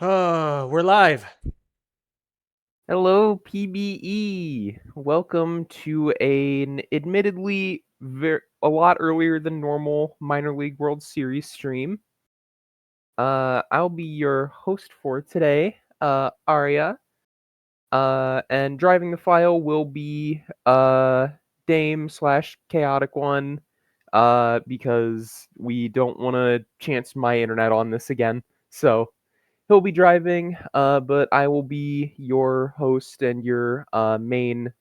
We're live. Hello, PBE. Welcome to an admittedly a lot earlier than normal Minor League World Series stream. I'll be your host for today, Arya. And driving the file will be Dame slash Chaotic One, because we don't want to chance my internet on this again. So he'll be driving, but I will be your host and your main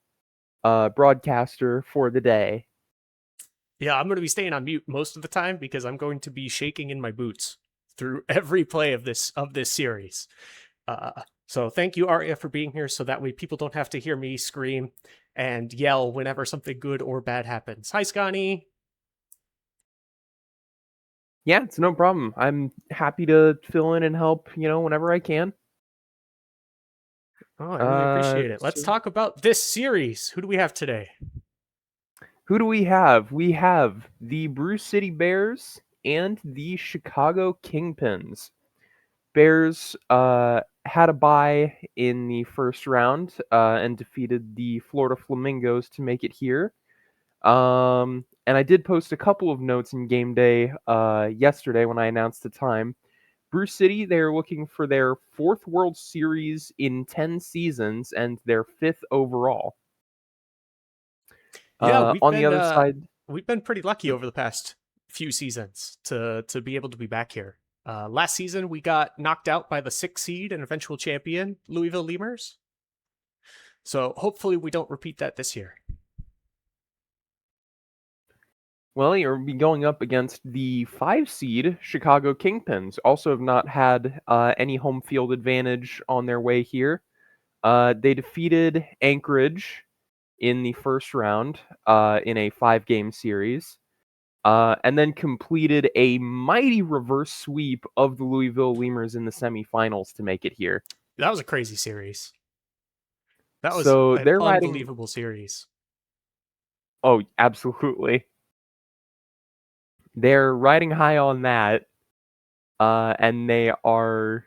broadcaster for the day. Yeah, I'm going to be staying on mute most of the time because I'm going to be shaking in my boots through every play of this series. So thank you, Arya, for being here, so that way people don't have to hear me scream and yell whenever something good or bad happens. Hi, Scotty. Yeah, it's no problem. I'm happy to fill in and help, whenever I can. Oh, I really appreciate it. Let's So talk about this series. Who do we have today? who do we have? We have the Brew City Bears and the Chicago Kingpins. Bears had a bye in the first round and defeated the Florida Flamingos to make it here. And I did post a couple of notes in game day yesterday when I announced the time. Bruce City, they're looking for their fourth World Series in 10 seasons and their fifth overall. Yeah, we've On the been other uh side, we've been pretty lucky over the past few seasons to be able to be back here. Last season we got knocked out by the 6th seed and eventual champion Louisville Lemurs. So hopefully we don't repeat that this year. well, you'll be going up against the 5 seed Chicago Kingpins. Also have not had any home field advantage on their way here. They defeated Anchorage in the first round in a 5-game series. And then completed a mighty reverse sweep of the Louisville Lemurs in the semifinals to make it here. That was a crazy series. That was So an they're riding. unbelievable series. Oh, absolutely. They're riding high on that, and they are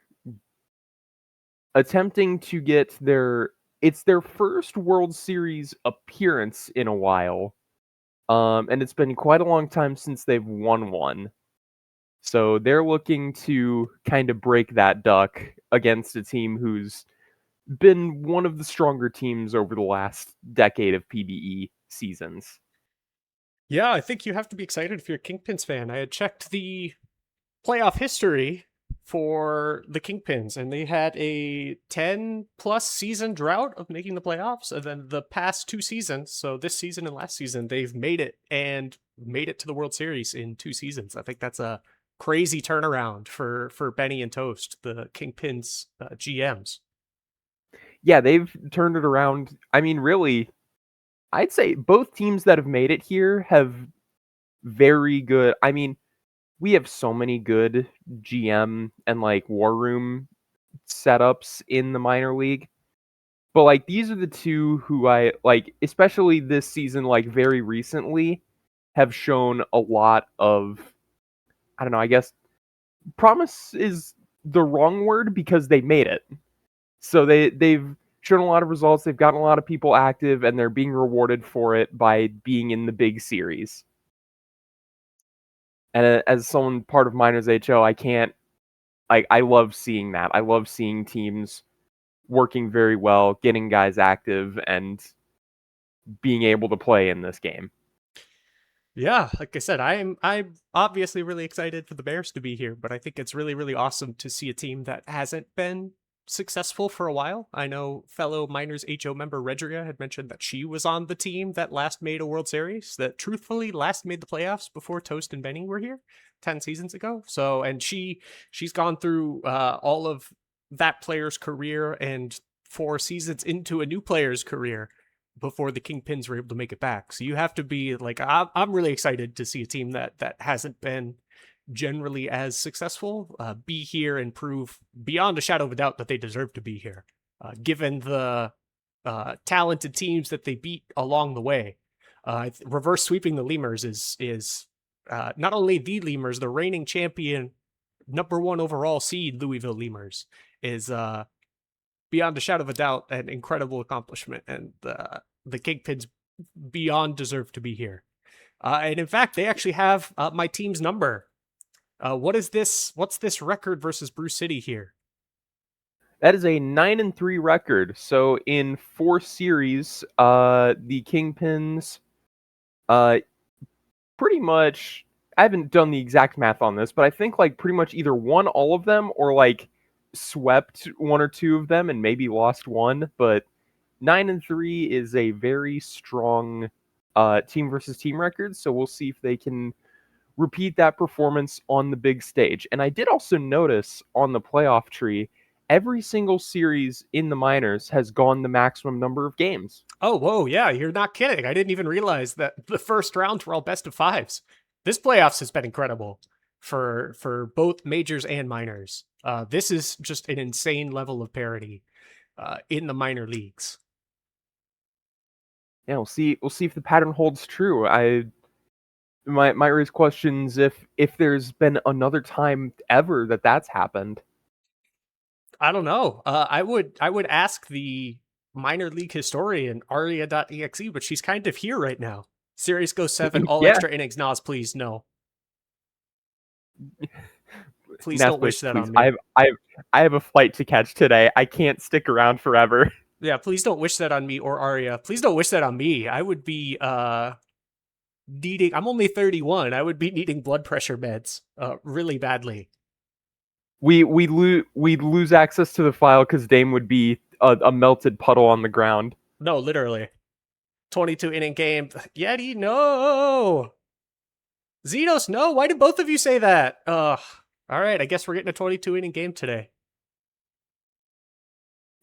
attempting to get their. It's their first World Series appearance in a while, and it's been quite a long time since they've won one. So they're looking to kind of break that duck against a team who's been one of the stronger teams over the last decade of PBE seasons. Yeah, I think you have to be excited if you're a Kingpins fan. I had checked the playoff history for the Kingpins, and they had a 10 plus season drought of making the playoffs. And then the past 2 seasons, so this season and last season, they've made it and made it to the World Series in 2 seasons. I think that's a crazy turnaround for Benny and Toast, the Kingpins GMs. Yeah, they've turned it around. I mean, really, I'd say both teams that have made it here have very good. I mean, we have so many good GM and like war room setups in the minor league. But like these are the two who I like, especially this season, like very recently, have shown a lot of, I don't know, I guess promise is the wrong word because they made it. So they've shown a lot of results, they've gotten a lot of people active, and they're being rewarded for it by being in the big series. And as someone part of Miners HO, I can't like I love seeing that. I love seeing teams working very well, getting guys active, and being able to play in this game. Yeah, like I said, I'm obviously really excited for the Bears to be here, but I think it's really awesome to see a team that hasn't been successful for a while. I know fellow Miners HO member Redria had mentioned that she was on the team that last made a World Series, that truthfully last made the playoffs before Toast and Benny were here 10 seasons ago. So, and she's gone through all of that player's career and 4 seasons into a new player's career before the Kingpins were able to make it back. So you have to be like, I'm really excited to see a team that hasn't been generally as successful be here and prove beyond a shadow of a doubt that they deserve to be here, given the talented teams that they beat along the way. Reverse sweeping the Lemurs is not only the Lemurs, the reigning champion, number 1 overall seed Louisville Lemurs, is beyond a shadow of a doubt an incredible accomplishment, and the Kingpins beyond deserve to be here. And in fact, they actually have my team's number. What is this? What's this record versus Brew City here? That is a 9-3 record. So in 4 series, the Kingpins, uh, pretty much. I haven't done the exact math on this, but I think like pretty much either won all of them or like swept one or two of them and maybe lost one. But 9-3 is a very strong team versus team record. So we'll see if they can repeat that performance on the big stage. And I did also notice on the playoff tree, every single series in the minors has gone the maximum number of games. Oh, whoa, yeah, you're not kidding. I didn't even realize that the first rounds were all best of fives. This playoffs has been incredible for both majors and minors. This is just an insane level of parity in the minor leagues. Yeah, we'll see. We'll see if the pattern holds true. I might raise questions if there's been another time ever that that's happened. I don't know. I would ask the minor league historian Aria.exe, but she's kind of here right now. Series goes 7, all Yeah, extra innings. Nas, please no. Please don't nasbase, wish that please. on me. I have a flight to catch today. I can't stick around forever. Yeah, please don't wish that on me or Aria. Please don't wish that on me. I would be needing. I'm only 31. I would be needing blood pressure meds really badly. We'd lose access to the file because Dame would be a melted puddle on the ground. No, literally. 22 inning game. Yeti, no. Xenos, no. Why did both of you say that? Ugh. All right, I guess we're getting a 22 inning game today.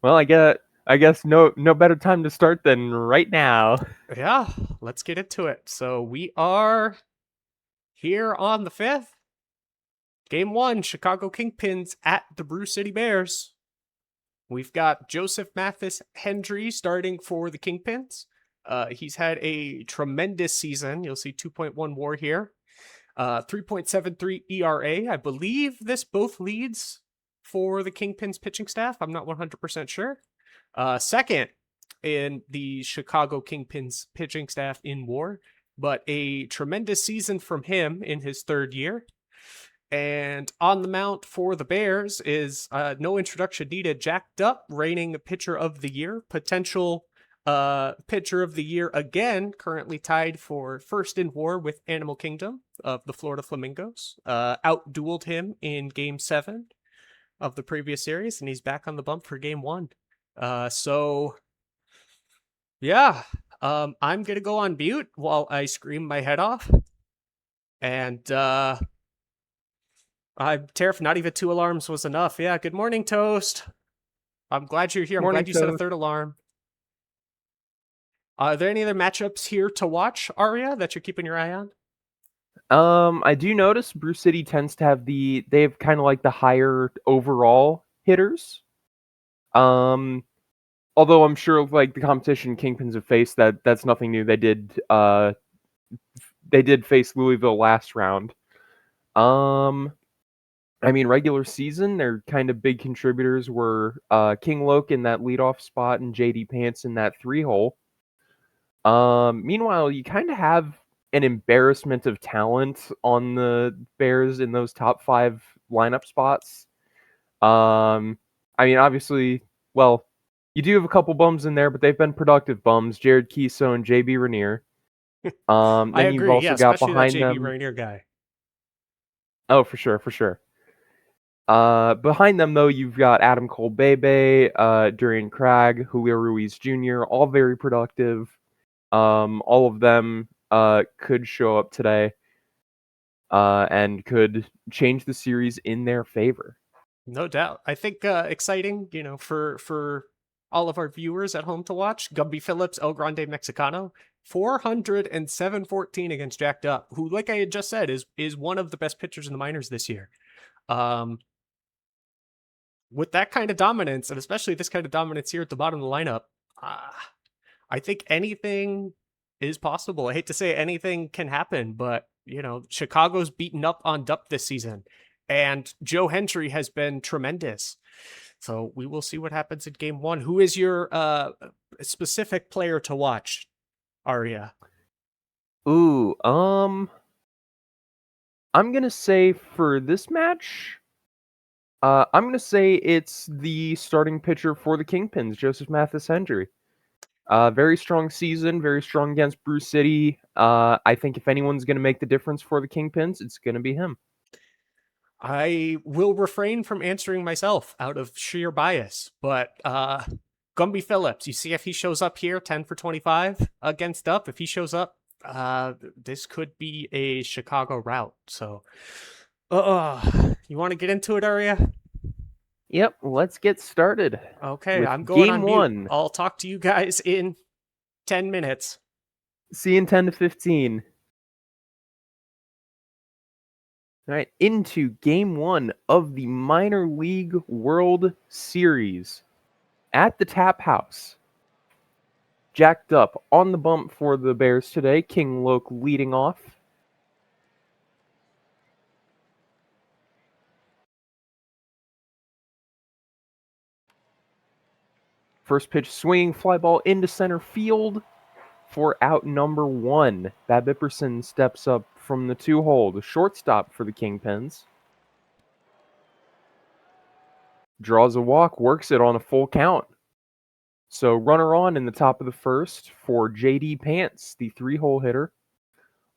Well, I guess no better time to start than right now. Yeah, let's get into it. So we are here on the 5th. Game 1, Chicago Kingpins at the Brew City Bears. We've got Joseph Mathis Hendry starting for the Kingpins. He's had a tremendous season. You'll see 2.1 WAR here. 3.73 ERA. I believe this both leads for the Kingpins pitching staff. I'm not 100% sure. Second in the Chicago Kingpins pitching staff in WAR, but a tremendous season from him in his 3rd year. And on the mount for the Bears is no introduction needed. Jack Dupp, reigning pitcher of the year, potential pitcher of the year again, currently tied for first in WAR with Animal Kingdom of the Florida Flamingos. Outdueled him in Game 7 of the previous series, and he's back on the bump for Game 1. So, yeah, I'm gonna go on mute while I scream my head off, and I'm terrified. Not even 2 alarms was enough. Yeah, good morning, Toast. I'm glad you're here. I'm Morning, glad you set a Toast. 3rd alarm. Are there any other matchups here to watch, Arya, that you're keeping your eye on? I do notice Brew City tends to have they have kind of like the higher overall hitters. Although I'm sure like the competition Kingpins have faced that's nothing new. They did face Louisville last round. I mean, regular season, their kind of big contributors were King Loke in that leadoff spot and JD Pants in that 3-hole. Meanwhile, you kind of have an embarrassment of talent on the Bears in those top 5 lineup spots. I mean, obviously, well, you do have a couple bums in there, but they've been productive bums. Jared Keeso and JB Rainier. I Then you've agree. Yeah, also got especially that behind JB them. Rainier guy. Oh, for sure, for sure. Behind them, though, you've got Adam Cole Bebe, Durian Cragg, Julio Ruiz Jr., all very productive. All of them could show up today and could change the series in their favor. No doubt. I think exciting, for all of our viewers at home to watch. Gumby Phillips, El Grande Mexicano, 407-14 against Jack Dupp, who, like I had just said, is one of the best pitchers in the minors this year. With that kind of dominance, and especially this kind of dominance here at the bottom of the lineup, I think anything is possible. I hate to say anything can happen, but Chicago's beaten up on Dupp this season, and Joe Hendry has been tremendous. So we will see what happens in game one. Who is your specific player to watch, Arya? Ooh, I'm gonna say for this match, I'm gonna say it's the starting pitcher for the Kingpins, Joseph Mathis Hendry. Very strong season, very strong against Bruce City. I think if anyone's gonna make the difference for the Kingpins, it's gonna be him. I will refrain from answering myself out of sheer bias, but Gumby Phillips, you see if he shows up here, 10 for 25 against Up. If he shows up, this could be a Chicago route. So, you want to get into it, Arya? Yep, let's get started Okay, with I'm going game on mute. one. I'll talk to you guys in 10 minutes. See you in 10 to 15. All right, into game one of the Minor League World Series at the Tap House. Jacked up on the bump for the Bears today. King Loke leading off. First pitch swinging, fly ball into center field for out number one. Bob Ipperson steps up from the 2-hole, the shortstop for the Kingpins. Draws a walk, works it on a full count. So runner on in the top of the first for J.D. Pants, the 3-hole hitter.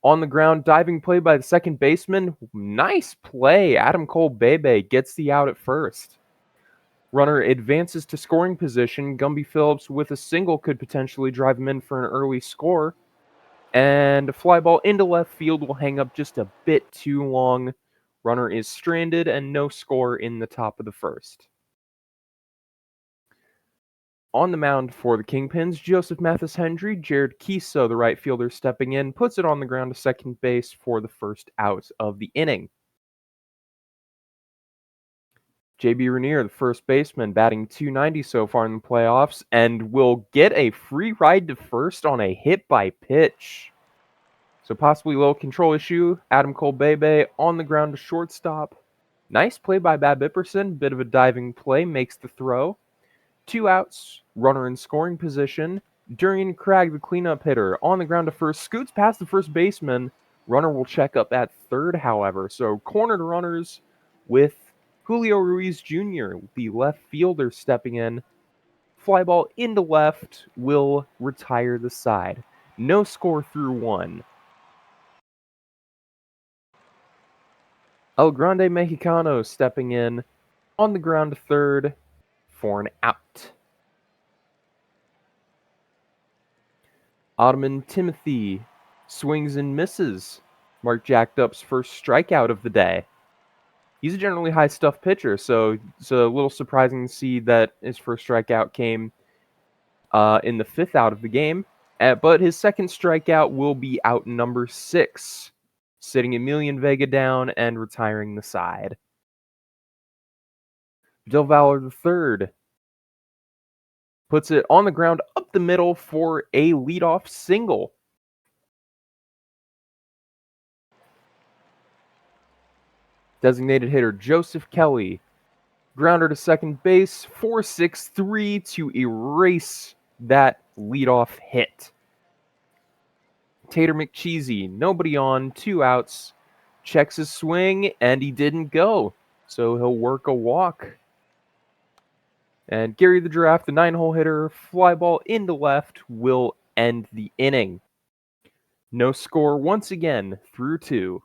On the ground, diving play by the second baseman. Nice play. Adam Cole Bebe gets the out at first. Runner advances to scoring position. Gumby Phillips with a single could potentially drive him in for an early score. And a fly ball into left field will hang up just a bit too long. Runner is stranded and no score in the top of the first. On the mound for the Kingpins, Joseph Mathis Hendry, Jared Kiso, the right fielder, stepping in, puts it on the ground to second base for the first out of the inning. JB Rainier, the first baseman, batting .290 so far in the playoffs, and will get a free ride to first on a hit by pitch. So possibly low control issue. Adam Cole Bebe on the ground to shortstop. Nice play by Bob Ipperson. Bit of a diving play, makes the throw. 2 outs, runner in scoring position. Durian Cragg, the cleanup hitter, on the ground to first, scoots past the first baseman. Runner will check up at third, however. So cornered runners with Julio Ruiz Jr., the left fielder, stepping in. Fly ball into left will retire the side. No score through one. El Grande Mexicano stepping in on the ground to third for an out. Ottoman Timothy swings and misses. Mark Jacked Up's first strikeout of the day. He's a generally high stuff pitcher, so it's a little surprising to see that his first strikeout came in the 5th out of the game. But his second strikeout will be out number 6, sitting Emilian Vega down and retiring the side. Del Valle III puts it on the ground up the middle for a leadoff single. Designated hitter Joseph Kelly, grounder to second base, 4-6-3 to erase that leadoff hit. Tater McCheesy, nobody on, 2 outs, checks his swing, and he didn't go, so he'll work a walk. And Gary the Giraffe, the 9-hole hitter, fly ball into left, will end the inning. No score once again through 2.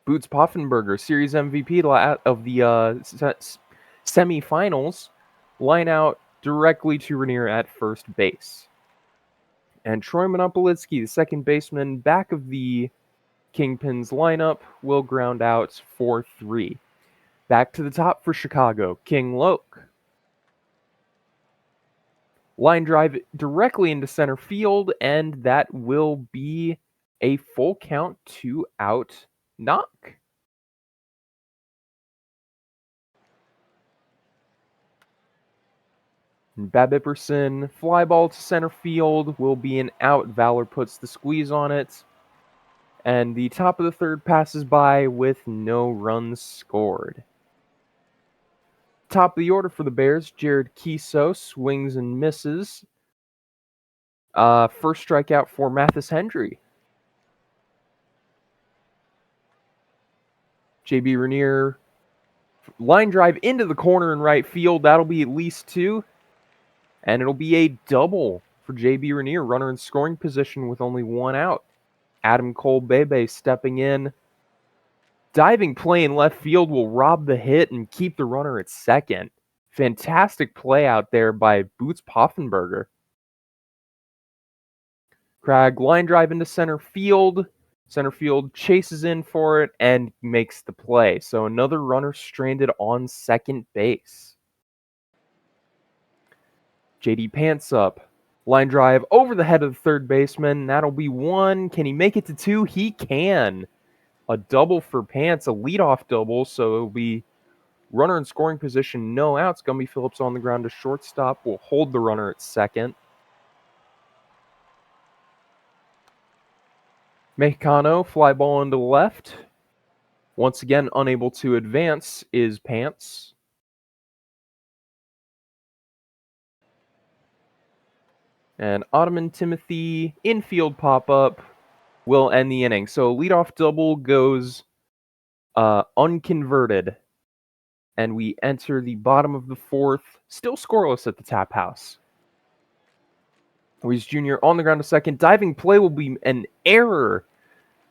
Boots Poffenberger, Series MVP of the semifinals, line out directly to Rainier at first base. And Troy Monopolitsky, the second baseman, back of the Kingpins lineup, will ground out 4-3. Back to the top for Chicago, King Loke. Line drive directly into center field, and that will be a full count, 2 out knock. Bob Ipperson, fly ball to center field, will be an out. Valor puts the squeeze on it. And the top of the third passes by with no runs scored. Top of the order for the Bears, Jared Kiso swings and misses. First strikeout for Mathis Hendry. JB Rainier, line drive into the corner in right field. That'll be at least 2. And it'll be a double for JB Rainier, runner in scoring position with only 1 out. Adam Cole Bebe stepping in. Diving play in left field will rob the hit and keep the runner at second. Fantastic play out there by Boots Poffenberger. Cragg line drive into center field. Center field chases in for it and makes the play. So another runner stranded on second base. JD pants up. Line drive over the head of the third baseman. That'll be 1. Can he make it to 2? He can. A double for Pants, a leadoff double, so it'll be runner in scoring position, no outs. Gumby Phillips on the ground to shortstop will hold the runner at second. Mexicano, fly ball into left. Once again, unable to advance is Pants. And Ottoman Timothy, infield pop-up, will end the inning. So leadoff double goes unconverted. And we enter the bottom of the 4th, still scoreless at the Tap House. Ruiz Jr. on the ground to second. Diving play will be an error.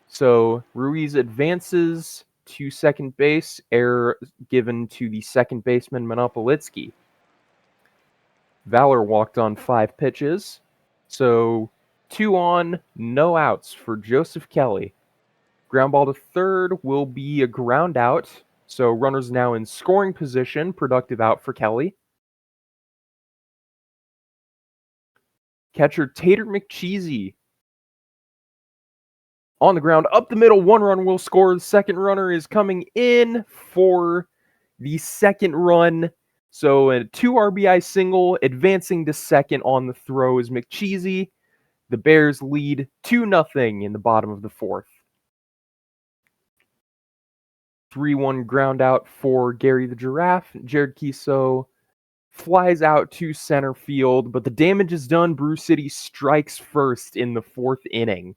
So Ruiz advances to second base. Error given to the second baseman, Monopolitsky. Valor walked on 5 pitches. So 2 on, no outs for Joseph Kelly. Ground ball to third will be a ground out. So runners now in scoring position. Productive out for Kelly. Catcher Tater McCheesy on the ground, up the middle, 1 run will score. The second runner is coming in for the second run. So a 2 RBI single, advancing to second on the throw is McCheesy. The Bears lead 2-0 in the bottom of the 4th. 3-1 ground out for Gary the Giraffe. Jared Kiso flies out to center field, but the damage is done. Brew City strikes first in the 4th inning.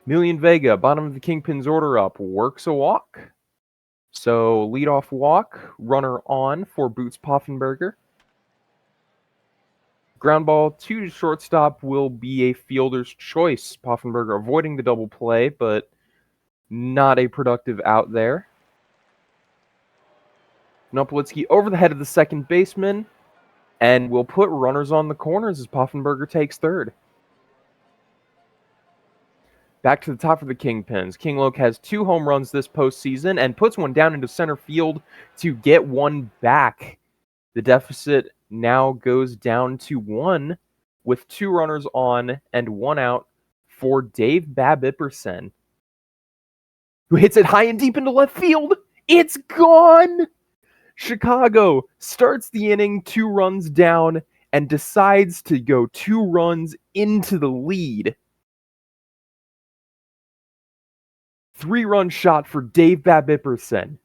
Million Vega, bottom of the Kingpin's order up, works a walk. So leadoff walk, runner on for Boots Poffenberger. Ground ball to shortstop will be a fielder's choice. Poffenberger avoiding the double play, but not a productive out there. Nopolitsky over the head of the second baseman, and will put runners on the corners as Poffenberger takes third. Back to the top of the Kingpins. King Loke has 2 home runs this postseason and puts one down into center field to get one back. The deficit now goes down to 1 with 2 runners on and 1 out for Dave Babipperson, who hits it high and deep into left field. It's gone! Chicago starts the inning 2 runs down and decides to go 2 runs into the lead. 3-run shot for Dave Babipperson.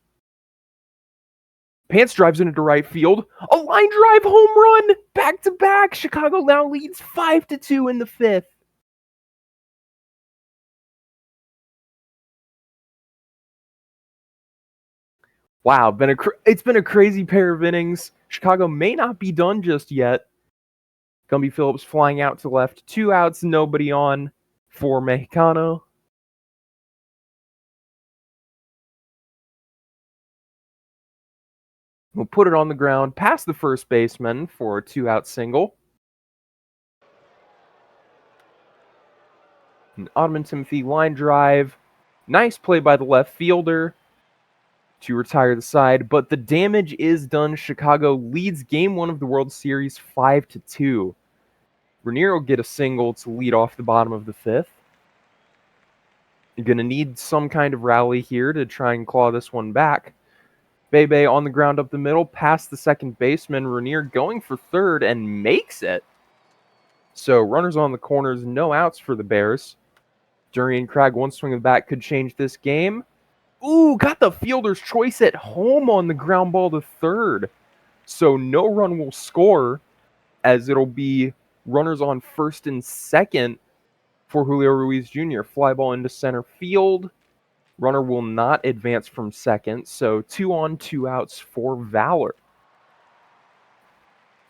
Pants drives into right field. A line drive home run! Back to back! Chicago now leads 5-2 in the 5th. Wow, it's been a crazy pair of innings. Chicago may not be done just yet. Gumby Phillips flying out to left. 2 outs, nobody on for Mexicano. We'll put it on the ground past the first baseman for a 2-out single. An Ottoman Timothy line drive. Nice play by the left fielder to retire the side, but the damage is done. Chicago leads Game 1 of the World Series 5-2. Rainier will get a single to lead off the bottom of the 5th. You're going to need some kind of rally here to try and claw this one back. Bebe on the ground up the middle, past the second baseman. Rainier going for third and makes it. So runners on the corners, no outs for the Bears. Durian Cragg, one swing of the bat could change this game. Ooh, got the fielder's choice at home on the ground ball to third. So no run will score, as it'll be runners on first and second for Julio Ruiz Jr. Fly ball into center field. Runner will not advance from second, so 2 on, 2 outs for Valor.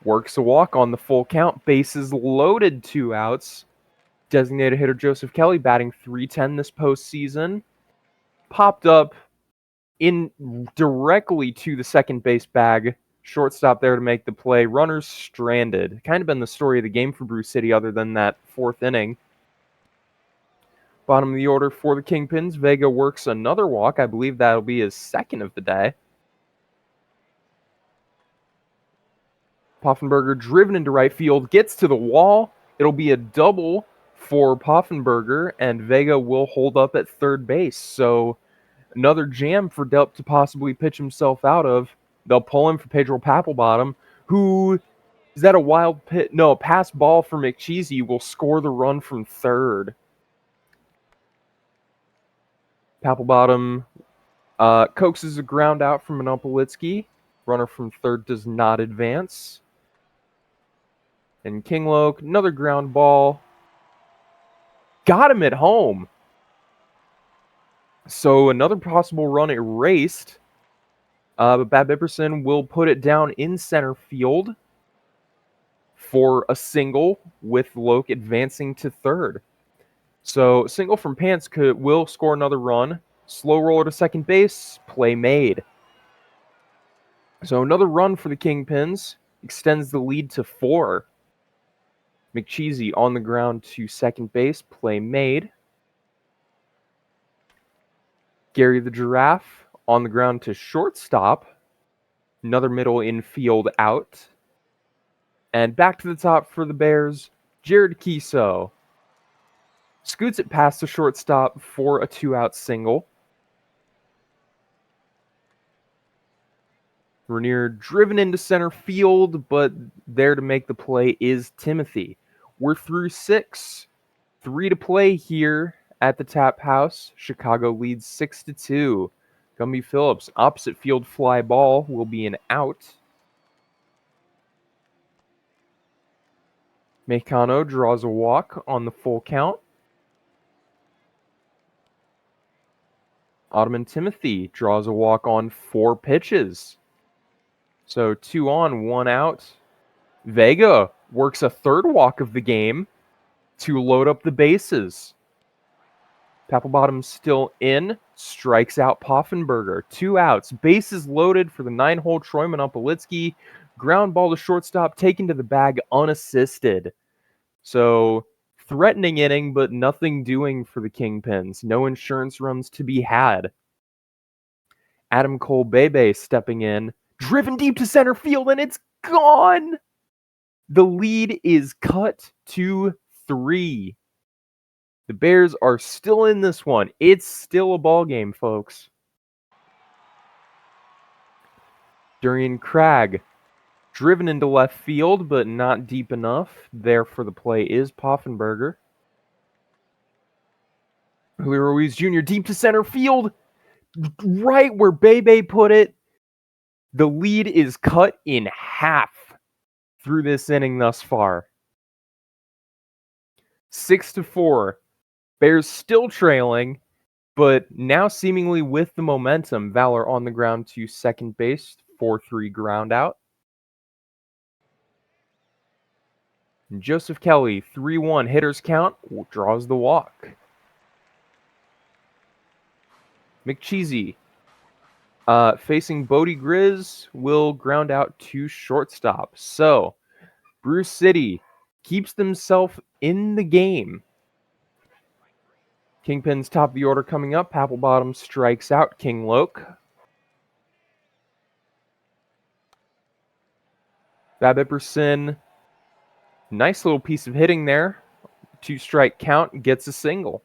Works a walk on the full count, bases loaded, 2 outs. Designated hitter Joseph Kelly batting .310 this postseason. Popped up in directly to the second base bag. Shortstop there to make the play. Runners stranded. Kind of been the story of the game for Brew City other than that fourth inning. Bottom of the order for the Kingpins. Vega works another walk. I believe that'll be his second of the day. Poffenberger driven into right field, gets to the wall. It'll be a double for Poffenberger, and Vega will hold up at third base. So another jam for Delp to possibly pitch himself out of. They'll pull him for Pedro Papelbottom, who is that a wild pit? No, a pass ball for McCheesy will score the run from third. Papelbottom coaxes a ground out from Monopolitsky. Runner from third does not advance. And Kingloke, another ground ball. Got him at home. So another possible run erased. But Bab Bipperson will put it down in center field for a single, with Loke advancing to third. So single from Pants will score another run. Slow roller to second base, play made. So another run for the Kingpins extends the lead to 4. McCheesy on the ground to second base, play made. Gary the Giraffe on the ground to shortstop. Another middle infield out. And back to the top for the Bears, Jared Kiso scoots it past the shortstop for a 2-out single. Rainier driven into center field, but there to make the play is Timothy. We're through 6. 3 to play here at the Tap House. Chicago leads 6-2. Gumby Phillips, opposite field fly ball, will be an out. Mecano draws a walk on the full count. Ottoman Timothy draws a walk on 4 pitches. So 2 on, 1 out. Vega works a third walk of the game to load up the bases. Papelbottom still in, strikes out Poffenberger. 2 outs, bases loaded for the 9-hole Troy Monopolitsky. Ground ball to shortstop, taken to the bag unassisted. So threatening inning, but nothing doing for the Kingpins. No insurance runs to be had. Adam Cole Bebe stepping in, driven deep to center field, and it's gone. The lead is cut to 3. The Bears are still in this one. It's still a ball game, folks. Durian Cragg, driven into left field, but not deep enough. There for the play is Poffenberger. Julio Ruiz Jr. deep to center field, right where Bebe put it. The lead is cut in half through this inning thus far. 6-4. Bears still trailing, but now seemingly with the momentum. Valor on the ground to second base, 4-3 ground out. And Joseph Kelly, 3-1 hitters count, draws the walk. McCheesy, facing Bodie Grizz, will ground out to shortstop. So, Bruce City keeps themselves in the game. Kingpin's top of the order coming up. Papelbottom strikes out King Loke. Bab Ipperson, nice little piece of hitting there. 2-strike count, gets a single.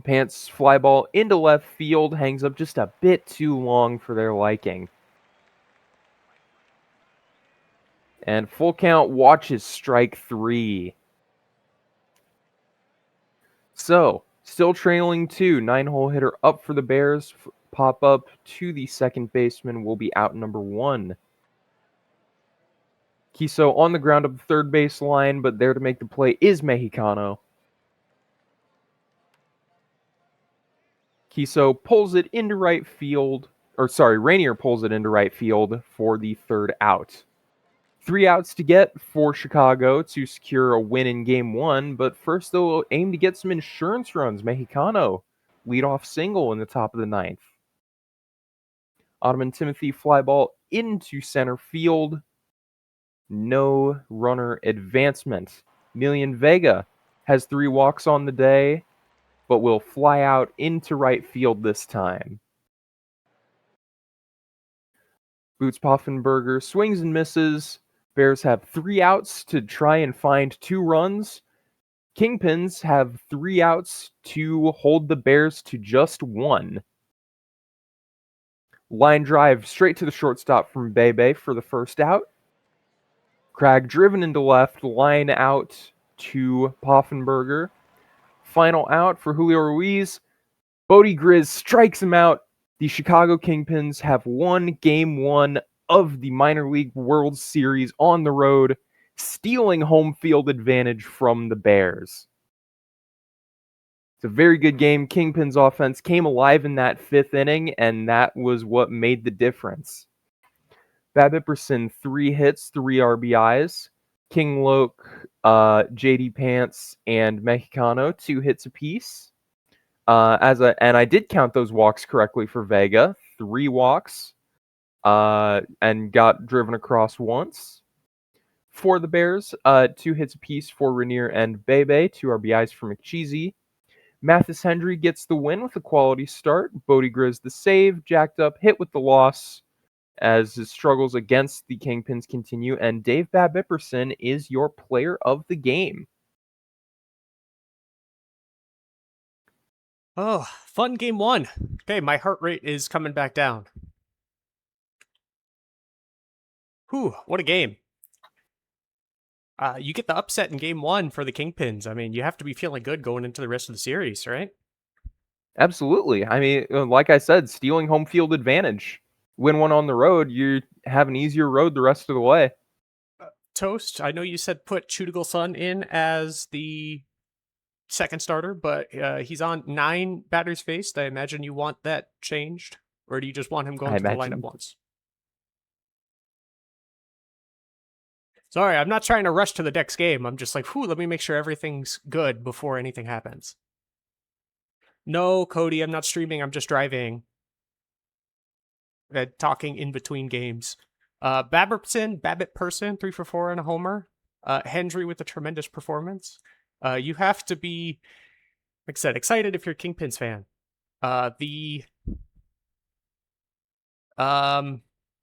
Pants fly ball into left field, hangs up just a bit too long for their liking. And full count, watches strike 3. So, Still trailing 2. 9-hole hitter up for the Bears. Pop up to the second baseman will be out number 1. Kiso on the ground of the third base line, but there to make the play is Mexicano. Kiso pulls it into right field. Rainier pulls it into right field for the third out. 3 outs to get for Chicago to secure a win in game 1, but first they'll aim to get some insurance runs. Mexicano, leadoff single in the top of the ninth. Ottoman Timothy fly ball into center field. No runner advancement. Million Vega has 3 walks on the day, but will fly out into right field this time. Boots Poffenberger swings and misses. Bears have 3 outs to try and find 2 runs. Kingpins have 3 outs to hold the Bears to just 1. Line drive straight to the shortstop from Bebe for the first out. Cragg driven into left, line out to Poffenberger. Final out for Julio Ruiz. Bodie Grizz strikes him out. The Chicago Kingpins have won Game 1 of the Minor League World Series on the road, stealing home field advantage from the Bears. It's a very good game. Kingpins offense came alive in that 5th inning, and that was what made the difference. Bab Ipperson, 3 hits, 3 RBIs. King Loke, JD Pants, and Mexicano, 2 hits apiece. And I did count those walks correctly for Vega. 3 walks, and got driven across once. For the Bears, 2 hits apiece for Rainier and Bebe, 2 RBIs for McCheesy. Mathis Hendry gets the win with a quality start. Bodie Grizz the save, jacked up, hit with the loss as his struggles against the Kingpins continue, and Dave Bab Ipperson is your player of the game. Oh, fun game 1. Okay, my heart rate is coming back down. Whew, what a game. You get the upset in game 1 for the Kingpins. I mean, you have to be feeling good going into the rest of the series, right? Absolutely. I mean, like I said, stealing home field advantage. Win one on the road, you have an easier road the rest of the way. Toast, I know you said put Chutigal Sun in as the second starter, but he's on 9 batters faced. I imagine you want that changed, or do you just want him going I through the lineup imagine. once? Sorry, I'm not trying to rush to the next game. I'm just like, let me make sure everything's good before anything happens. No, Cody, I'm not streaming. I'm just driving. Talking in between games. Babbitt Person, 3 for 4 and a homer. Hendry with a tremendous performance. You have to be, like I said, excited if you're a Kingpins fan.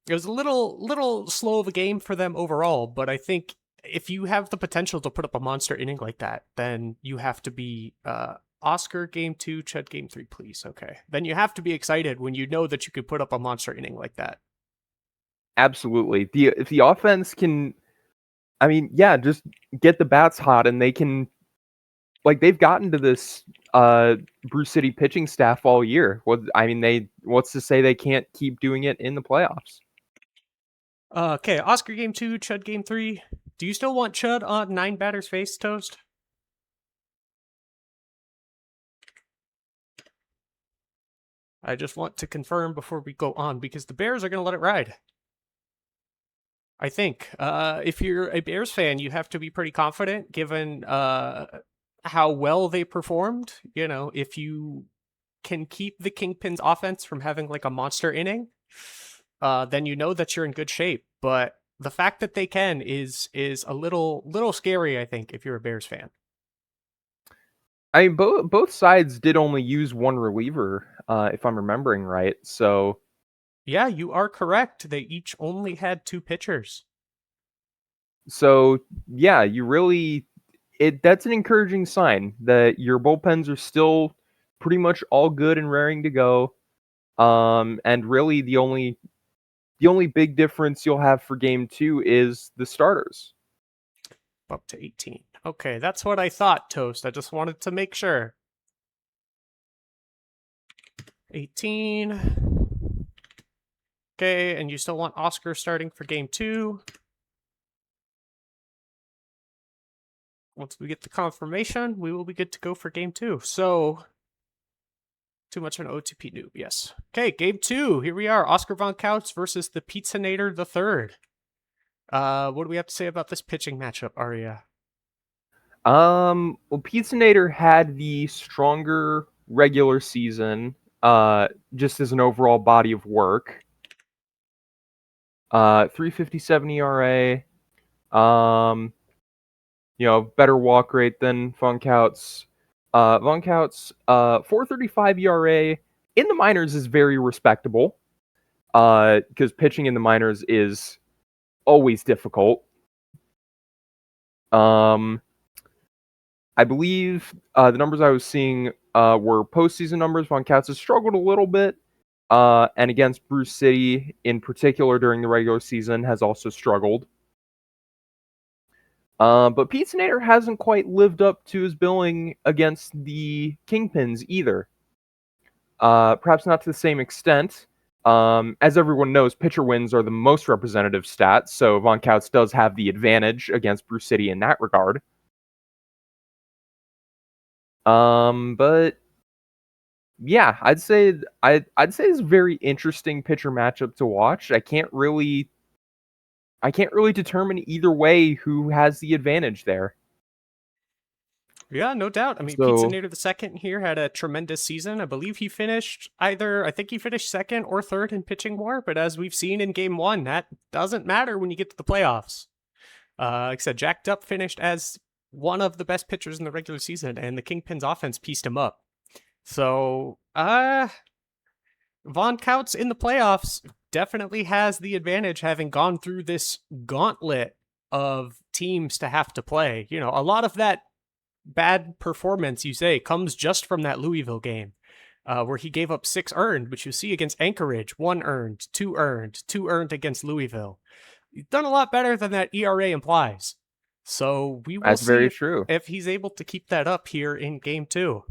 It was a little slow of a game for them overall, but I think if you have the potential to put up a monster inning like that, then you have to be Oscar game 2, Chud game 3, please. Okay. Then you have to be excited when you know that you could put up a monster inning like that. Absolutely. If the offense can, I mean, yeah, just get the bats hot, and they can, like, they've gotten to this Bruce City pitching staff all year. What's to say they can't keep doing it in the playoffs? Okay, Oscar game 2, Chud game 3. Do you still want Chud on 9 batters face, Toast? I just want to confirm before we go on, because the Bears are going to let it ride. I think. If you're a Bears fan, you have to be pretty confident given how well they performed. You know, if you can keep the Kingpins offense from having like a monster inning, then you know that you're in good shape. But the fact that they can is a little scary, I think, if you're a Bears fan. I mean, both sides did only use one reliever, if I'm remembering right. So Yeah, you are correct. They each only had 2 pitchers. yeah, that's an encouraging sign that your bullpens are still pretty much all good and raring to go. And really the only big difference you'll have for game 2 is the starters. Up to 18. Okay, that's what I thought, Toast. I just wanted to make sure. 18. Okay, and you still want Oscar starting for game 2. Once we get the confirmation, we will be good to go for game 2. So, too much of an OTP noob, yes. Okay, game 2. Here we are. Oscar Von Couch versus the Pizzanator the Third. What do we have to say about this pitching matchup, Arya? Well, Pizzanator had the stronger regular season, just as an overall body of work. 3.57 ERA. Better walk rate than Von Couts. Von Couts, 4.35 ERA in the minors is very respectable. Because pitching in the minors is always difficult. I believe the numbers I was seeing were postseason numbers. Von Couts has struggled a little bit, and against Bruce City in particular during the regular season has also struggled. But Pizzanator hasn't quite lived up to his billing against the Kingpins either. Perhaps not to the same extent. As everyone knows, pitcher wins are the most representative stat, so Von Couts does have the advantage against Bruce City in that regard. But yeah, I'd say it's a very interesting pitcher matchup to watch. I can't really determine either way who has the advantage there. Yeah, no doubt. I mean, So, Pizzanator the Second here had a tremendous season. I believe he finished I think he finished second or third in pitching WAR, but as we've seen in game 1, that doesn't matter when you get to the playoffs. Like I said, Jack Dupp finished as one of the best pitchers in the regular season, and the Kingpins offense pieced him up. So, Von Couts in the playoffs definitely has the advantage, having gone through this gauntlet of teams to have to play. You know, a lot of that bad performance, you say, comes just from that Louisville game, where he gave up 6 earned, which you see against Anchorage, 1 earned, 2 earned, 2 earned against Louisville. He's done a lot better than that ERA implies. So we will that's see very true. if he's able to keep that up here in game 2.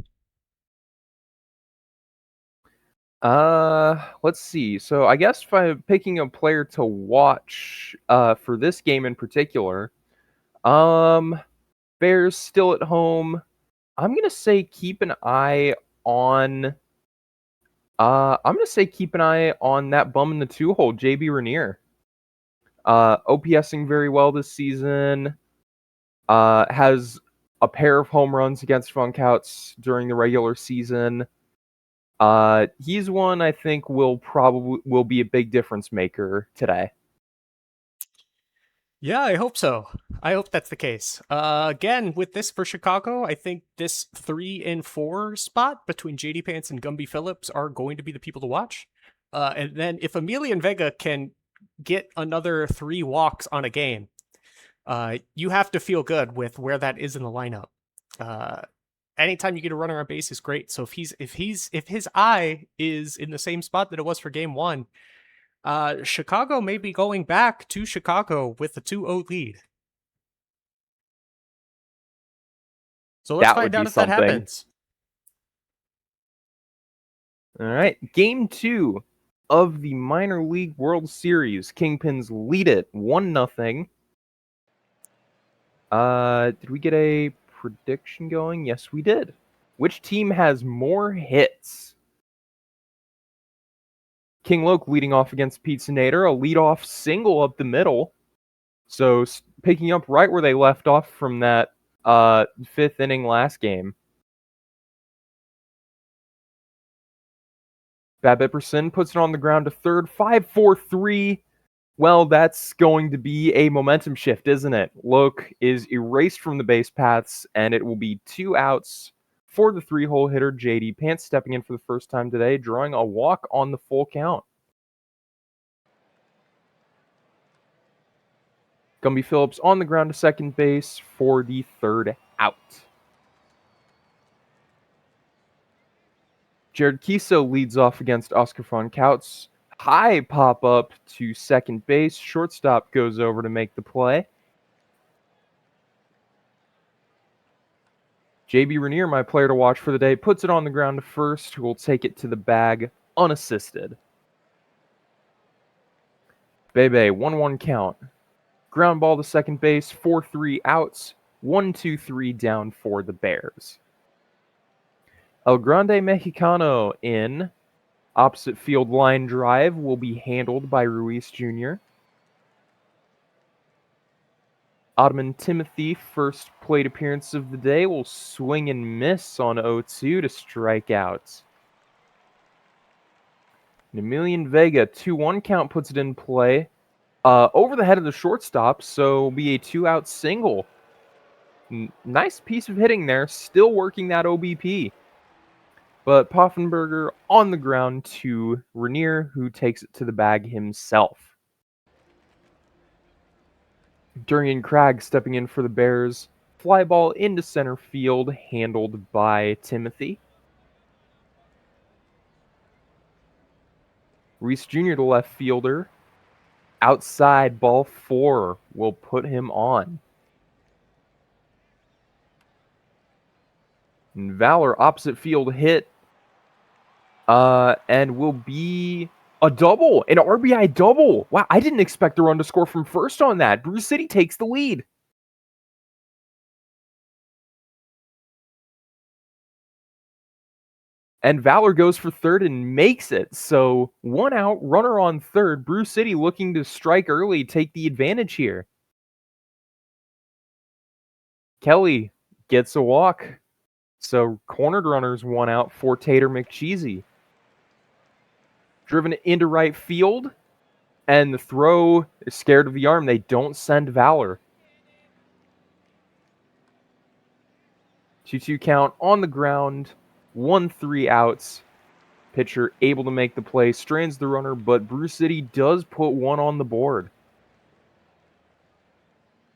Let's see. So I guess if I'm picking a player to watch for this game in particular, Bears still at home. I'm gonna say keep an eye on. I'm gonna say keep an eye on that bum in the 2-hole, JB Rainier. OPSing very well this season. Has a pair of home runs against Von Couts during the regular season. He's one I think will be a big difference maker today. Yeah, I hope so. I hope that's the case. Again, with this for Chicago, I think this 3 and 4 spot between JD Pants and Gumby Phillips are going to be the people to watch. And then if Emilian Vega can get another 3 walks on a game, you have to feel good with where that is in the lineup. Anytime you get a runner on base is great. So if his eye is in the same spot that it was for game 1, Chicago may be going back to Chicago with a 2-0 lead. So let's find out if that happens. All right, game 2 of the Minor League World Series. Kingpins lead it 1-0. Did we get a prediction going? Yes, we did. Which team has more hits? King Loke leading off against Pizzanator, a leadoff single up the middle. So picking up right where they left off from that 5th inning last game. Babipperson puts it on the ground to third, 5-4-3. Well, that's going to be a momentum shift, isn't it? Loke is erased from the base paths, and it will be 2 outs for the 3-hole hitter, JD Pants, stepping in for the first time today, drawing a walk on the full count. Gumby Phillips on the ground to second base for the 3rd out. Jared Kiso leads off against Oscar Von Couts. High pop up to second base. Shortstop goes over to make the play. JB Rainier, my player to watch for the day, puts it on the ground to first, who will take it to the bag unassisted. Bebe, 1-1 count. Ground ball to second base, 4-3 outs, 1-2-3 down for the Bears. El Grande Mexicano in. Opposite field line drive will be handled by Ruiz Jr. Ottoman Timothy, first plate appearance of the day, will swing and miss on 0-2 to strike out. Emilian Vega, 2-1 count, puts it in play. Over the head of the shortstop, so be a 2-out single. Nice piece of hitting there, still working that OBP. But Poffenberger on the ground to Rainier, who takes it to the bag himself. Durian Cragg stepping in for the Bears. Fly ball into center field, handled by Timothy. Reese Jr., the left fielder. Outside, ball 4 will put him on. And Valor, opposite field hit. And will be a double, an RBI double. Wow, I didn't expect the run to score from first on that. Brew City takes the lead. And Valor goes for third and makes it. So 1 out, runner on third. Brew City looking to strike early, take the advantage here. Kelly gets a walk. So cornered runners 1 out for Tater McCheesy. Driven into right field. And the throw is scared of the arm. They don't send Valor. 2-2 count on the ground. 1-3 outs. Pitcher able to make the play. Strands the runner, but Brew City does put 1 on the board.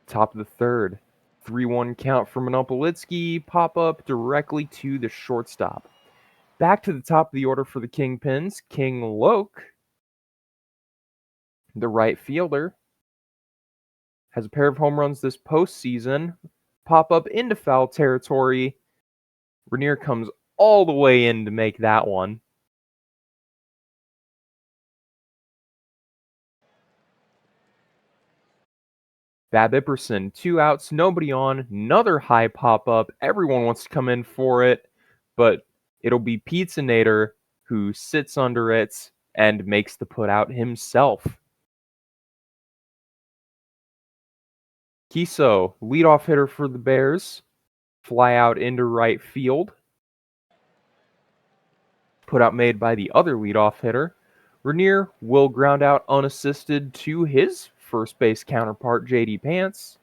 Top of the third. 3-1 count for Monopolitsky. Pop up directly to the shortstop. Back to the top of the order for the Kingpins. King Loke, the right fielder, has a pair of home runs this postseason. Pop up into foul territory. Rainier comes all the way in to make that one. Bab Ipperson, 2 outs, nobody on, another high pop-up. Everyone wants to come in for it, but it'll be Pizzanator who sits under it and makes the put-out himself. Kiso, leadoff hitter for the Bears, fly out into right field. Put-out made by the other leadoff hitter. Rainier will ground out unassisted to his first base counterpart, JD Pants.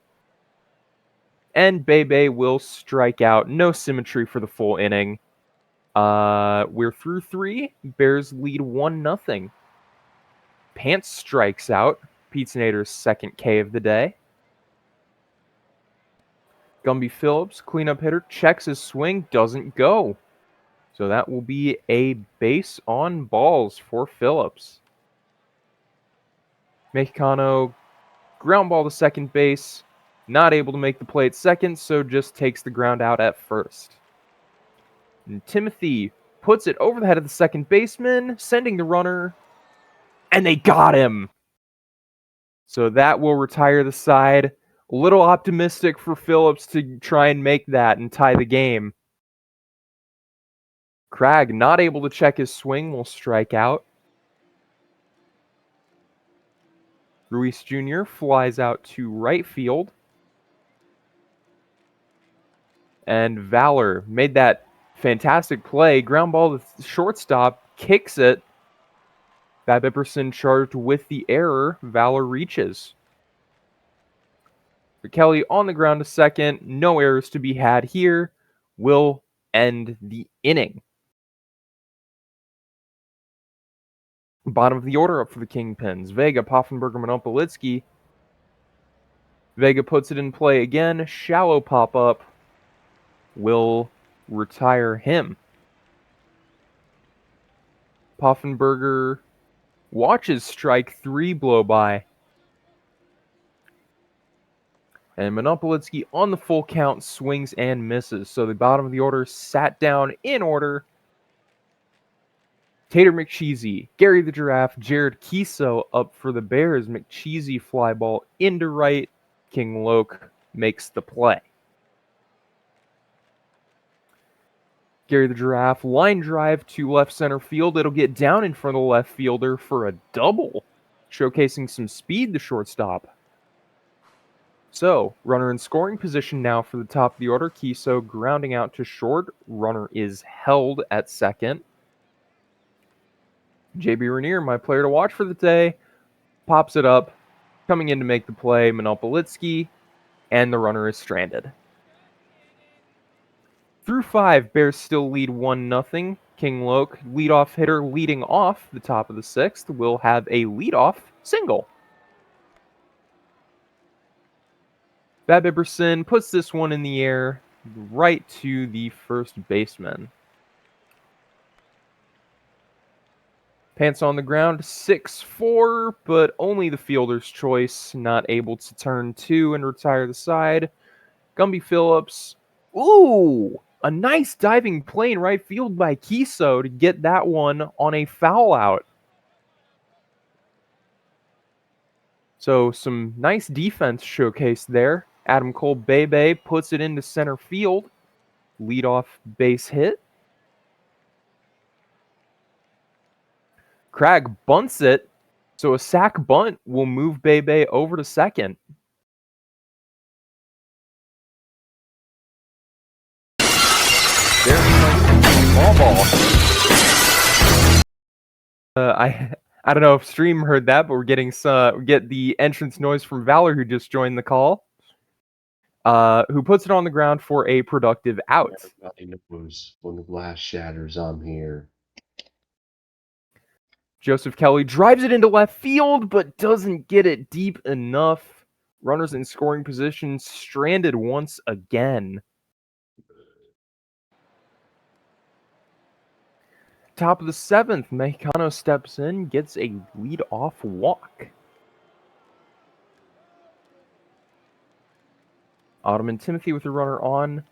And Bebe will strike out. No symmetry for the full inning. We're through 3. Bears lead 1-0. Pants strikes out. Pizzanator's second K of the day. Gumby Phillips, cleanup hitter, checks his swing, doesn't go. So that will be a base on balls for Phillips. Mexicano, ground ball to second base. Not able to make the play at second, so just takes the ground out at first. And Timothy puts it over the head of the second baseman, sending the runner, and they got him. So that will retire the side. A little optimistic for Phillips to try and make that and tie the game. Cragg, not able to check his swing, will strike out. Ruiz Jr. flies out to right field. And Valor made that fantastic play. Ground ball to shortstop, kicks it. Bab Ipperson charged with the error. Valor reaches. For Kelly on the ground to second. No errors to be had here. Will end the inning. Bottom of the order up for the Kingpins. Vega, Poffenberger, Monopolitsky. Vega puts it in play again. Shallow pop-up will retire him. Poffenberger watches strike 3 blow by. And Monopolitsky on the full count swings and misses. So the bottom of the order sat down in order. Tater McCheesy, Gary the Giraffe, Jared Kiso up for the Bears. McCheesy fly ball into right. King Loke makes the play. Gary the Giraffe, line drive to left center field. It'll get down in front of the left fielder for a double, showcasing some speed, the shortstop. So, runner in scoring position now for the top of the order. Kiso grounding out to short. Runner is held at second. JB Rainier, my player to watch for the day, pops it up, coming in to make the play, Monopolitsky, and the runner is stranded. Through 5, Bears still lead 1-0. King Loke, leadoff hitter, leading off the top of the 6th, will have a leadoff single. Bab Iberson puts this one in the air right to the first baseman. Pants on the ground, 6-4, but only the fielder's choice, not able to turn 2 and retire the side. Gumby Phillips, ooh, a nice diving play in right field by Kiso to get that one on a foul out. So some nice defense showcased there. Adam Cole Bebe puts it into center field. Leadoff base hit. Cragg bunts it, so a sac bunt will move Bebe over to second. Very nice small ball. I don't know if stream heard that, but we're getting we get the entrance noise from Valor, who just joined the call. Who puts it on the ground for a productive out. Everybody knows when the glass shatters, I'm here. Joseph Kelly drives it into left field, but doesn't get it deep enough. Runners in scoring position stranded once again. Top of the 7th, Mexicano steps in, gets a lead-off walk. Ottoman Timothy with the runner on.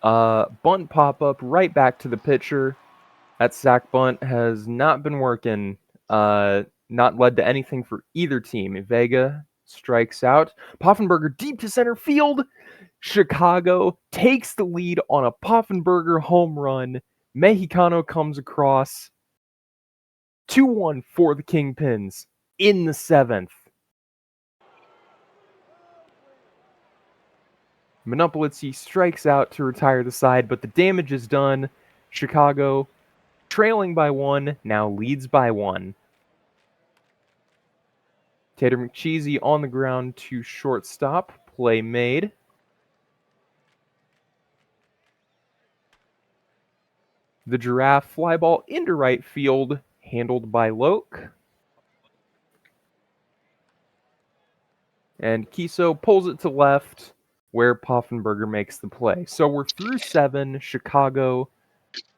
Bunt pop-up right back to the pitcher. That sac bunt has not been working. Not led to anything for either team. Vega strikes out. Poffenberger deep to center field. Chicago takes the lead on a Poffenberger home run. Mexicano comes across. 2-1 for the Kingpins in the 7th. Monopolitsky strikes out to retire the side, but the damage is done. Chicago, trailing by 1, now leads by 1. Tater McCheesy on the ground to shortstop. Play made. The Giraffe fly ball into right field, handled by Loke. And Kiso pulls it to left, where Poffenberger makes the play. So we're through 7. Chicago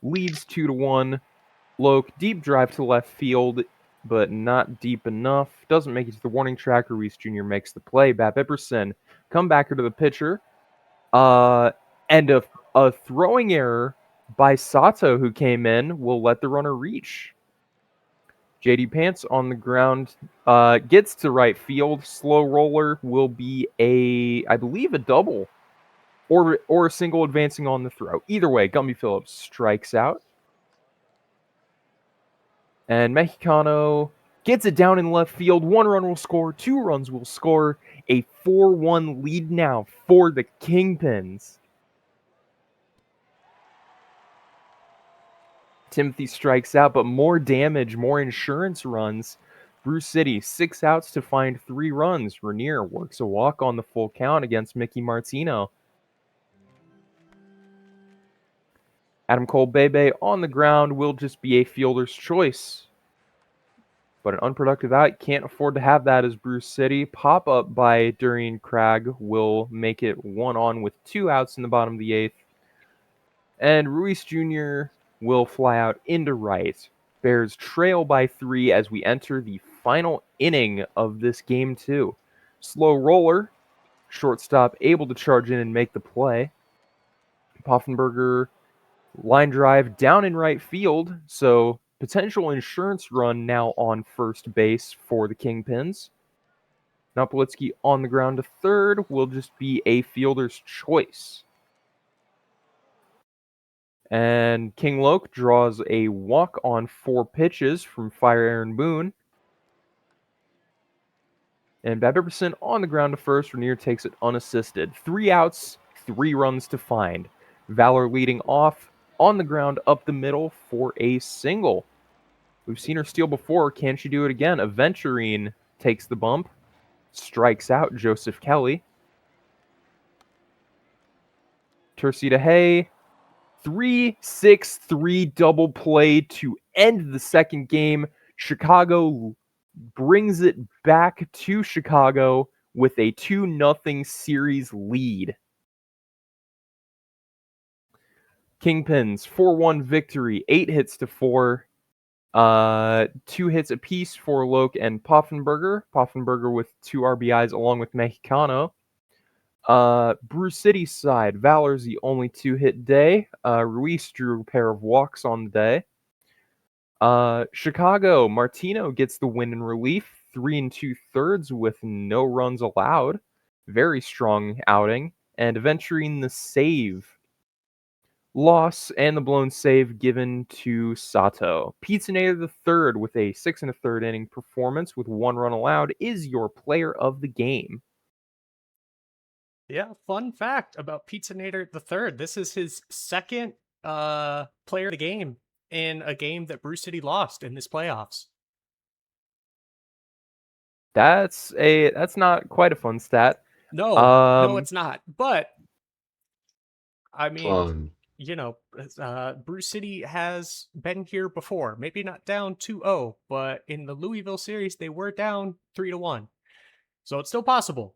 leads 2-1. Loke, deep drive to left field, but not deep enough. Doesn't make it to the warning track. Ruiz Jr. makes the play. Bab Iberson, comebacker to the pitcher. And a throwing error by Sato, who came in, will let the runner reach. JD Pants on the ground, gets to right field. Slow roller will be I believe a double, or a single advancing on the throw. Either way, Gumby Phillips strikes out. And Mexicano gets it down in left field. 1 run will score, 2 runs will score. A 4-1 lead now for the Kingpins. Timothy strikes out, but more damage, more insurance runs. Bruce City, 6 outs to find 3 runs. Rainier works a walk on the full count against Mickey Martino. Adam Cole Bebe on the ground will just be a fielder's choice. But an unproductive out, can't afford to have that as Bruce City. Pop up by Durian Cragg will make it 1 on with 2 outs in the bottom of the 8th. And Ruiz Jr. will fly out into right. Bears trail by 3 as we enter the final inning of this game 2. Slow roller Shortstop able to charge in and make the play. Poffenberger line drive down in right field, so potential insurance run now on first base for the Kingpins. Nopolitsky on the ground to third will just be a fielder's choice. And King Loke draws a walk on 4 pitches from Fire Aaron Boone. And Bab Epperson on the ground to first. Rainier takes it unassisted. 3 outs, 3 runs to find. Valor leading off on the ground up the middle for a single. We've seen her steal before. Can she do it again? Aventurine takes the bump. Strikes out Joseph Kelly. Tercita Hay. 3-6-3 double play to end the second game. Chicago brings it back to Chicago with a 2-0 series lead. Kingpins 4-1 victory, 8 hits to 4. 2 hits apiece for Loke and Poffenberger. Poffenberger with 2 RBIs along with Mexicano. Brew City side, Valor's the only 2-hit day. Ruiz drew a pair of walks on the day. Chicago, Martino gets the win in relief, 3 2/3 with no runs allowed. Very strong outing. And Aventurine the save. Loss and the blown save given to Sato. Pizzanator the third with a 6 1/3 inning performance with 1 run allowed is your player of the game. Yeah, fun fact about Pizzanator the third. This is his second player of the game in a game that Brew City lost in this playoffs. That's not quite a fun stat. No, it's not. But I mean, Fun. you know, Brew City has been here before. Maybe not down 2-0, but in the Louisville series, they were down 3-1. So it's still possible.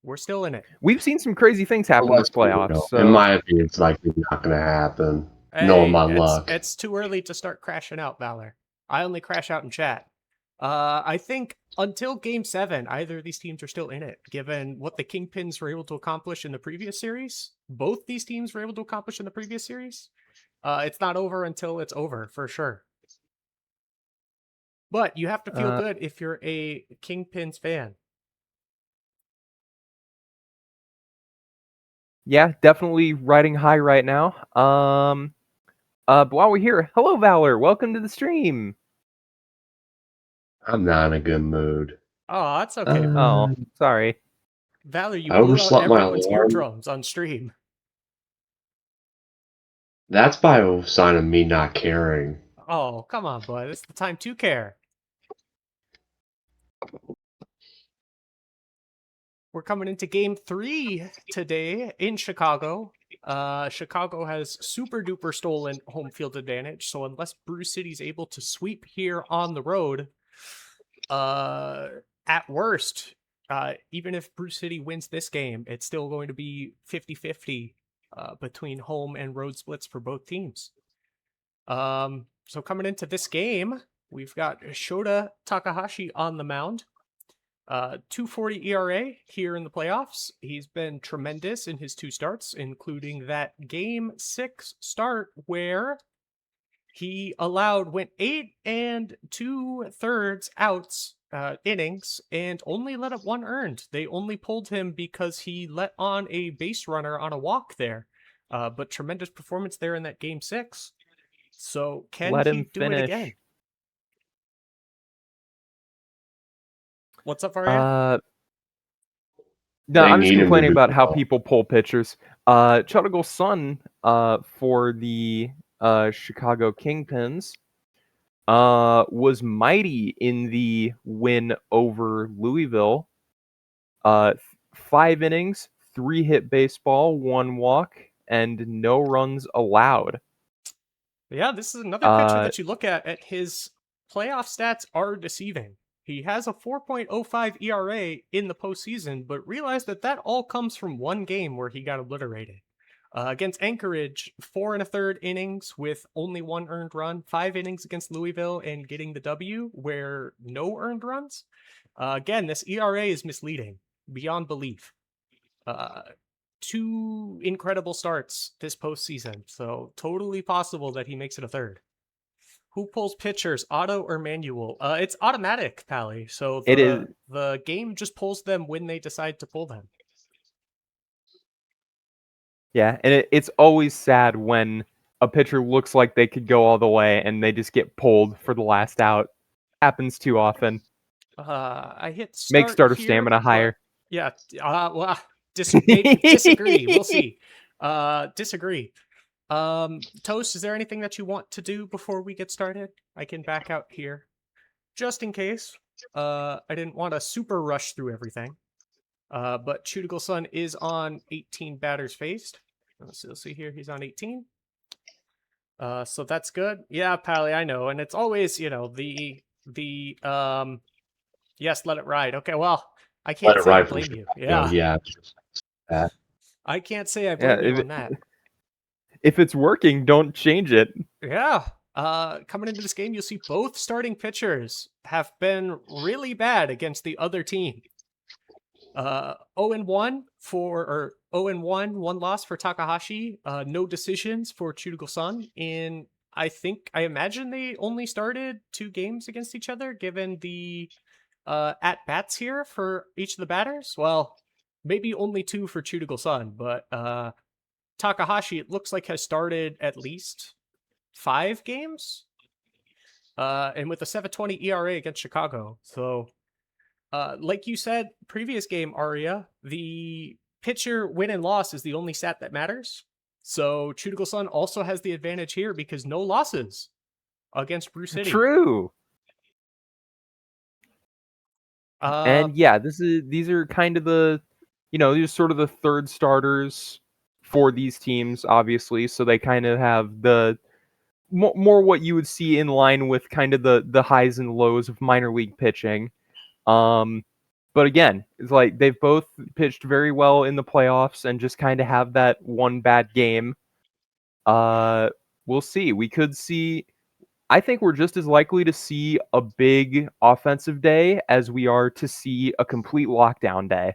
We're still in it. We've seen some crazy things happen in this playoffs. So. In my opinion, it's likely not going to happen. Knowing my luck. It's too early to start crashing out, Valor. I only crash out in chat. I think until Game 7, either of these teams are still in it, given what the Kingpins were able to accomplish in the previous series. Both these teams were able to accomplish in the previous series. It's not over until it's over, for sure. But you have to feel good if you're a Kingpins fan. Yeah, definitely riding high right now. But while we're here, hello Valor, welcome to the stream. I'm not in a good mood. Oh, that's okay. Oh, sorry. Valor, you I blew out overslept my everyone's alarm. eardrums on stream. That's by a sign of me not caring. Oh, come on, bud. It's the time to care. We're coming into Game 3 today in Chicago. Chicago has super duper stolen home field advantage, so unless Brew City's able to sweep here on the road, at worst, even if Brew City wins this game, it's still going to be 50-50 between home and road splits for both teams. So coming into this game, we've got Shota Takahashi on the mound. 2.40 ERA here in the playoffs. He's been tremendous in his 2 starts, including that Game 6 start where he went 8 2/3 outs innings and only let up 1 earned. They only pulled him because he let on a base runner on a walk there. But tremendous performance there in that Game 6. So can he do it again? What's up, Ariane? No, I'm just complaining about how people pull pitchers. Chuttigle Sun for the Chicago Kingpins was mighty in the win over Louisville. 5 innings, 3 hit baseball, 1 walk, and no runs allowed. Yeah, this is another pitcher that you look at his playoff stats are deceiving. He has a 4.05 ERA in the postseason, but realize that all comes from 1 game where he got obliterated. Against Anchorage, 4 1/3 innings with only 1 earned run, 5 innings against Louisville and getting the W where no earned runs. Again, this ERA is misleading beyond belief. Two incredible starts this postseason, so totally possible that he makes it a third. Who pulls pitchers, auto or manual? It's automatic, Pally. So It is. the game just pulls them when they decide to pull them. Yeah, and it's always sad when a pitcher looks like they could go all the way and they just get pulled for the last out. Happens too often. I hit Makes start starter here, stamina but higher. yeah. Well, maybe disagree. We'll see. Disagree. Toast, is there anything that you want to do before we get started? I can back out here, just in case. I didn't want to super rush through everything. But Chutigal Sun is on 18 batters faced. Let's see here. He's on 18. So that's good. Yeah, Pally, I know. And it's always, yes, let it ride. Okay, well, I Let can't it say I ride from blame you. Chicago. Yeah. Yeah. That. I can't say I Yeah, blame you on that. if it's working, don't change it. Yeah. Coming into this game, you'll see both starting pitchers have been really bad against the other team. 0-1 or 0-1, one loss for Takahashi. No decisions for Chutigal Sun. I imagine they only started 2 games against each other, given the at bats here for each of the batters. Well, maybe only 2 for Chutigal Sun, but Takahashi, it looks like, has started at least 5 games. And with a 7.20 ERA against Chicago. So, like you said, previous game, Aria, the pitcher win and loss is the only stat that matters. So Chutigal Sun also has the advantage here because no losses against Brew City. True. And yeah, these are kind of these are sort of the third starters for these teams, obviously. So they kind of have the more what you would see in line with kind of the highs and lows of minor league pitching. But again, it's like they've both pitched very well in the playoffs and just kind of have that one bad game. We'll see. We could see. I think we're just as likely to see a big offensive day as we are to see a complete lockdown day.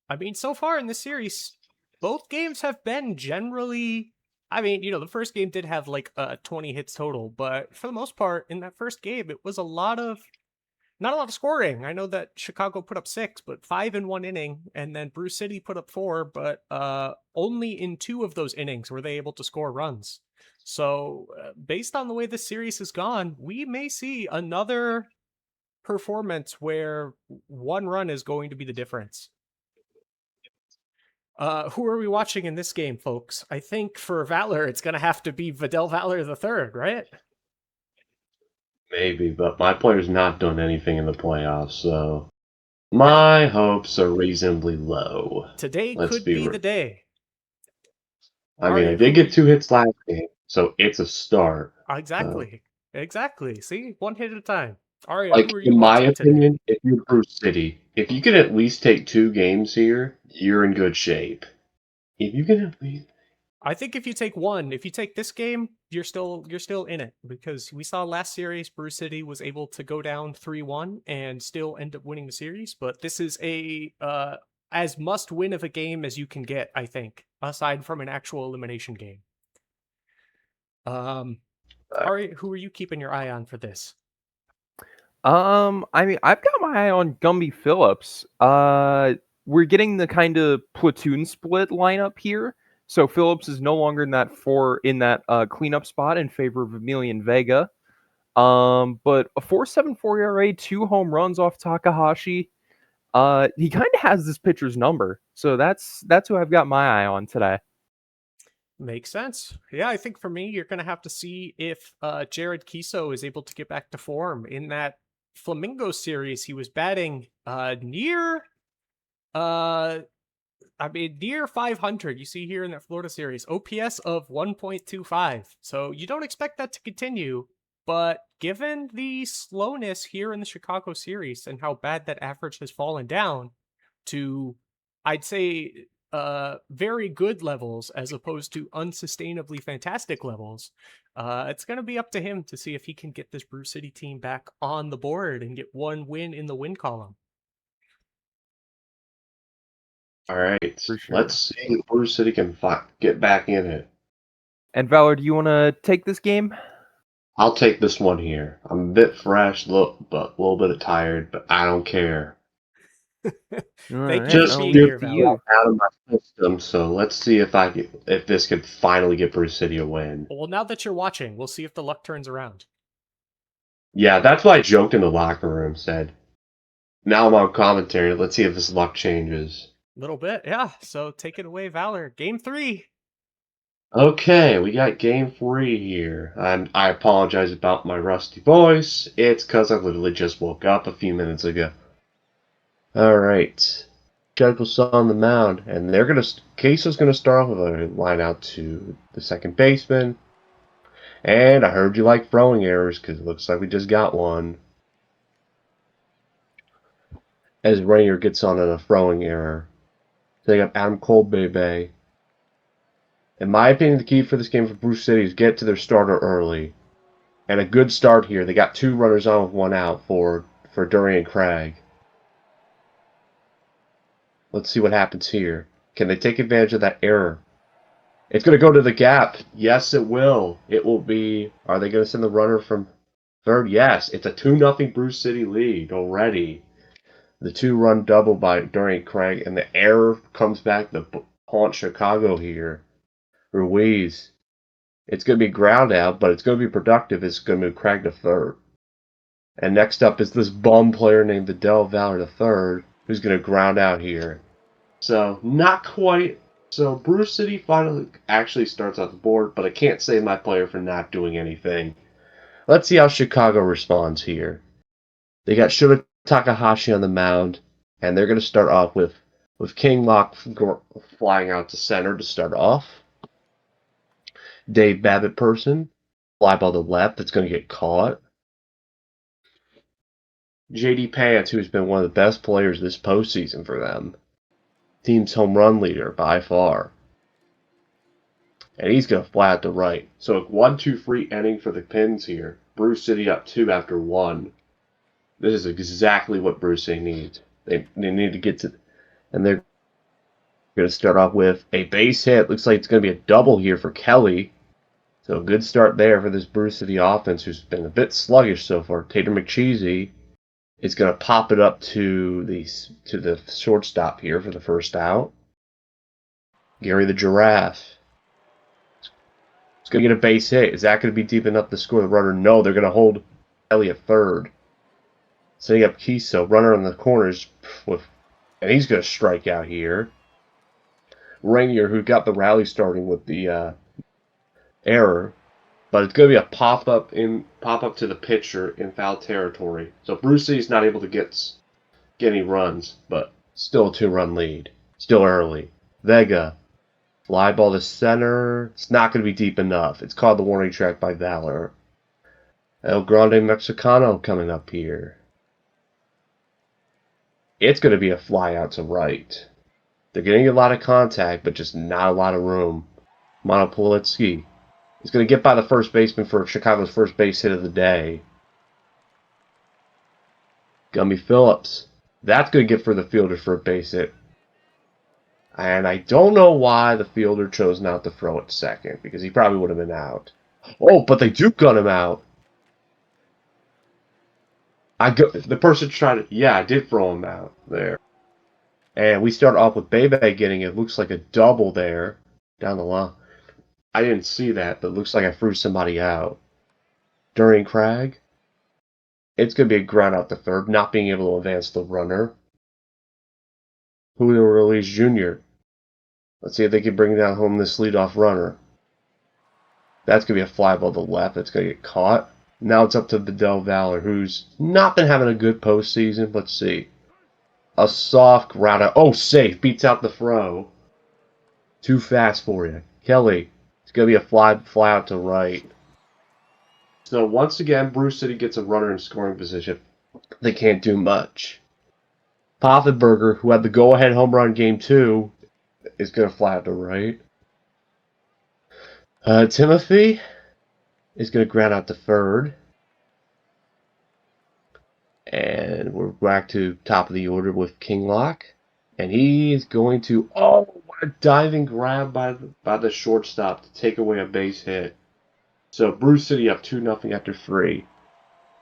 I mean, so far in this series, both games have been generally. I mean, the first game did have like 20 hits total, but for the most part, in that first game, it was not a lot of scoring. I know that Chicago put up 6, but 5 in 1 inning, and then Brew City put up 4, but only in 2 of those innings were they able to score runs. So, based on the way this series has gone, we may see another performance where 1 run is going to be the difference. Who are we watching in this game, folks? I think for Valor, it's going to have to be Vidal Valor III, right? Maybe, but my player's not done anything in the playoffs, so my hopes are reasonably low. Today Let's could be real. the day. I mean, I did get 2 hits last game, so it's a start. Exactly. See, 1 hit at a time. Aria, Like, who are you in my watching today? opinion, if you're Brew City, if you can at least take 2 games here, you're in good shape. If you can at least... I think if you take 1, if you take this game, you're still in it, because we saw last series Brew City was able to go down 3-1 and still end up winning the series, but this is a as must win of a game as you can get, I think, aside from an actual elimination game. Ari, who are you keeping your eye on for this? I mean, I've got my eye on Gumby Phillips. We're getting the kind of platoon split lineup here. So Phillips is no longer in that cleanup spot in favor of Emilian Vega. But a 4.74 ERA, 2 home runs off Takahashi. He kind of has this pitcher's number. So that's who I've got my eye on today. Makes sense. Yeah, I think for me, you're going to have to see if Jared Kiso is able to get back to form. In that Flamingo series, he was batting near 500. You see here in that Florida series, OPS of 1.25. So you don't expect that to continue, but given the slowness here in the Chicago series and how bad that average has fallen down to, I'd say, very good levels as opposed to unsustainably fantastic levels, it's going to be up to him to see if he can get this Brew City team back on the board and get 1 win in the win column. All right. For sure. Let's see if Bruce City can get back in it. And Valor, do you want to take this game? I'll take this one here. I'm a bit fresh, but a little bit tired, but I don't care. Thank you Just for being get here, to it Valor. you. out of my system. So let's see if this could finally get Bruce City a win. Well, now that you're watching, we'll see if the luck turns around. Yeah, that's what I joked in the locker room. Said, now I'm on commentary. Let's see if this luck changes. A little bit, yeah. So take it away, Valor. Game 3. Okay, we got game 3 here. I apologize about my rusty voice. It's because I literally just woke up a few minutes ago. Alright. Juggles on the mound, and they're gonna. Queso's gonna start off with a line out to the second baseman. And I heard you like throwing errors because it looks like we just got one. As Rainier gets on a throwing error. They got Adam Colbebe. In my opinion, the key for this game for Bruce City is get to their starter early. And a good start here. They got 2 runners on with 1 out for Durian Craig. Let's see what happens here. Can they take advantage of that error? It's going to go to the gap. Yes, it will. It will be. Are they going to send the runner from third? Yes. It's a 2-0 Bruce City lead already. The 2-run double by Durian Craig, and the error comes back to haunt Chicago here. Ruiz. It's going to be ground out, but it's going to be productive. It's going to move Craig to third. And next up is this bum player named Del Valor III, who's going to ground out here. So, not quite. So, Bruce City finally actually starts off the board, but I can't save my player for not doing anything. Let's see how Chicago responds here. They got Shota Takahashi on the mound, and they're going to start off with King Lock flying out to center to start off. Dave Babbitt person, fly ball to left, that's going to get caught. J.D. Pants, who's been one of the best players this postseason for them. Team's home run leader by far. And he's going to fly out to right. So a 1-2-3 inning for the Pins here. Bruce City up 2 after 1. This is exactly what Bruce City needs. They need to get to... And they're going to start off with a base hit. Looks like it's going to be a double here for Kelly. So a good start there for this Bruce City offense, who's been a bit sluggish so far. Tater McCheesy is going to pop it up to the shortstop here for the first out. Gary the Giraffe. It's going to get a base hit. Is that going to be deep enough to score the runner? No, they're going to hold Kelly at third. Setting up Kiso, runner on the corners, and he's going to strike out here. Rainier, who got the rally starting with the error, but it's going to be a pop up to the pitcher in foul territory. So Bruce City's not able to get any runs, but still a 2-run lead. Still early. Vega, fly ball to center. It's not going to be deep enough. It's called the warning track by Valor. El Grande Mexicano coming up here. It's going to be a fly out to right. They're getting a lot of contact, but just not a lot of room. Monopolitsky is going to get by the first baseman for Chicago's first base hit of the day. Gumby Phillips. That's going to get for the fielder for a base hit. And I don't know why the fielder chose not to throw it second, because he probably would have been out. Oh, but they do gun him out. The person tried to... Yeah, I did throw him out there. And we start off with Bebe getting it. Looks like a double there down the line. I didn't see that, but it looks like I threw somebody out. Durian Craig. It's going to be a ground out to third, not being able to advance the runner. Julio Ruiz Jr. Let's see if they can bring down home this leadoff runner. That's going to be a fly ball to left. That's going to get caught. Now it's up to Del Valor, who's not been having a good postseason. Let's see. A soft ground out. Oh, safe. Beats out the throw. Too fast for you. Kelly. It's going to be a fly out to right. So once again, Bruce City gets a runner in scoring position. They can't do much. Poffenberger, who had the go-ahead home run game 2, is going to fly out to right. Timothy is going to ground out to third. And we're back to top of the order with King Lock. And he is going to, oh, what a diving grab by the shortstop to take away a base hit. So Bruce City up 2-0 after 3.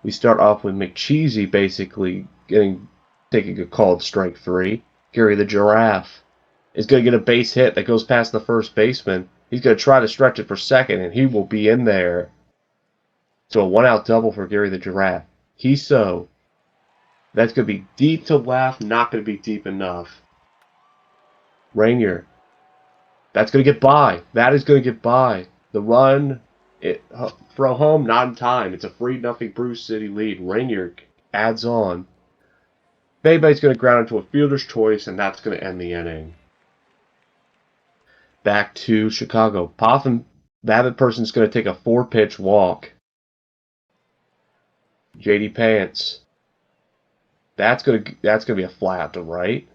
We start off with McCheesy basically taking a called strike 3. Gary the Giraffe is going to get a base hit that goes past the first baseman. He's going to try to stretch it for second, and he will be in there. So a one-out double for Gary the Giraffe. Kiso, that's going to be deep to left, not going to be deep enough. Rainier, that's going to get by. That is going to get by. The run, throw home, not in time. It's a 3-0 Bruce City lead. Rainier adds on. Bebe's going to ground into a fielder's choice, and that's going to end the inning. Back to Chicago. Babbitt Person's going to take a 4-pitch walk. JD Pants. That's going to be a fly out to right.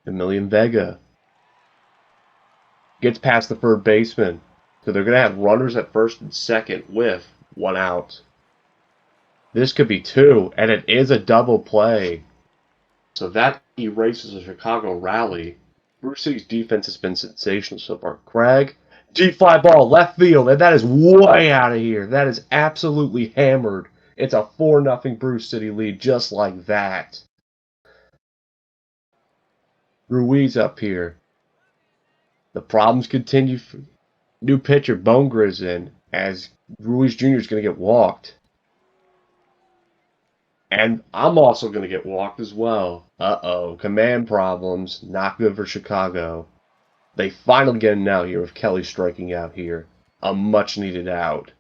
Emilian Vega gets past the third baseman. So they're going to have runners at first and second with 1 out. This could be 2, and it is a double play. So that erases a Chicago rally. Bruce City's defense has been sensational so far. Craig, deep fly ball, left field, and that is way out of here. That is absolutely hammered. It's a 4-0 Bruce City lead just like that. Ruiz up here. The problems continue. New pitcher, Bone Grizz in, as Ruiz Jr. is going to get walked. And I'm also going to get walked as well. Uh-oh. Command problems. Not good for Chicago. They finally get an out here with Kelly striking out here. A much-needed out.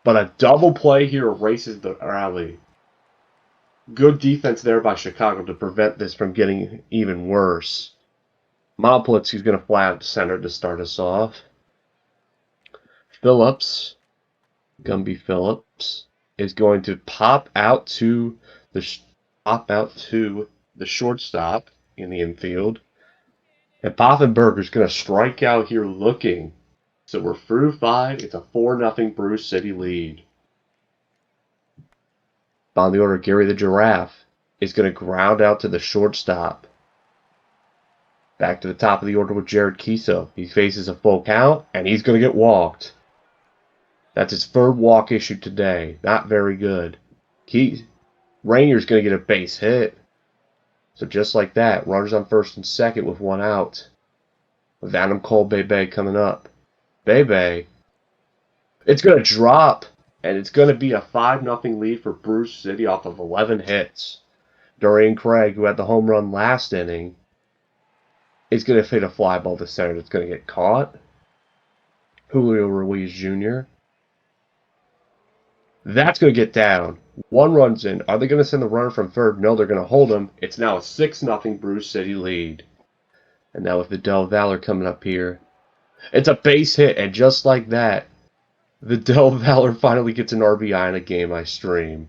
But a double play here erases the rally. Good defense there by Chicago to prevent this from getting even worse. Moplitz, going to fly out to center to start us off. Phillips, Gumby Phillips, is going to pop out to the shortstop in the infield. And Poffenberger's going to strike out here looking. So we're through 5. It's a 4-0 Bruce City lead. On the order, Gary the Giraffe is going to ground out to the shortstop. Back to the top of the order with Jared Kiso. He faces a full count, and he's going to get walked. That's his 3rd walk issued today. Not very good. Rainier's going to get a base hit. So just like that, runners on first and second with 1 out. With Adam Cole Bebe coming up. Bebe. It's going to drop, and it's going to be a 5-0 lead for Bruce City off of 11 hits. Dorian Craig, who had the home run last inning, is going to hit a fly ball to center that's going to get caught. Julio Ruiz Jr. That's going to get down. 1 run's in. Are they going to send the runner from third? No, they're going to hold him. It's now a 6-0 Bruce City lead. And now with the Del Valor coming up here. It's a base hit, and just like that, the Del Valor finally gets an RBI in a game I stream.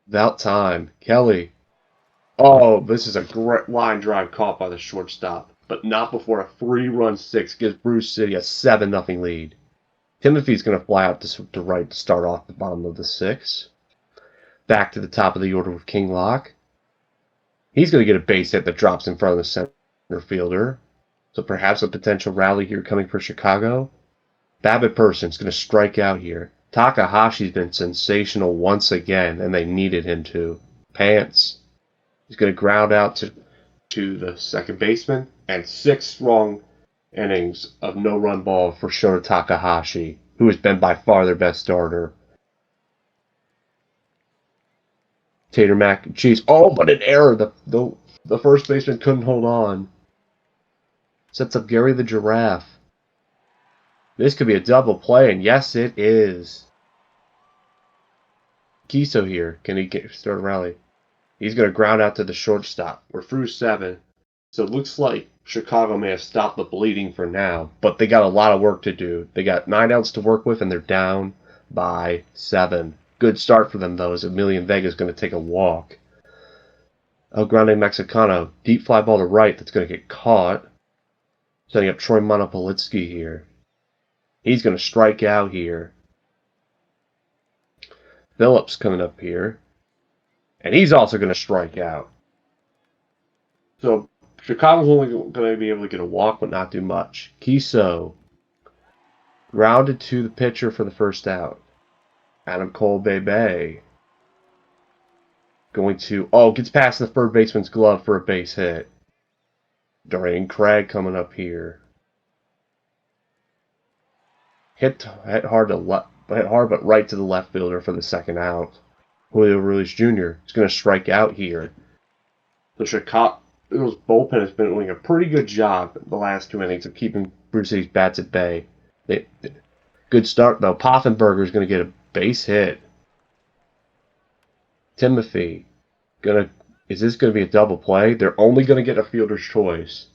About time. Kelly. Oh, this is a great line drive caught by the shortstop. But not before a 3-run 6 gives Bruce City a 7-0 lead. Timothy's going to fly out to right to start off the bottom of the 6. Back to the top of the order with King Lock. He's going to get a base hit that drops in front of the center fielder. So perhaps a potential rally here coming for Chicago. Babbitt Person's going to strike out here. Takahashi's been sensational once again, and they needed him to. Pants. He's going to ground out to the second baseman. And 6 strong innings of no-run ball for Shota Takahashi, who has been by far their best starter. Tater mac and cheese. Oh, but an error. The first baseman couldn't hold on. Sets up Gary the Giraffe. This could be a double play, and yes, it is. Kiso here. Can he start a rally? He's going to ground out to the shortstop. We're through 7. So it looks like Chicago may have stopped the bleeding for now, but they got a lot of work to do. They got 9 outs to work with, and they're down by 7. Good start for them, though, as Emilian Vega is going to take a walk. El Grande Mexicano, deep fly ball to right that's going to get caught. Setting up Troy Monopolitsky here. He's going to strike out here. Phillips coming up here. And he's also going to strike out. So Chicago's only going to be able to get a walk, but not do much. Kiso grounded to the pitcher for the first out. Adam Cole Bay going to gets past the third baseman's glove for a base hit. Dorian Craig coming up here. Hit hard but right to the left fielder for the second out. Julio Ruiz Jr. is going to strike out here. The Chicago's bullpen has been doing a pretty good job the last 2 innings of keeping Bruce City's bats at bay. Good start though. Poffenberger is going to get a base hit. Timothy, is this going to be a double play? They're only going to get a fielder's choice.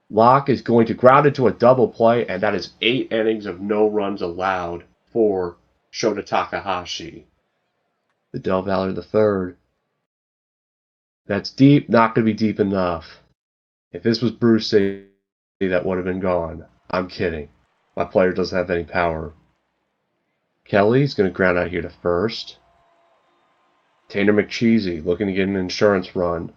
Locke is going to ground into a double play, and that is 8 innings of no runs allowed for Shota Takahashi. The Del Valle III. That's deep, not going to be deep enough. If this was Bruce City, that would have been gone. I'm kidding. My player doesn't have any power. Kelly's going to ground out here to first. Tanner McCheesy looking to get an insurance run.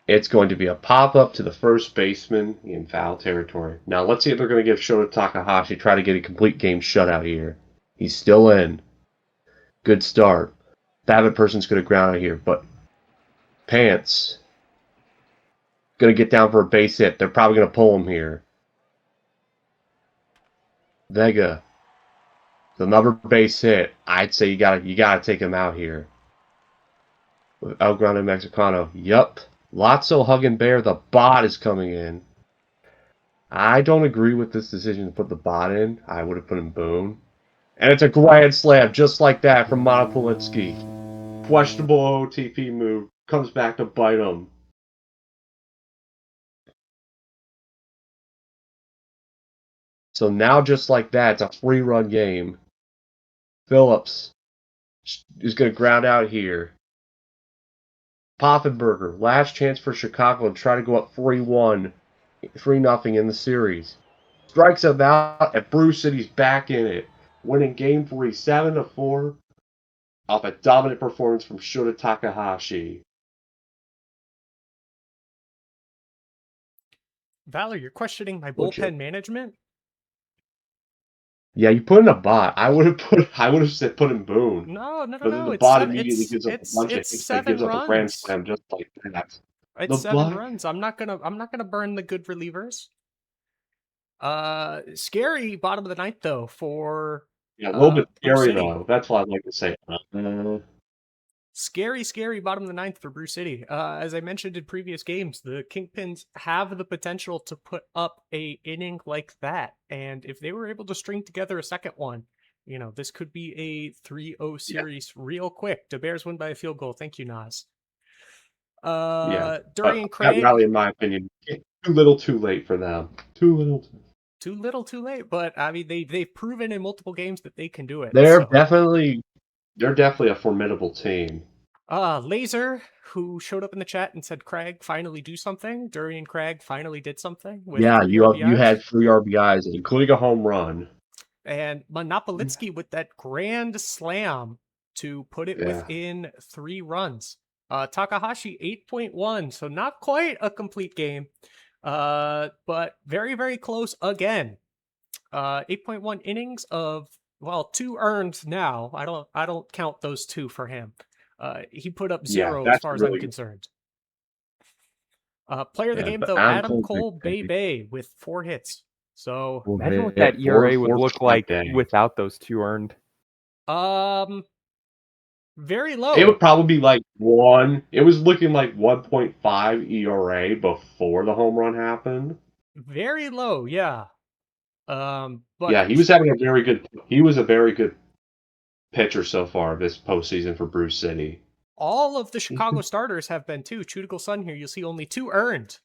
It's going to be a pop-up to the first baseman in foul territory. Now let's see if they're going to give Shota Takahashi try to get a complete game shutout here. He's still in. Good start. That person's going to ground out here, but Pants going to get down for a base hit. They're probably going to pull him here. Vega, another base hit. I'd say you gotta take him out here. With El Grande Mexicano. Yup. Lotso hugging Bear. The bot is coming in. I don't agree with this decision to put the bot in. I would have put in Boone. And it's a grand slam just like that from Monopolinsky. Questionable OTP move. Comes back to bite him. So now just like that, it's a 3-run game. Phillips is going to ground out here. Poffenberger, last chance for Chicago to try to go up 3-1, 3-0 in the series. Strikes him out, and Bruce City's back in it, winning Game 3 7-4 off a dominant performance from Shota Takahashi. Valor, you're questioning my bullpen management? Yeah, you put in a bot. I would have said put in Boone. No. But then the bot immediately gives up a bunch of hits that gives up a grand slam just like that. It's 7 runs. I'm not gonna burn the good relievers. Scary bottom of the ninth though for a little bit scary though. That's what I'd like to say. Scary bottom of the ninth for Bruce City. As I mentioned in previous games, the Kingpins have the potential to put up a inning like that, and if they were able to string together a second one, this could be a 3-0 series real quick. The Bears win by a field goal. Thank you, Nas. Dorian Craig. That rally, in my opinion, too little, too late for them. Too little, too late. But I mean, they've proven in multiple games that they can do it. They're definitely a formidable team. Laser, who showed up in the chat and said Craig finally do something. Dorian Craig finally did something. You had 3 RBIs, including a home run. And Monopolinsky with that grand slam to put it within 3 runs. Takahashi 8.1, so not quite a complete game, but very, very close again. 8.1 innings of 2 earned now. I don't count those 2 for him. He put up 0 as far as I'm concerned. Player of the game though, Adam Cole Bay with 4 hits. So imagine what that ERA would look like without those 2 earned. Very low. It would probably be like 1. It was looking like 1.5 ERA before the home run happened. Very low, yeah. But yeah, he was having a very good. He was a very good pitcher so far this postseason for Bruce City. All of the Chicago starters have been too. Chutical Sun here, you'll see only 2 earned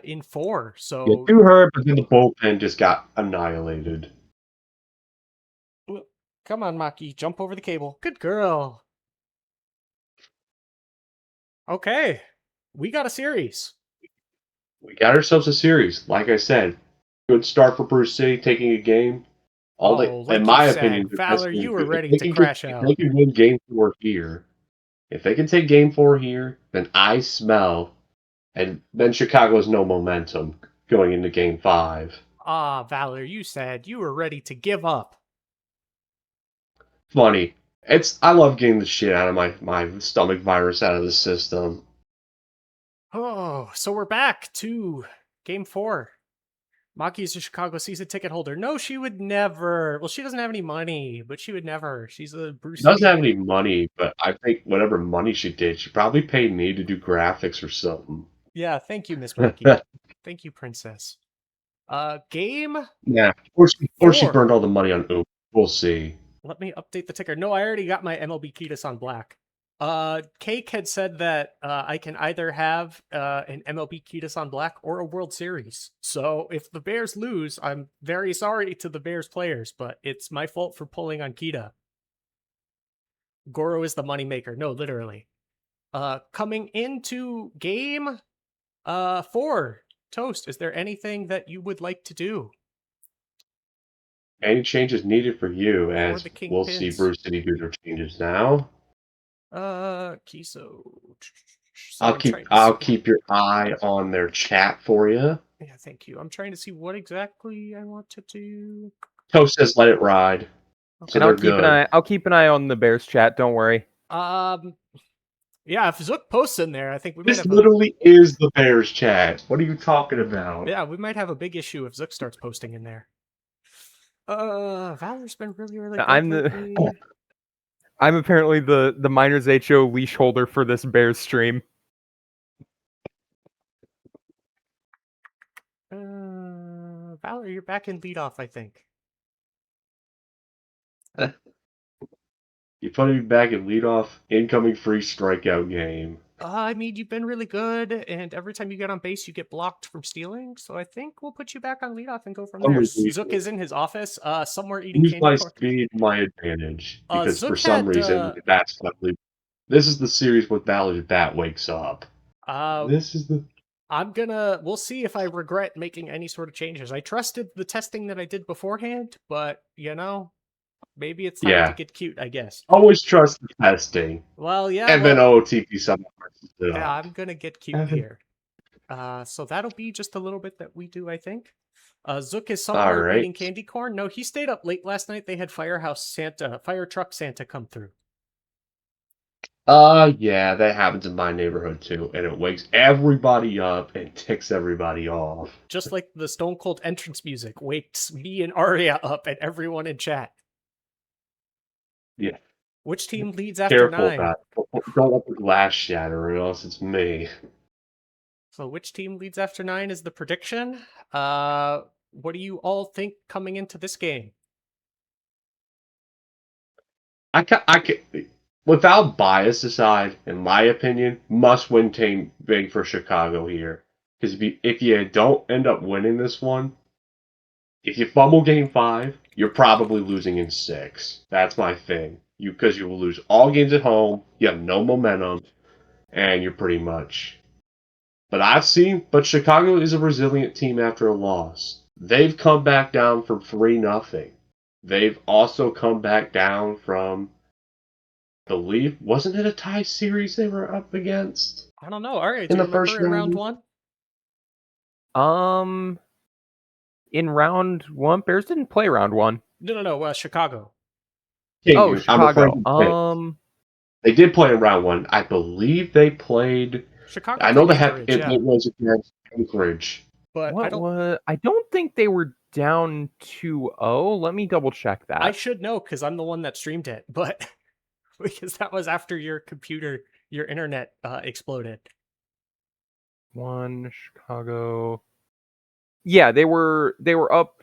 in 4. So 2 earned, but then the bullpen just got annihilated. Come on, Maki, jump over the cable. Good girl. Okay, we got a series. We got ourselves a series. Like I said, good start for Bruce City, taking a game, Like In you my opinion, said, their best Valor, thing you to were do, ready to crash if out. they can win Game 4 here, if they can take Game 4 here, then I smell, and then Chicago has no momentum going into Game 5. Ah, Valor, you said you were ready to give up. Funny. I love getting the shit out of my stomach virus out of the system. Oh, so we're back to Game 4. Maki is a Chicago season ticket holder. No, she would never. Well, she doesn't have any money, but she would never. She's a Bruce She doesn't City. have any money, but I think whatever money she did, she probably paid me to do graphics or something. Yeah, thank you, Miss Maki. Thank you, Princess. Game Yeah, or she 4. burned all the money on Uber. We'll see. Let me update the ticker. No, I already got my MLB Kitas on black. Cake had said that I can either have an MLB Kitas on black or a World Series. So if the Bears lose, I'm very sorry to the Bears players, but it's my fault for pulling on Kita. Goro is the moneymaker. No, literally. Coming into game 4, Toast, is there anything that you would like to do? Any changes needed for you, For as the King we'll see Pins. Bruce City do their changes now. Kiso. I'll keep your eye on their chat for you. Yeah, thank you. I'm trying to see what exactly I want to do. Toast says let it ride. So And I'll keep an eye on the Bears chat. Don't worry. Yeah, if Zook posts in there, I think we might This have literally is the Bears chat. What are you talking about? Yeah, we might have a big issue if Zook starts posting in there. Valor's been really, really good. I'm apparently the Miners HO leash holder for this Bears stream. Valor, you're back in leadoff, I think. You put me back in leadoff, incoming free strikeout game. I mean, you've been really good, and every time you get on base, you get blocked from stealing. So I think we'll put you back on leadoff and go from there. Zook is in his office, somewhere eating Use candy my corn. speed, my advantage, because Zook for some had, reason that's probably. This is the series where Valor's bat wakes up. This is the. We'll see if I regret making any sort of changes. I trusted the testing that I did beforehand, but, maybe it's time to get cute, I guess. Always trust the testing. Well, yeah. And then OTP someone. Yeah, I'm gonna get cute here. So that'll be just a little bit that we do, I think. Zook is somewhere eating candy corn. No, he stayed up late last night. They had fire truck Santa come through. Yeah, that happens in my neighborhood too, and it wakes everybody up and ticks everybody off. Just like the Stone Cold entrance music wakes me and Arya up and everyone in chat. Yeah. Which team leads after 9? Don't let the glass shatter, or else it's me. So which team leads after 9 is the prediction. What do you all think coming into this game? I can, without bias aside, in my opinion, must-win team big for Chicago here. Because if you don't end up winning this one, if you fumble Game 5, you're probably losing in 6. That's my thing. Because you will lose all games at home, you have no momentum, and you're pretty much. But Chicago is a resilient team after a loss. They've come back down from 3-0. They've also come back down from, wasn't it a tie series they were up against? I don't know. All right, do you remember in round 1? In round 1, Bears didn't play round 1. No, Chicago. Chicago. They did play in round 1. I believe they played. Chicago. I know it was against Anchorage. But I don't think they were down 2-0. Let me double check that. I should know because I'm the one that streamed it, but because that was after your internet exploded. 1 Chicago. Yeah, they were up.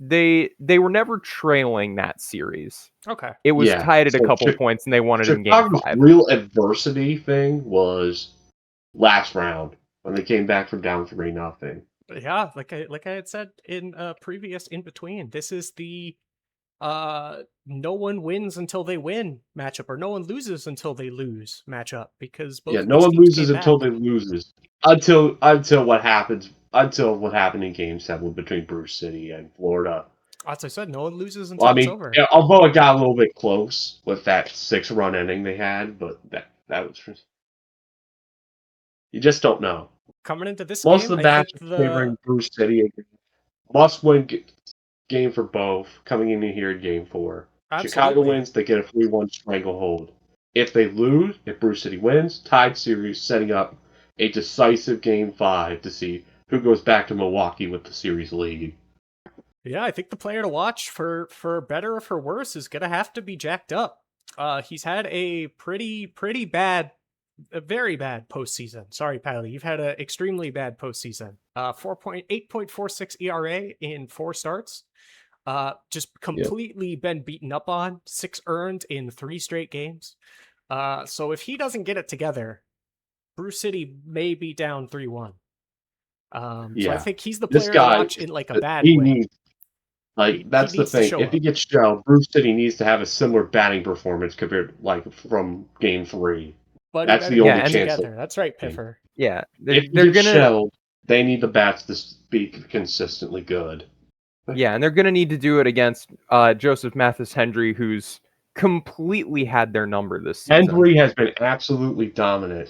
They were never trailing that series. Okay. It was tied at a couple points, and they won it in Game 5. Real adversity thing was last round when they came back from down 3-0. Yeah, like I had said in previous in between, this is the no one wins until they win matchup, or no one loses until they lose matchup, because both no one loses until they loses. Until what happened in Game 7 between Bruce City and Florida. As I said, no one loses Well, until I it's mean, over. yeah, although it got a little bit close with that 6-run inning they had, but that was just, you just don't know. Coming into this Most game, of the I think bats are favoring Bruce City. Must-win game for both coming into here in Game 4. Chicago absolutely. wins, they get a 3-1 stranglehold. If they lose, if Bruce City wins, tied series, setting up a decisive Game 5 to see who goes back to Milwaukee with the series lead. Yeah, I think the player to watch for better or for worse is gonna have to be jacked up. He's had a pretty bad, a very bad postseason. Sorry, Pally, you've had an extremely bad postseason. 8.46 ERA in 4 starts. Just Yep. completely been beaten up on. 6 earned in 3 straight games. So if he doesn't get it together, Bruce City may be down 3-1. So I Yeah. think he's the This player to guy, watch in like a bad he way. needs, like, He that's the needs to thing. show If he up. gets shelled, Bruce City needs to have a similar batting performance compared, like, from Game 3. But he That's better the get Yeah, only it and chance they'll together. That's right, win. Piffer. yeah, If he they're gets gonna shelled, they need the bats to be consistently good. yeah, and they're gonna need to do it against Joseph Mathis Hendry, who's completely had their number this season. Hendry has been absolutely dominant.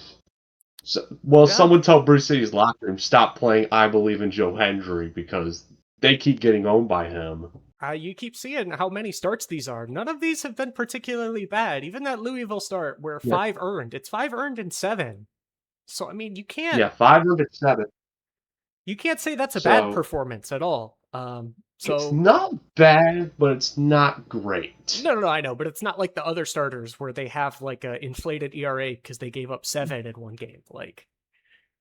So, Yeah. someone tell Bruce City's locker room stop playing "I Believe in Joe Hendry" because they keep getting owned by him. You keep seeing how many starts these are. None of these have been particularly bad. Even that Louisville start where Yeah, 5 earned. It's 5 earned in 7. So I mean, yeah, 507. you can't say that's a bad So performance at all. it's So not bad, but it's not great. no, I know, but it's not like the other starters where they have like a inflated ERA because they gave up 7 in one game. Like,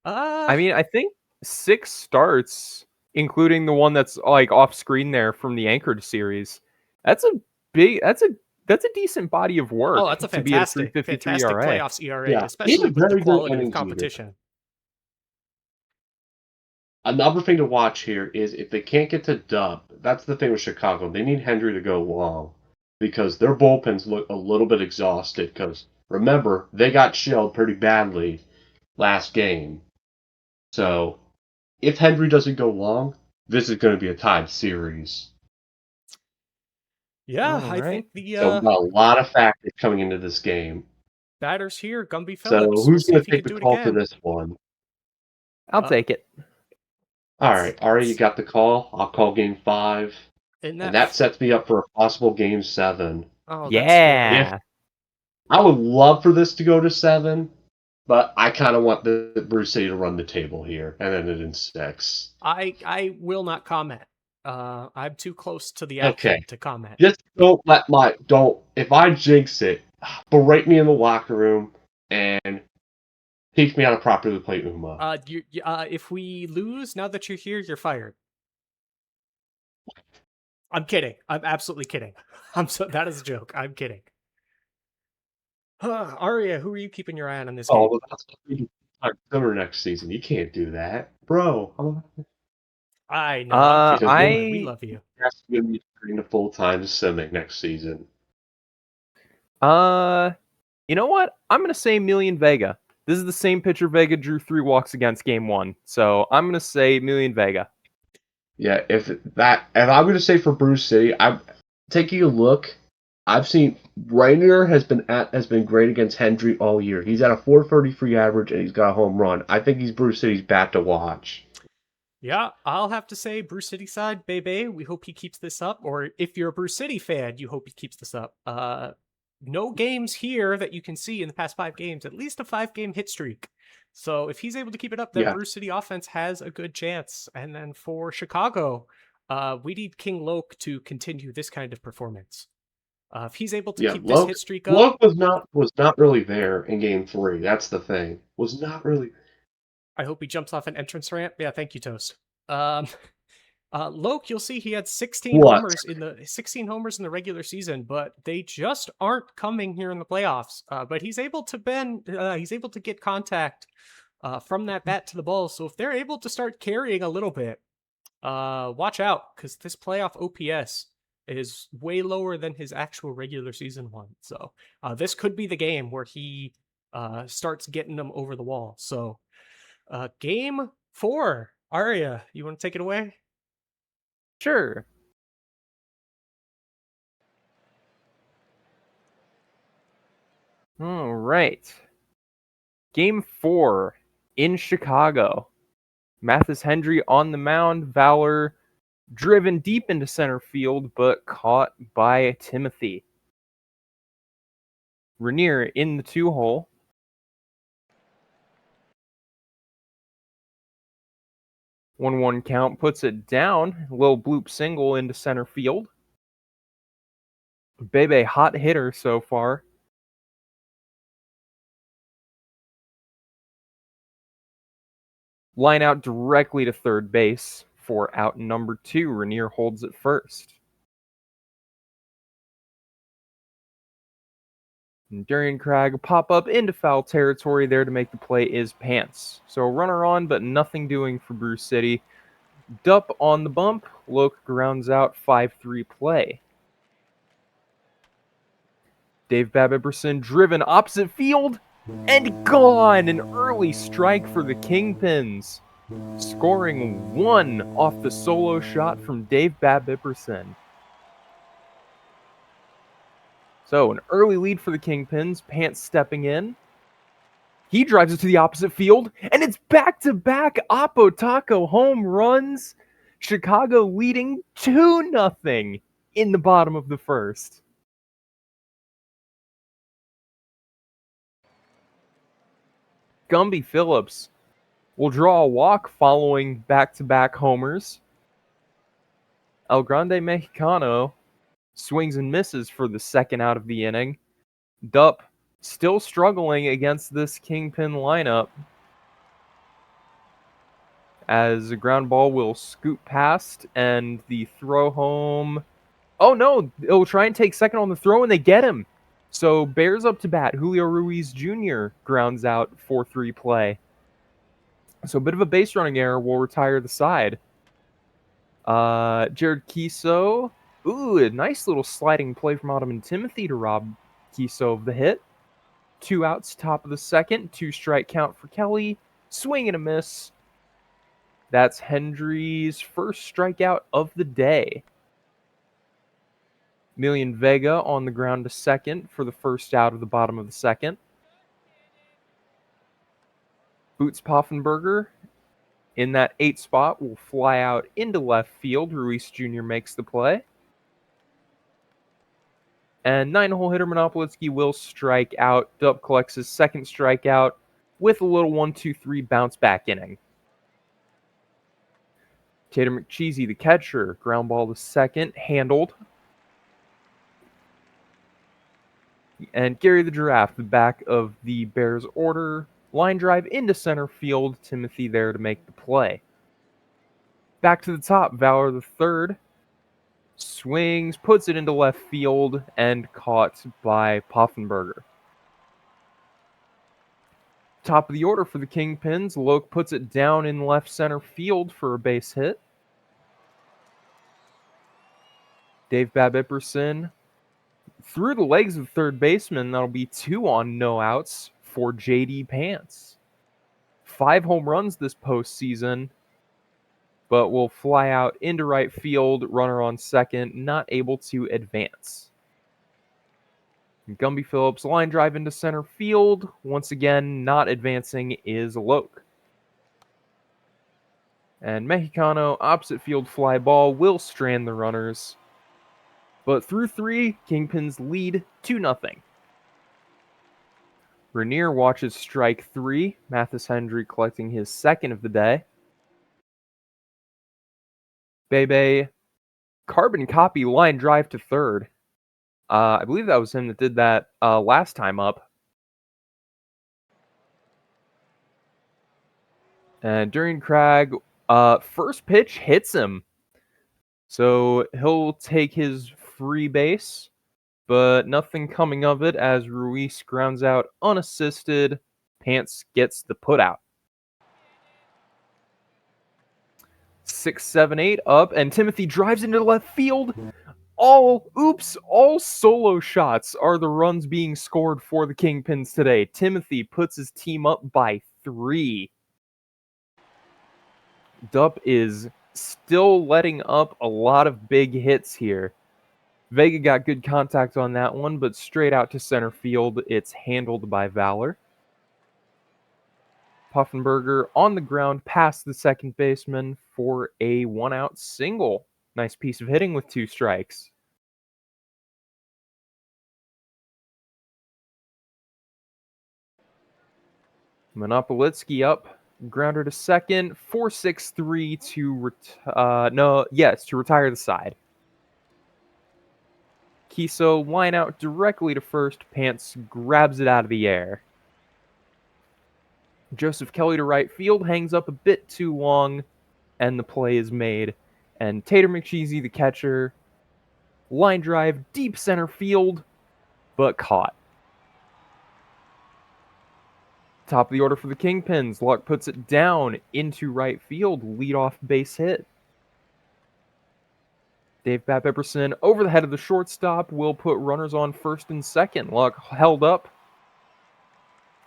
I mean, I think 6 starts, including the one that's like off screen there from the Anchored series. That's a big. That's a decent body of oh, work that's a to be at a 3.53 fantastic ERA. playoffs ERA, Yeah, he's a especially with the very good quality of innings eater. competition. Another thing to watch here is if they can't get to Dub. That's the thing with Chicago. They need Hendry to go long because their bullpens look a little bit exhausted. Because remember, they got shelled pretty badly last game. So if Hendry doesn't go long, this is going to be a tied series. Yeah, All I right. think the So we've got a lot of factors coming into this game. batters here, Gumby So Phillips. We'll who's see going if to he take can the do it call for again. this one? I'll Uh, take it. All right, Ari, you got the call. I'll call Game 5, in and that, that sets me up for a possible Game 7. oh, that's scary. If Yeah. I would love for this to go to 7, but I kind of want the Bruce City to run the table here and end it in 6. I will not comment. I'm too close to the Okay, action to comment. just don't. If I jinx it, berate me in the locker room and teach me how to properly play Uma. If we lose, now that you're here, you're fired. I'm kidding. I'm absolutely kidding. That is a joke. I'm kidding. Arya, who are you keeping your eye on in this game? Oh, well, that's summer next season. You can't do that, bro. I know. I'm kidding. I We love you. That's going to be turning to full-time Simic next season. You know what? I'm gonna say Million Vega. This is the same pitcher Vega drew 3 walks against game 1, so I'm gonna say Million Vega. Yeah, if I'm going to say for Bruce City, I'm taking a look. I've seen Rainier has been great against Hendry all year. He's at a 433 average and he's got a home run. I think he's Bruce City's bat to watch. Yeah, I'll have to say Bruce City side, baby. We hope he keeps this up. Or if you're a Bruce City fan, you hope he keeps this up. No games here that you can see in the past 5 games, at least a 5-game hit streak. So if he's able to keep it up, then Yeah. Bruce City offense has a good chance. And then for Chicago, we need King Loke to continue this kind of performance. If he's able to keep this hit streak up, Loke was not really there in Game 3. That's the thing. Was not really. I hope he jumps off an entrance ramp. Yeah, thank you, Toast. Loke, you'll see he had 16 What? homers in the regular season, but they just aren't coming here in the playoffs. But he's able to get contact from that bat to the ball. So if they're able to start carrying a little bit, watch out, because this playoff OPS is way lower than his actual regular season one. So this could be the game where he starts getting them over the wall. So game 4, Arya, you want to take it away? Sure. All right. Game 4 in Chicago. Mathis Hendry on the mound. Valor driven deep into center field, but caught by Timothy. Rainier in the 2-hole. 1-1 count, puts it down. Little bloop single into center field. Bebe, hot hitter so far. Line out directly to third base for out number 2. Rainier holds it first. And Darian Cragg pop up into foul territory. There to make the play is Pants. So runner on, but nothing doing for Brew City. Dup on the bump. Loke grounds out 5-3 play. Dave Babiberson driven opposite field and gone. An early strike for the Kingpins. Scoring 1 off the solo shot from Dave Babiberson. So an early lead for the Kingpins. Pants stepping in. He drives it to the opposite field, and it's back-to-back Oppo Taco home runs. Chicago leading 2-0 in the bottom of the first. Gumby Phillips will draw a walk following back-to-back homers. El Grande Mexicano swings and misses for the second out of the inning. Dup still struggling against this Kingpin lineup, as a ground ball will scoot past and the throw home. Oh no, it'll try and take second on the throw and they get him. So Bears up to bat. Julio Ruiz Jr. grounds out 4-3 play. So a bit of a base running error will retire the side. Jared Kiso. Ooh, a nice little sliding play from Ottoman Timothy to rob Kiso of the hit. 2 outs, top of the second. 2-strike count for Kelly. Swing and a miss. That's Hendry's first strikeout of the day. Million Vega on the ground to second for the first out of the bottom of the second. Boots Poffenberger in that 8 spot will fly out into left field. Ruiz Jr. makes the play. And 9-hole hitter Monopolitsky will strike out. Dup collects his second strikeout with a little 1-2-3 bounce back inning. Tater McCheesy, the catcher, ground ball to second, handled. And Gary the Giraffe, the back of the Bears order, line drive into center field. Timothy there to make the play. Back to the top, Valor the third swings, puts it into left field, and caught by Poffenberger. Top of the order for the Kingpins. Loke puts it down in left center field for a base hit. Dave Babiberson through the legs of the third baseman. That'll be 2 on, no outs for JD Pants. 5 home runs this postseason, but will fly out into right field. Runner on second, not able to advance. Gumby Phillips line drive into center field. Once again, not advancing is Loke. And Mexicano, opposite field fly ball, will strand the runners. But through 3, Kingpins lead 2-0. Rainier watches strike 3. Mathis Hendry collecting his second of the day. Bebe, carbon copy line drive to third. I believe that was him that did that last time up. And Darian Cragg, first pitch hits him. So he'll take his free base, but nothing coming of it as Ruiz grounds out unassisted. Pants gets the putout. 6, 7, 8 up, and Timothy drives into left field. All solo shots are the runs being scored for the Kingpins today. Timothy puts his team up by 3. Dup is still letting up a lot of big hits here. Vega got good contact on that one, but straight out to center field. It's handled by Valor. Puffenberger on the ground past the second baseman for a one-out single. Nice piece of hitting with 2 strikes. Monopolitsky up, grounder to second, 4-6-3 to to retire the side. Kiso line out directly to first. Pants grabs it out of the air. Joseph Kelly to right field, hangs up a bit too long, and the play is made. And Tater McCheesy, the catcher, line drive deep center field, but caught. Top of the order for the Kingpins. Luck puts it down into right field. Leadoff base hit. Dave Bat Pepperson over the head of the shortstop will put runners on first and second. Luck held up.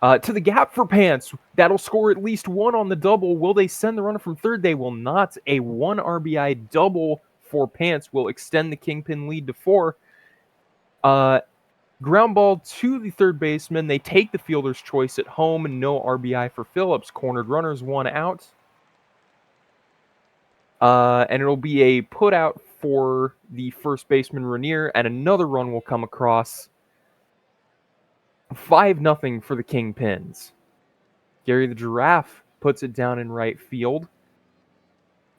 To the gap for Pants. That'll score at least one on the double. Will they send the runner from third? They will not. A 1 RBI double for Pants will extend the Kingpin lead to 4. Ground ball to the third baseman. They take the fielder's choice at home. No RBI for Phillips. Cornered runners, 1 out. And it'll be a put out for the first baseman Rainier, and another run will come across. 5-0 for the Kingpins. Gary the Giraffe puts it down in right field.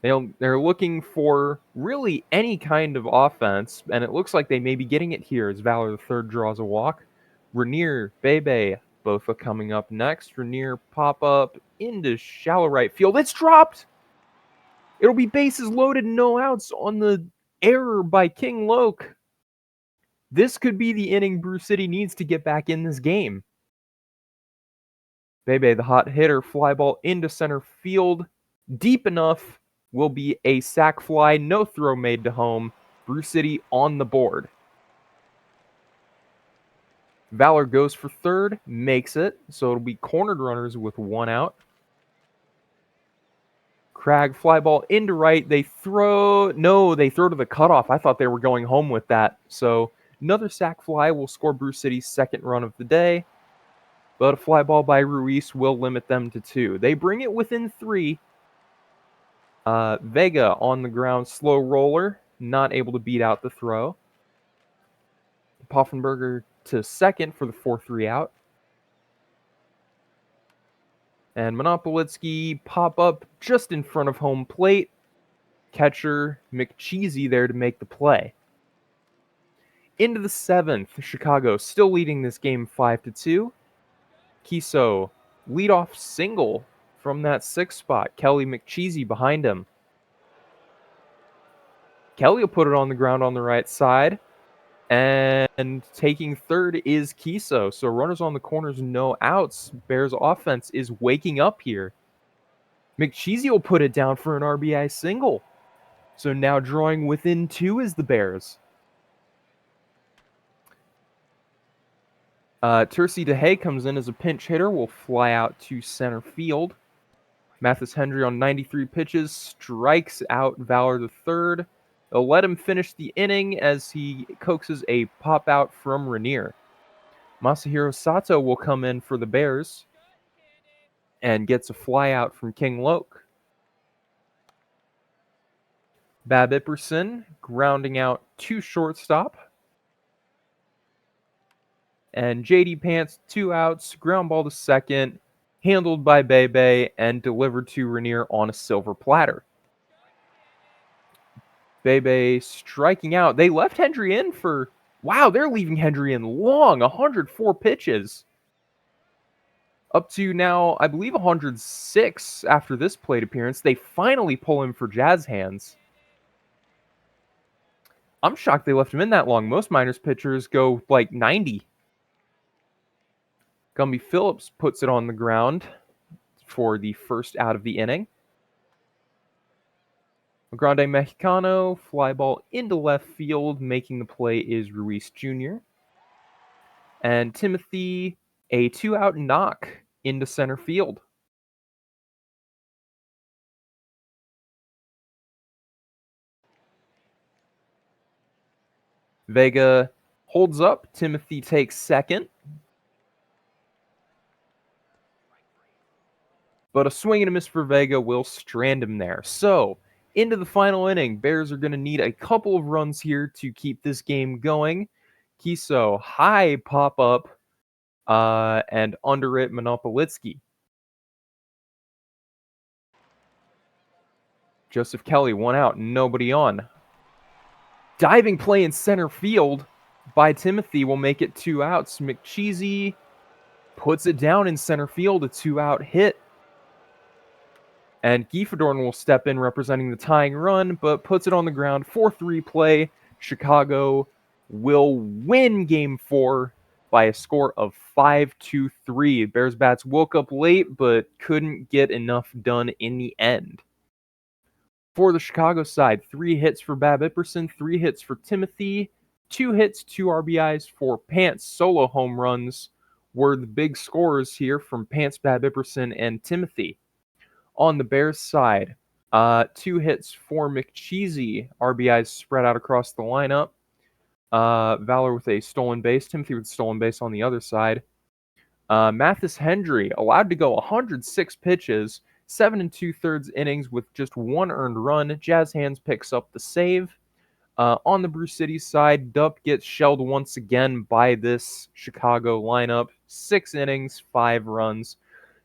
They're looking for really any kind of offense, and it looks like they may be getting it here as Valor the third draws a walk. Rainier, Bebe, both are coming up next. Rainier pop up into shallow right field. It's dropped! It'll be bases loaded, no outs on the error by King Loke. This could be the inning Brew City needs to get back in this game. Bebe, the hot hitter, fly ball into center field. Deep enough, will be a sac fly, no throw made to home. Brew City on the board. Valor goes for third, makes it, so it'll be cornered runners with 1 out. Cragg fly ball into right. They throw to the cutoff. I thought they were going home with that. So another sac fly will score Brew City's second run of the day. But a fly ball by Ruiz will limit them to 2. They bring it within 3. Vega on the ground, slow roller, not able to beat out the throw. Poffenberger to second for the 4-3 out. And Monopolitsky pop up just in front of home plate. Catcher McCheesy there to make the play. Into the 7th, Chicago still leading this game 5-2. Kiso, leadoff single from that 6th spot. Kelly McCheesy behind him. Kelly will put it on the ground on the right side. And taking third is Kiso. So runners on the corners, no outs. Bears offense is waking up here. McCheesy will put it down for an RBI single. So now drawing within 2 is the Bears. Tercy DeHay comes in as a pinch hitter. Will fly out to center field. Mathis Hendry on 93 pitches strikes out Valor the third. They'll let him finish the inning as he coaxes a pop out from Rainier. Masahiro Sato will come in for the Bears and gets a fly out from King Loke. Bab Ipperson grounding out to shortstop. And JD Pants, 2 outs, ground ball to second, handled by Bebe and delivered to Rainier on a silver platter. Bebe striking out. They left Hendry in for... Wow, they're leaving Hendry in long. 104 pitches. Up to now, I believe 106 after this plate appearance. They finally pull him for Jazz hands. I'm shocked they left him in that long. Most minors pitchers go like 90. Gumby Phillips puts it on the ground for the first out of the inning. Grande Mexicano, fly ball into left field. Making the play is Ruiz Jr. And Timothy, a 2-out knock into center field. Vega holds up. Timothy takes second. But a swing and a miss for Vega will strand him there. So, into the final inning, Bears are going to need a couple of runs here to keep this game going. Kiso, high pop up, and under it, Monopolitsky. Joseph Kelly, one out, nobody on. Diving play in center field by Timothy will make it 2 outs. McCheesy puts it down in center field, a 2-out hit. And Giefadorn will step in representing the tying run, but puts it on the ground. 4-3 play. Chicago will win Game 4 by a score of 5-3. Bears bats woke up late, but couldn't get enough done in the end. For the Chicago side, 3 hits for Bab Ipperson, 3 hits for Timothy, 2 hits, 2 RBIs for Pants. Solo home runs were the big scorers here from Pants, Bab Ipperson, and Timothy. On the Bears side, 2 hits for McCheesy, RBIs spread out across the lineup. Valor with a stolen base, Timothy with a stolen base on the other side. Mathis Hendry allowed to go 106 pitches, 7 2/3 innings with just 1 earned run. Jazz Hands picks up the save. On the Brew City side, Dupp gets shelled once again by this Chicago lineup. 6 innings, 5 runs.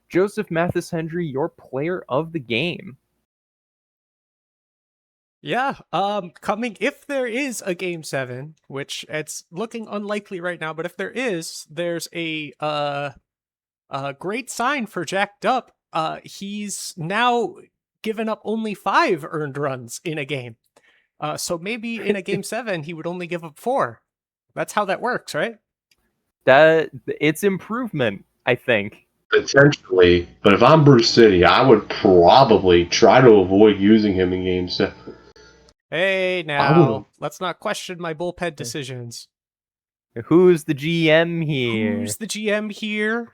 Joseph Mathis Hendry, your player of the game. Yeah, coming, if there is a Game 7, which it's looking unlikely right now, but if there is, there's a great sign for Jack Dupp. He's now given up only 5 earned runs in a game. So maybe in a Game 7, he would only give up 4. That's how that works, right? It's improvement, I think. Potentially, but if I'm Bruce City, I would probably try to avoid using him in Game 7. Hey, now, let's not question my bullpen decisions. Who's the GM here? Who's the GM here?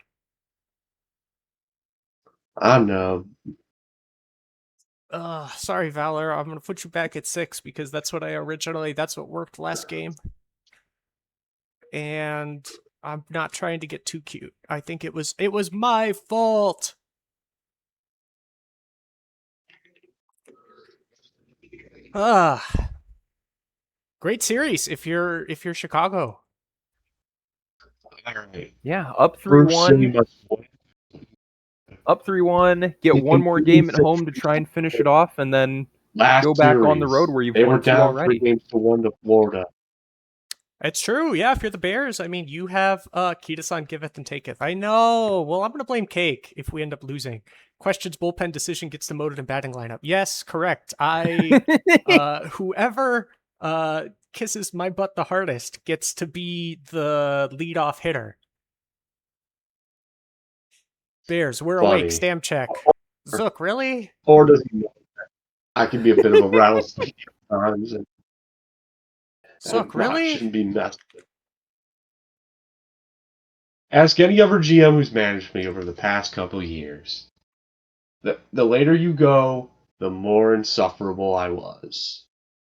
I know. Sorry, Valor. I'm gonna put you back at 6 because that's what that's what worked last game. And I'm not trying to get too cute. I think it was my fault. Great series if you're Chicago. All right. Yeah, up Bruce City 3-1. must win. Up 3-1. Get one more game at home to try and finish it off, and then go back on the road where you've they were won 2 down already. 3-1 to Florida. It's true, yeah, if you're the Bears, I mean, you have Kitasan giveth and taketh. I know. Well, I'm going to blame Cake if we end up losing. Questions bullpen decision gets demoted in batting lineup. Yes, correct. Whoever kisses my butt the hardest gets to be the leadoff hitter. Bears, we're Funny. awake. Stamp check. Zook, really? Or does he know that? I can be a bit of a rattlesnake at times. Zook, really? Shouldn't be messed with. Ask any other GM who's managed me over the past couple of years. The later you go, the more insufferable I was.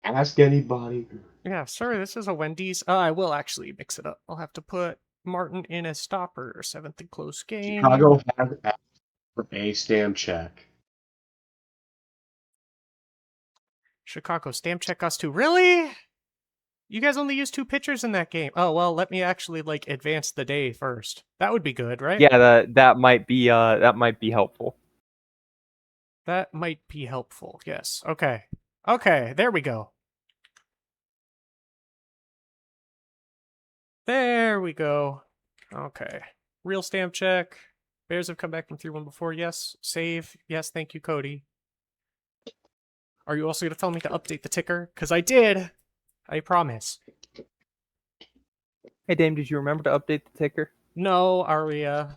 Ask anybody. Yeah, sorry, this is a Wendy's. I will actually mix it up. I'll have to put Martin in as stopper, 7th and close game. Chicago has asked for a stamp check. Chicago, stamp check us too. Really? You guys only used 2 pitchers in that game. Oh, well, let me actually, advance the day first. That would be good, right? Yeah, that might be helpful. That might be helpful, yes. Okay. Okay, there we go. There we go. Okay. Real stamp check. Bears have come back from 3-1 before. Yes. Save. Yes, thank you, Cody. Are you also going to tell me to update the ticker? Because I did. I promise. Hey, Dame, did you remember to update the ticker? No, Aria.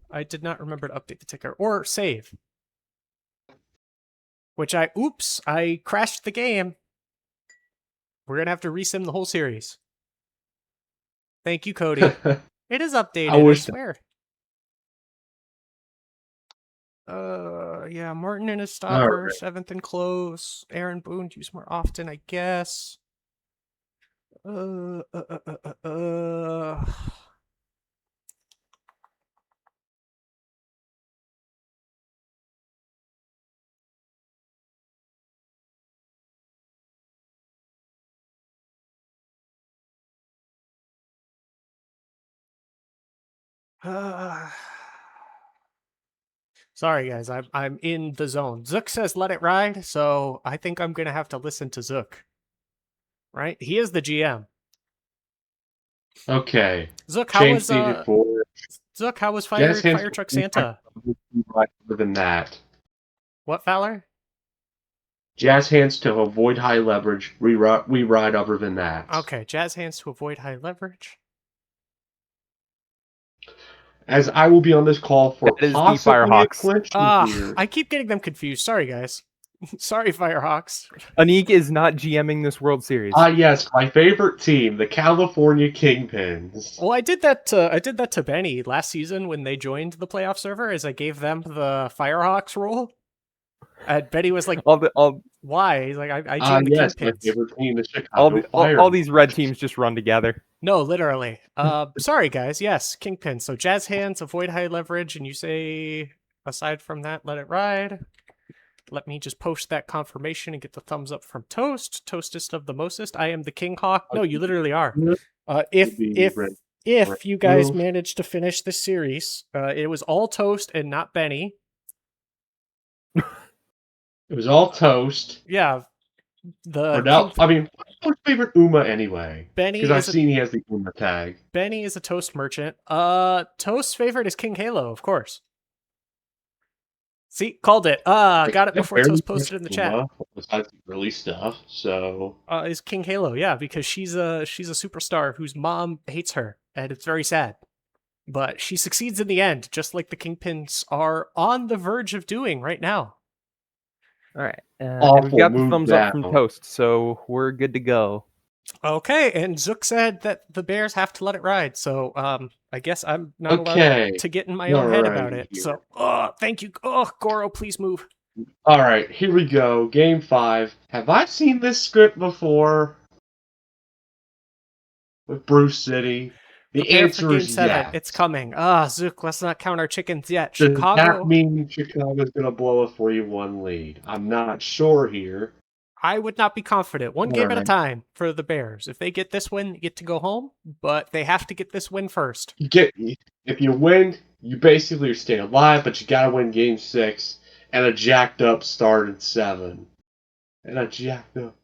I did not remember to update the ticker. Or save. Which oops, I crashed the game. We're going to have to resim the whole series. Thank you, Cody. It is updated, I swear. Yeah, Martin in his stopper, Right. 7th and close. Aaron Boone, use more often, I guess. Uh, uh, uh, uh, uh, uh. Sorry, guys. I'm in the zone. Zook says let it ride, so I think I'm gonna have to listen to Zook. Right? He is the GM. Okay. Zook, how Change was needed for Zook? How was Jazz hands Fire Truck Santa? other than that. What, Fowler? Jazz hands to avoid high leverage. We ride other than that. Okay, jazz hands to avoid high leverage. As I will be on this call for That is the possibly a Firehawks. clinch here. I keep getting them confused. Sorry, guys. Sorry, Firehawks. Anik is not GMing this World Series. Yes, my favorite team, the California Kingpins. Well, I did that to Benny last season when they joined the playoff server, as I gave them the Firehawks role. And Benny was like, "Why?" He's like, "I joined the Yes, my Kingpins." favorite team, the Chicago Fire. All these red teams just run together. No, literally. Sorry, guys. Yes, Kingpin. So jazz hands, avoid high leverage, and you say, aside from that, let it ride. Let me just post that confirmation and get the thumbs up from Toast. Toastest of the mostest. I am the King Hawk. No, you literally are. If you guys manage to finish this series, it was all Toast and not Benny. It was all Toast. Yeah. I mean, what's favorite Uma anyway? Benny because I've seen he has the Uma tag. Benny is a Toast merchant. Toast's favorite is King Halo, of course. See, called it. Got it before Toast posted in the chat. Besides the early stuff, so is King Halo, yeah, because she's a superstar whose mom hates her, and it's very sad. But she succeeds in the end, just like the Kingpins are on the verge of doing right now. All right, and we've got the thumbs up from Toast, so we're good to go. Okay, and Zook said that the Bears have to let it ride, so I guess I'm not allowed to get in my own head about it. Here. So, thank you. Oh, Goro, please move. All right, here we go. Game 5. Have I seen this script before? With Bruce City? The answer is yes. It's coming. Zook, let's not count our chickens yet. Does Chicago. that mean Chicago's going to blow a 3-1 lead? I'm not sure here. I would not be confident. One game at a time for the Bears. If they get this win, you get to go home, but they have to get this win first. If you win, you basically stay alive, but you got to win Game 6 and a jacked up start at 7. And a jacked up.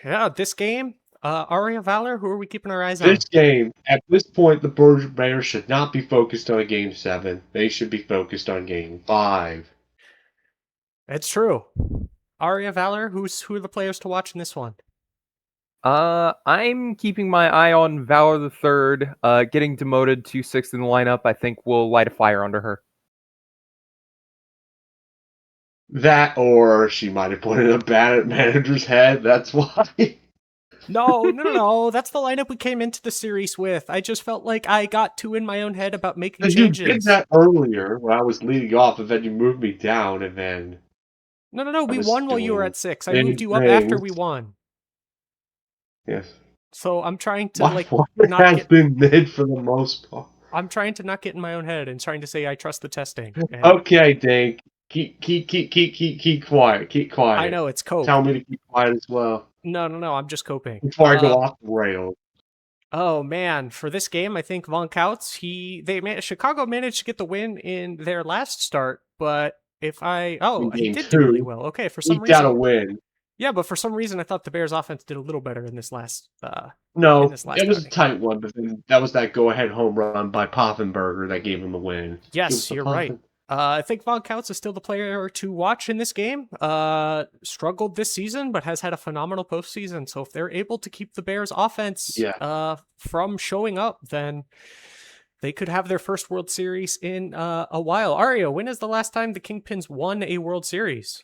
Yeah, this game, Aria Valor, who are we keeping our eyes on? This game, at this point, the Bears should not be focused on Game 7. They should be focused on Game 5. It's true. Aria Valor, who are the players to watch in this one? I'm keeping my eye on Valor the Third. Getting demoted to 6th in the lineup, I think will light a fire under her. That, or she might have pointed a bat at manager's head. That's why. No. That's the lineup we came into the series with. I just felt like I got too in my own head about making changes. You did that earlier when I was leading off, and then you moved me down, and then... No. We won while you were at 6. I moved you up after we won. Yes. So I'm trying to not been mid for the most part. I'm trying to not get in my own head and trying to say I trust the testing. And okay, Dink. Keep quiet. Keep quiet. I know, it's cope. Tell me to keep quiet as well. No. I'm just coping. Before I go off the rails. Oh man, for this game, I think Von Kautz, Chicago managed to get the win in their last start, but he did do really well. Okay, for some reason. He got a win. Yeah, but for some reason, I thought the Bears offense did a little better in this last. No, it was a tight one, but then that was that go-ahead home run by Poffenberger that gave him the win. Yes, you're right. I think Von Kautz is still the player to watch in this game. Struggled this season, but has had a phenomenal postseason. So if they're able to keep the Bears offense from showing up, then they could have their first World Series in a while. Aria, when is the last time the Kingpins won a World Series?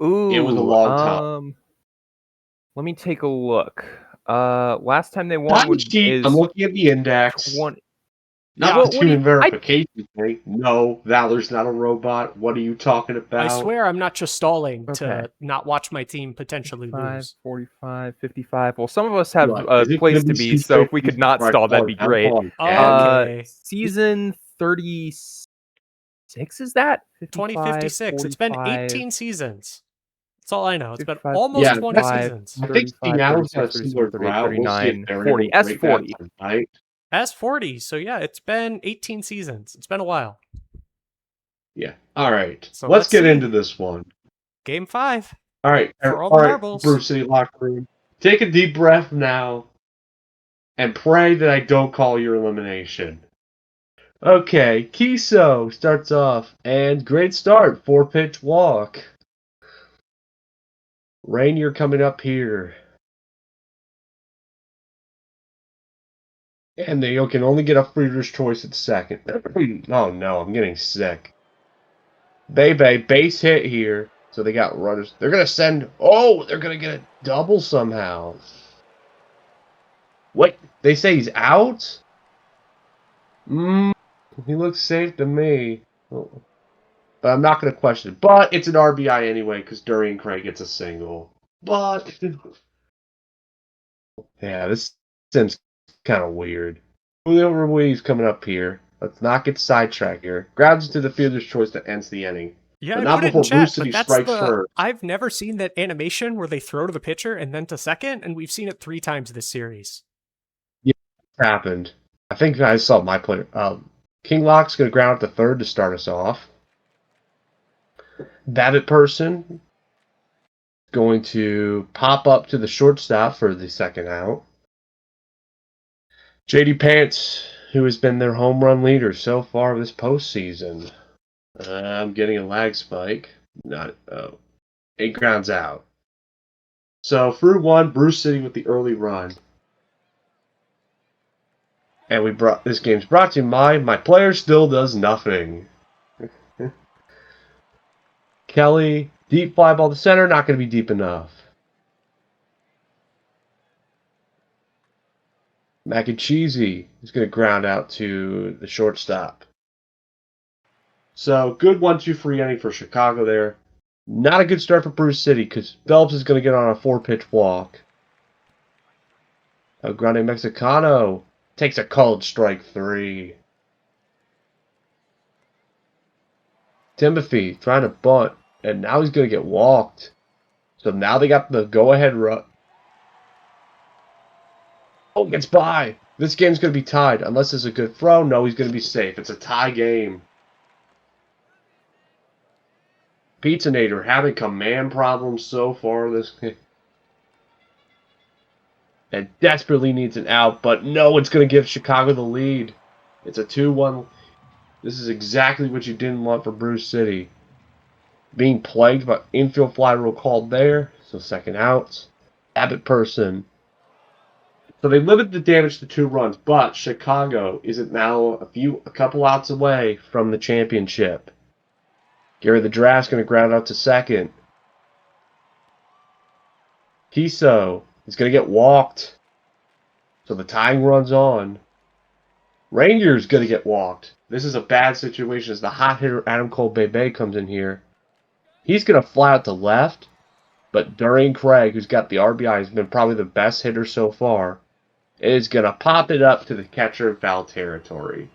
Ooh, it was a long time. Let me take a look. Last time they won I'm looking at the index. Not Yeah, the human verification thing. No, Valor's not a robot. What are you talking about? I swear I'm not just stalling Okay. to not watch my team potentially 5, lose. 45, 55. Well, some of us have What, a is it place gonna to be, so straight if we could season not before I stall, call that'd it be down? great. Call it again? Okay. Season 36 is that? 2056. It's been 18 seasons. That's all I know. It's been 55, almost Yeah, 20 that's- 45, seasons. I think 35, Seattle's got a 36, similar 37, 38, drought. We'll see if 39, they're 40. able to break that S40. tonight. S40. So yeah, it's been 18 seasons. It's been a while. Yeah. All right. So Let's let's get see. into this one. Game 5. All right. For all all the right, marbles. Bruce City locker room. Take a deep breath now and pray that I don't call your elimination. Okay, Kiso starts off, and great start, 4-pitch walk. Rainier coming up here. And they can only get a Breeder's Choice at second. Oh no, I'm getting sick. Bebe, base hit here. So they got runners. They're going to send... Oh, they're going to get a double somehow. What? They say he's out? He looks safe to me. But I'm not going to question it. But it's an RBI anyway because Durian Craig gets a single. But... Yeah, this seems kind of weird. Julio Ruiz coming up here. Let's not get sidetracked here. Grabs into the fielder's choice that ends the inning. Yeah, But I not put it in before chat, Bruce but City that's strikes the... first. I've never seen that animation where they throw to the pitcher and then to second, and we've seen it 3 times this series. Yeah, it's happened. I think I saw my player. King Lock's going to ground out to third to start us off. Babbitt person going to pop up to the shortstop for the second out. JD Pants, who has been their home run leader so far this postseason. I'm getting a lag spike. Not 8 grounds out. So through 1, Bruce City with the early run. And this game's brought to you by my player still does nothing. Kelly, deep fly ball to center, not going to be deep enough. Mac and Cheesy is going to ground out to the shortstop. So good 1-2 free inning for Chicago there. Not a good start for Bruce City because Phelps is going to get on a 4-pitch walk. El Grande Mexicano takes a called strike 3. Timothy trying to bunt, and now he's going to get walked. So now they got the go-ahead run. Oh, gets by. This game's going to be tied. Unless there's a good throw, no, he's going to be safe. It's a tie game. Pizzanator having command problems so far this game. And desperately needs an out, but no, it's going to give Chicago the lead. It's a 2-1. This is exactly what you didn't want for Bruce City. Being plagued by infield fly rule called there, so second out. Abbott person. So they limited the damage to 2 runs, but Chicago is now a couple outs away from the championship. Gary the Draft's going to ground out to second. Kiso is going to get walked. So the tying runs on. Ranger's going to get walked. This is a bad situation as the hot hitter Adam Cole Bebe comes in here. He's going to fly out to left, but Durian Craig, who's got the RBI, has been probably the best hitter so far, is going to pop it up to the catcher in foul territory.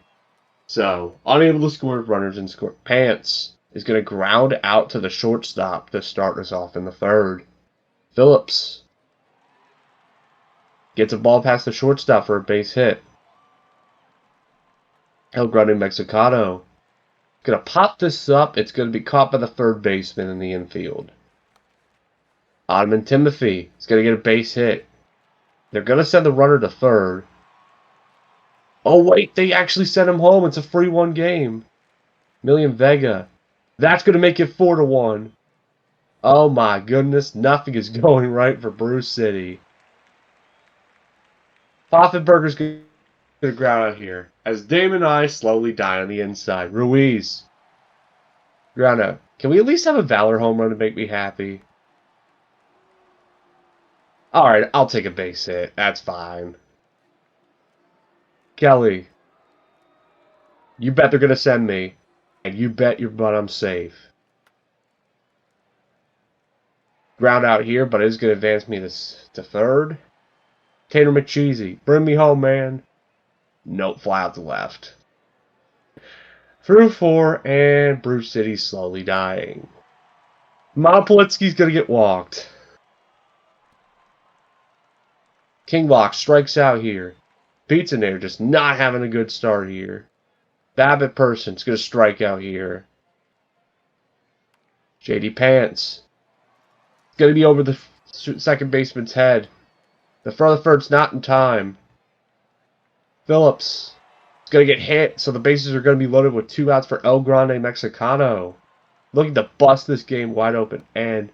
So, unable to score with runners in score. Pants is going to ground out to the shortstop to start us off in the third. Phillips gets a ball past the shortstop for a base hit. El Grande Mexicano going to pop this up. It's going to be caught by the third baseman in the infield. Ottoman Timothy is going to get a base hit. They're going to send the runner to third. Oh, wait, they actually sent him home. It's a 3-1 game. Million Vega. That's going to make it 4-1. Oh, my goodness. Nothing is going right for Bruce City. Poffenberger's going to ground out here as Damon and I slowly die on the inside. Ruiz. Ground out. Can we at least have a Valor home run to make me happy? Alright, I'll take a base hit. That's fine. Kelly. You bet they're going to send me. And you bet your butt I'm safe. Ground out here, but it is going to advance me to third. Tater McCheesy, bring me home, man. Nope, fly out the left. Through 4, and Bruce City's slowly dying. Monopolitsky's going to get walked. King Lock strikes out here. Pizza Nair just not having a good start here. Babbitt Person's going to strike out here. JD Pants. It's going to be over the second baseman's head. The Rutherford's not in time. Phillips is going to get hit, so the bases are going to be loaded with 2 outs for El Grande Mexicano. Looking to bust this game wide open, and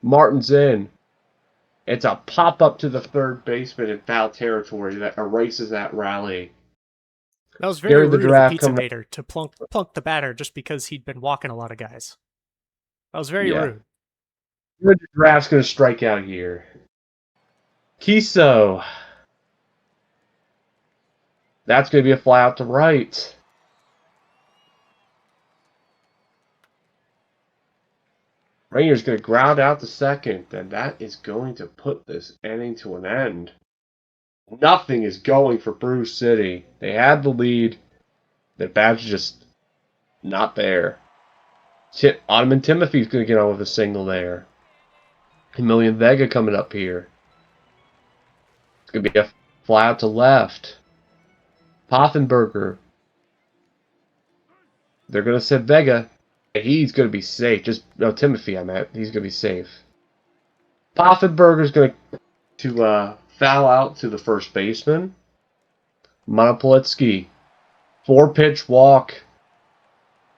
Martin's in. It's a pop-up to the third baseman in foul territory that erases that rally. That was very Gary the rude of the Giraffe Pizza coming Vader to plunk the batter just because he'd been walking a lot of guys. That was very Yeah. rude. The Giraffe's going to strike out here. Kiso. That's going to be a fly out to right. Rainier's going to ground out to second, and that is going to put this inning to an end. Nothing is going for Bruce City. They had the lead. The bats just not there. Ottoman Timothy's going to get on with a single there. Emilian Vega coming up here. It's going to be a fly out to left. Poffenberger. They're going to send Vega. He's going to be safe. Timothy, I meant. He's going to be safe. Poffenberger's going to foul out to the first baseman. Monopolitsky. 4-pitch walk.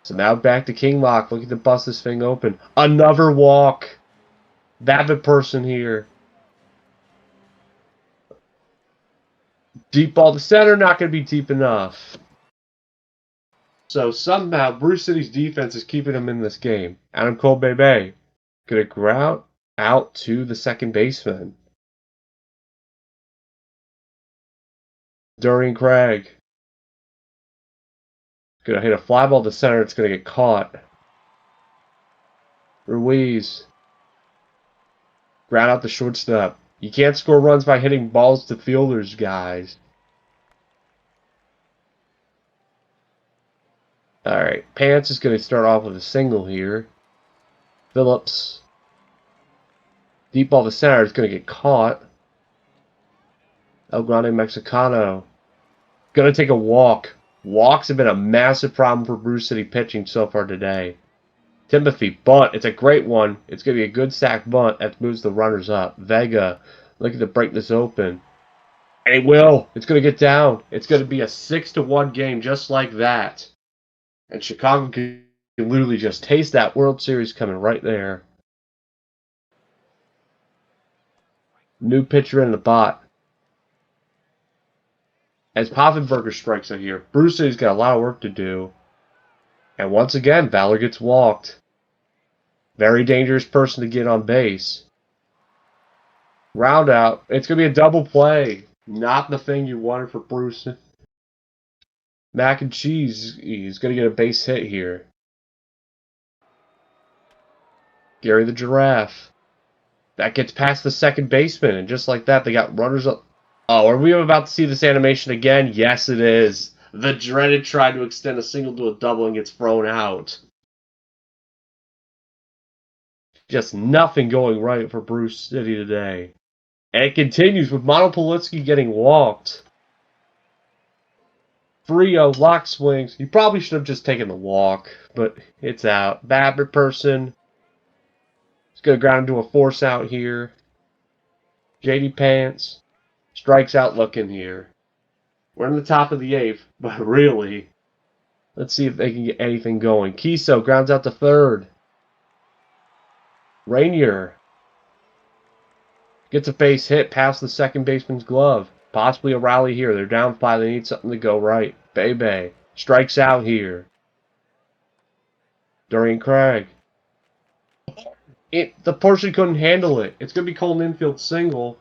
So now back to King Lock, looking to bust this thing open. Another walk. Babbitt Person here. Deep ball to center, not going to be deep enough. So somehow Bruce City's defense is keeping him in this game. Adam Colbebe going to ground out to the second baseman. Dorian Craig going to hit a fly ball to center. It's going to get caught. Ruiz. Ground out the shortstop. You can't score runs by hitting balls to fielders, guys. Alright, Pants is going to start off with a single here. Phillips. Deep ball to center is going to get caught. El Grande Mexicano. Going to take a walk. Walks have been a massive problem for Bruce City pitching so far today. Timothy, bunt. It's a great one. It's going to be a good sack bunt that moves the runners up. Vega looking to break this open. And it will. It's going to get down. It's going to be a 6-1 game just like that. And Chicago can literally just taste that World Series coming right there. New pitcher in the bot. As Poffenberger strikes out here, Bruce City's got a lot of work to do. And once again, Valor gets walked. Very dangerous person to get on base. Round out. It's going to be a double play. Not the thing you wanted for Bruce. Mac and Cheese, he's going to get a base hit here. Gary the Giraffe. That gets past the second baseman, and just like that, they got runners up. Oh, are we about to see this animation again? Yes, it is. The dreaded try to extend a single to a double and gets thrown out. Just nothing going right for Bruce City today. And it continues with Monopolitsky getting walked. 3-0 lock swings. He probably should have just taken the walk, but it's out. Babbitt Person. He's going to ground into a force out here. JD Pants. Strikes out looking here. We're in the top of the 8th, but really, let's see if they can get anything going. Kiso grounds out to third. Rainier gets a base hit past the second baseman's glove. Possibly a rally here. They're down 5. They need something to go right. Bebe strikes out here. Dorian Craig. The person couldn't handle it. It's going to be called an infield single.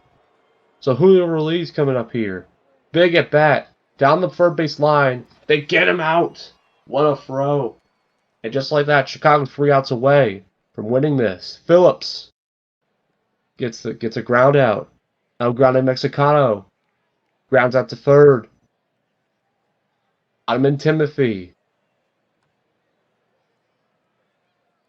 So Julio Ruiz coming up here. Big at bat. Down the third base line. They get him out. What a throw. And just like that, Chicago's 3 outs away from winning this. Phillips gets a ground out. El Grande Mexicano grounds out to third. Ottoman Timothy.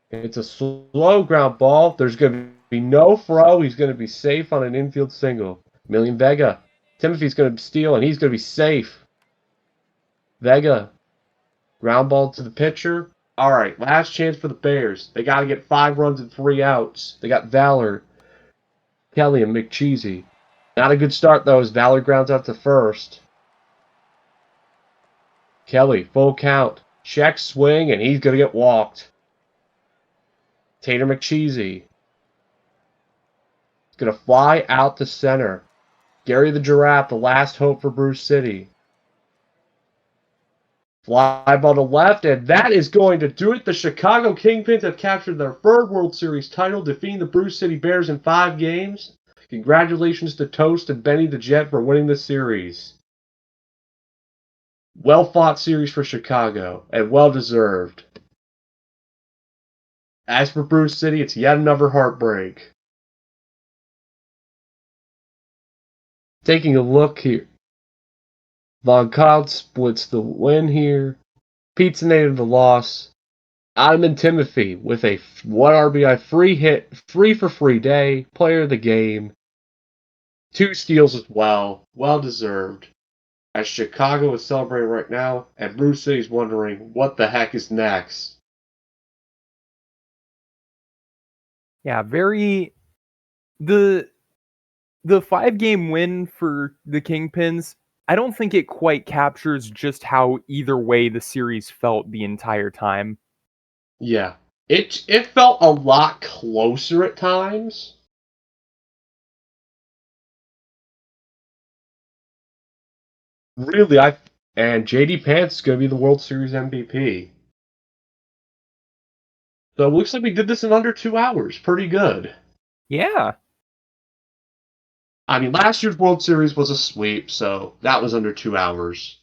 It's a slow ground ball. There's going to be no throw. He's going to be safe on an infield single. Million Vega. Timothy's going to steal, and he's going to be safe. Vega. Ground ball to the pitcher. All right, last chance for the Bears. They got to get 5 runs and 3 outs. They got Valor, Kelly, and McCheesy. Not a good start, though, as Valor grounds out to first. Kelly, full count. Check swing, and he's going to get walked. Tater McCheesy. He's going to fly out to center. Gary the Giraffe, the last hope for Bruce City. Fly ball to left, and that is going to do it. The Chicago Kingpins have captured their 3rd World Series title, defeating the Bruce City Bears in 5 games. Congratulations to Toast and Benny the Jet for winning the series. Well-fought series for Chicago, and well-deserved. As for Bruce City, it's yet another heartbreak. Taking a look here. Von Codd splits the win here. Pizza Native the loss. Ottoman Timothy with a 1 RBI free hit, 3 for free day, player of the game. 2 steals as well. Well deserved. As Chicago is celebrating right now, and Bruce City's wondering what the heck is next. Yeah, very the 5-game win for the Kingpins, I don't think it quite captures just how either way the series felt the entire time. Yeah. It felt a lot closer at times. Really, and JD Pants is going to be the World Series MVP. So it looks like we did this in under 2 hours. Pretty good. Yeah. I mean, last year's World Series was a sweep, so that was under 2 hours.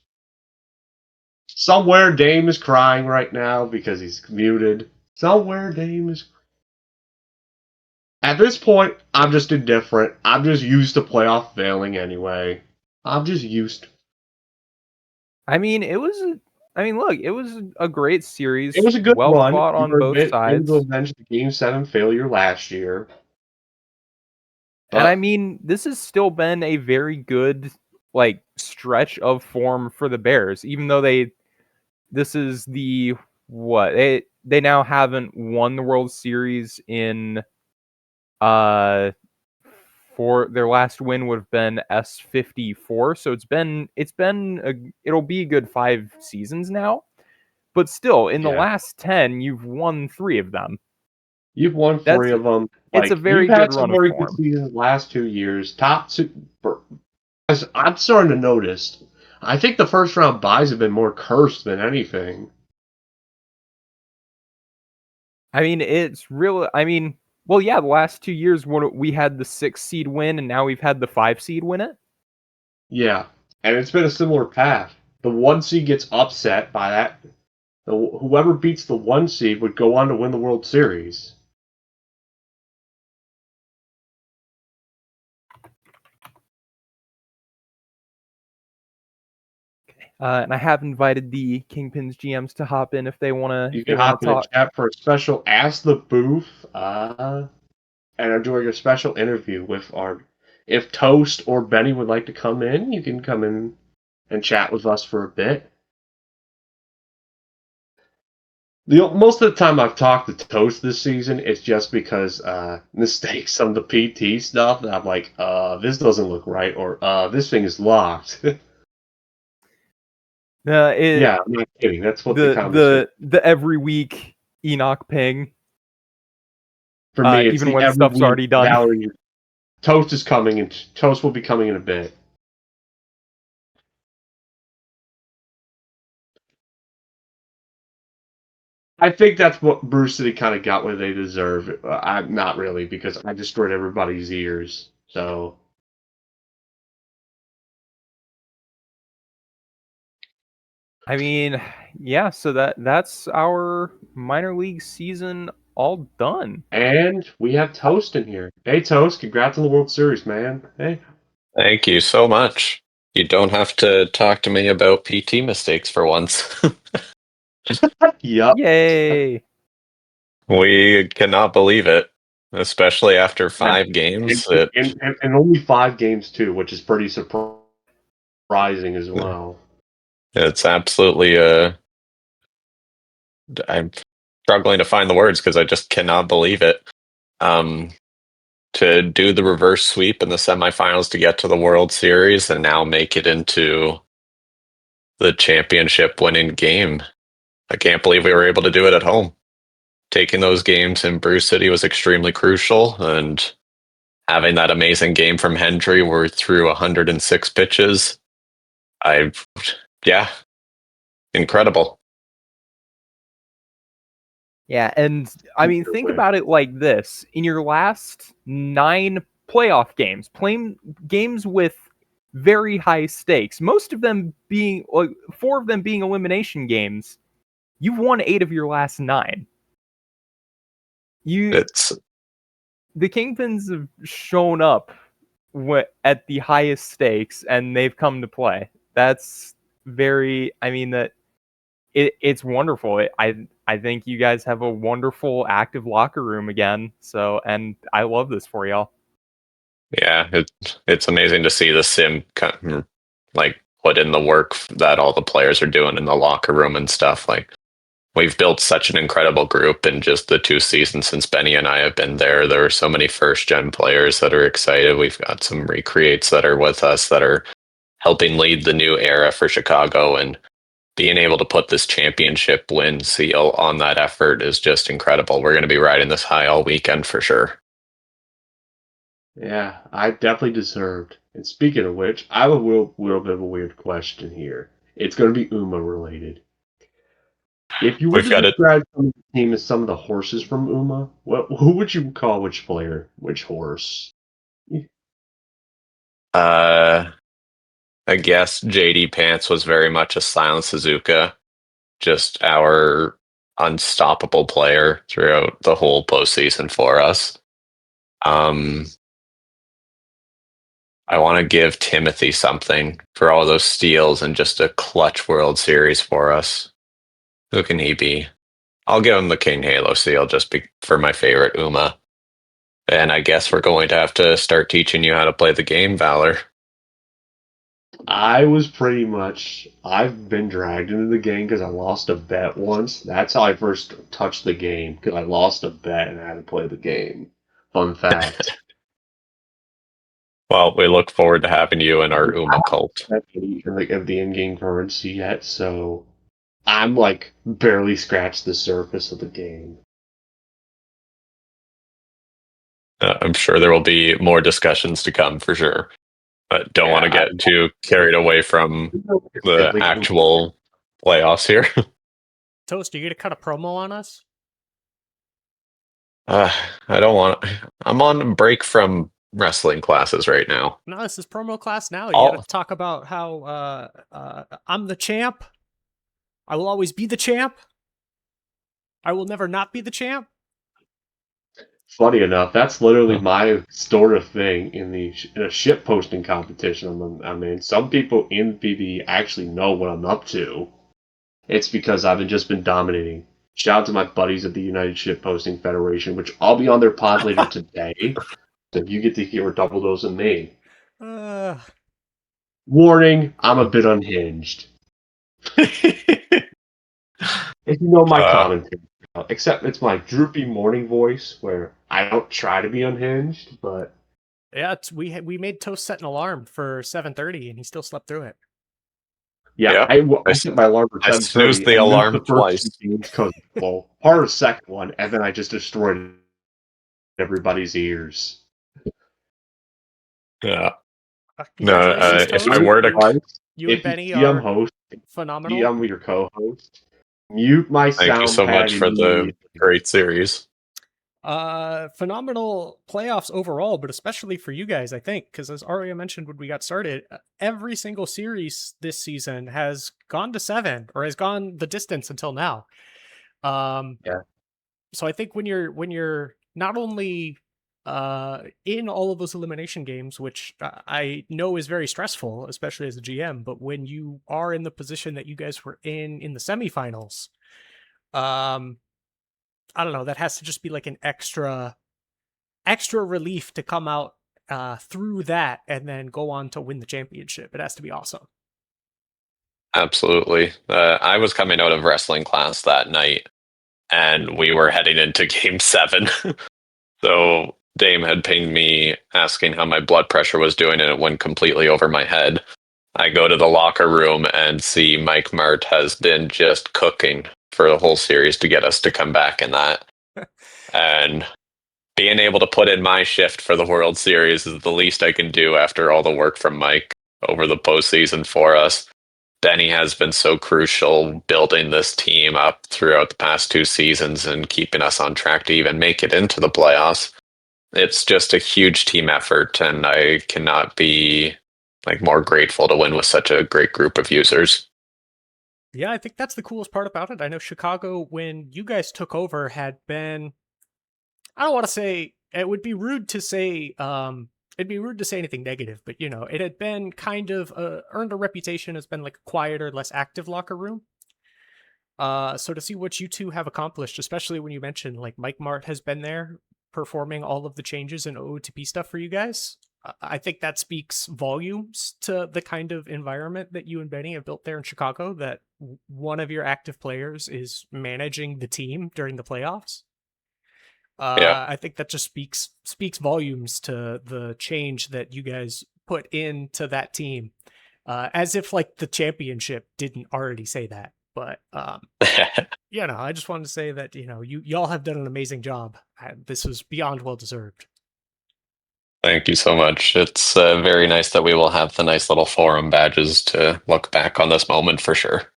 Somewhere Dame is crying right now because he's muted. Somewhere Dame is. At this point, I'm just indifferent. I'm just used to playoff failing anyway. I'm just used. I mean, look, it was a great series. It was a good well run. fought We on were both able to sides. avenge the Game 7 failure last year. And I But mean, this has still been a very good stretch of form for the Bears, even though this is the what? They now haven't won the World Series in for their last win would have been S54, so it'll be a good 5 seasons now. But still, in the yeah, last 10, you've won 3 of them. you've won That's 3 of them. It's a very You've had good some run of very good form. seasons the last 2 years. Top 2. I'm starting to notice. I think the first round buys have been more cursed than anything. I mean, it's real. I mean, well, yeah, the last 2 years when we had the 6 seed win, and now we've had the 5 seed win it. Yeah, and it's been a similar path. The 1 seed gets upset by that. Whoever beats the 1 seed would go on to win the World Series. And I have invited the Kingpins GMs to hop in if they want You to can hop in the talk. chat for a special Ask the Booth, and I'm doing a special interview with our. If Toast or Benny would like to come in, you can come in and chat with us for a bit. Most of the time I've talked to Toast this season, it's just because mistakes on the PT stuff. And I'm like, this doesn't look right, or this thing is locked. Yeah, I'm not kidding. That's what the conversation. The every week Enoch ping. For me, it's even the when every stuff's week already done. Valerie. Toast is coming, and Toast will be coming in a bit. I think that's what Bruce City kind of got what they deserve. I'm not really, because I destroyed everybody's ears. So I mean, yeah, so that's our minor league season all done. And we have Toast in here. Hey, Toast, congrats on the World Series, man. Hey. Thank you so much. You don't have to talk to me about PT mistakes for once. Yup. Yay! We cannot believe it, especially after Yeah. 5 games. And only 5 games, too, which is pretty surprising as well. It's absolutely I'm struggling to find the words because I just cannot believe it. To do the reverse sweep in the semifinals to get to the World Series and now make it into the championship winning game. I can't believe we were able to do it at home. Taking those games in Brew City was extremely crucial, and having that amazing game from Hendry where we threw 106 pitches. Yeah, incredible. Yeah, and I mean, think about it like this: in your last 9 playoff games, playing games with very high stakes, most of them being, like, 4 of them being elimination games, you've won 8 of your last 9. The Kingpins have shown up at the highest stakes, and they've come to play. That's very. I mean, it's wonderful. I think you guys have a wonderful, active locker room again. So, and I love this for y'all. Yeah, it's amazing to see the sim like put in the work that all the players are doing in the locker room and stuff. Like, we've built such an incredible group in just the 2 seasons since Benny and I have been there. There are so many first gen players that are excited. We've got some recreates that are with us that are helping lead the new era for Chicago, and being able to put this championship win seal on that effort is just incredible. We're going to be riding this high all weekend for sure. Yeah, I definitely deserved. And speaking of which, I have a little bit of a weird question here. It's going to be UMA related. If you were We've to got it. describe some of the team as some of the horses from UMA, who would you call which player, which horse? I guess JD Pants was very much a silent Suzuka, just our unstoppable player throughout the whole postseason for us. I want to give Timothy something for all those steals and just a clutch World Series for us. Who can he be? I'll give him the King Halo seal just for my favorite Uma. And I guess we're going to have to start teaching you how to play the game, Valor. I've been dragged into the game because I lost a bet once. That's how I first touched the game, because I lost a bet and I had to play the game. Fun fact. Well, we look forward to having you in our Uma cult. I haven't of the in-game currency yet, so I'm like barely scratched the surface of the game. I'm sure there will be more discussions to come for sure. But don't want to get too carried away from the actual playoffs here. Toast, are you gonna cut a promo on us? I don't want. I'm on break from wrestling classes right now. No, this is promo class now. You gotta talk about how I'm the champ. I will always be the champ. I will never not be the champ. Funny enough, that's literally my sort of thing in a ship posting competition I'm in. Some people in PvE actually know what I'm up to. It's because I've just been dominating. Shout out to my buddies at the United Ship Posting Federation, which I'll be on their pod later today. So you get to hear a double dose of me. Warning, I'm a bit unhinged. If you know my commentary. Except it's my droopy morning voice where I don't try to be unhinged, but yeah, we made Toast set an alarm for 7:30 and he still slept through it. Yeah, I set my alarm for 7:30. I snoozed the alarm the twice. Because, well, part of the second one, and then I just destroyed everybody's ears. Yeah. No, if I were to, you and Benny are host, phenomenal. I'm your co-host. Mute my sound. Thank you so much for the great series. Phenomenal playoffs overall, but especially for you guys, I think, because as Aria mentioned when we got started, every single series this season has gone to 7 or has gone the distance until now. Yeah. So I think when you're not only in all of those elimination games, which I know is very stressful, especially as a GM, but when you are in the position that you guys were in the semifinals, I don't know, that has to just be like an extra relief to come out through that and then go on to win the championship. It has to be awesome. Absolutely. I was coming out of wrestling class that night, and we were heading into game 7. So Dame had pinged me asking how my blood pressure was doing, and it went completely over my head. I go to the locker room and see Mike Mart has been just cooking for the whole series to get us to come back in that. And being able to put in my shift for the World Series is the least I can do after all the work from Mike over the postseason for us. Benny has been so crucial building this team up throughout the past 2 seasons and keeping us on track to even make it into the playoffs. It's just a huge team effort, and I cannot be more grateful to win with such a great group of users. Yeah, I think that's the coolest part about it. I know Chicago, when you guys took over, had been, I don't want to say, it would be rude to say it'd be rude to say anything negative, but it had been kind of earned a reputation as been like a quieter, less active locker room. So to see what you two have accomplished, especially when you mentioned like Mike Mart has been there performing all of the changes and OOTP stuff for you guys, I think that speaks volumes to the kind of environment that you and Benny have built there in Chicago, that one of your active players is managing the team during the playoffs. Yeah. I think that just speaks volumes to the change that you guys put into that team. As if like the championship didn't already say that. But I just wanted to say that y'all have done an amazing job. This was beyond well deserved. Thank you so much. It's very nice that we will have the nice little forum badges to look back on this moment for sure.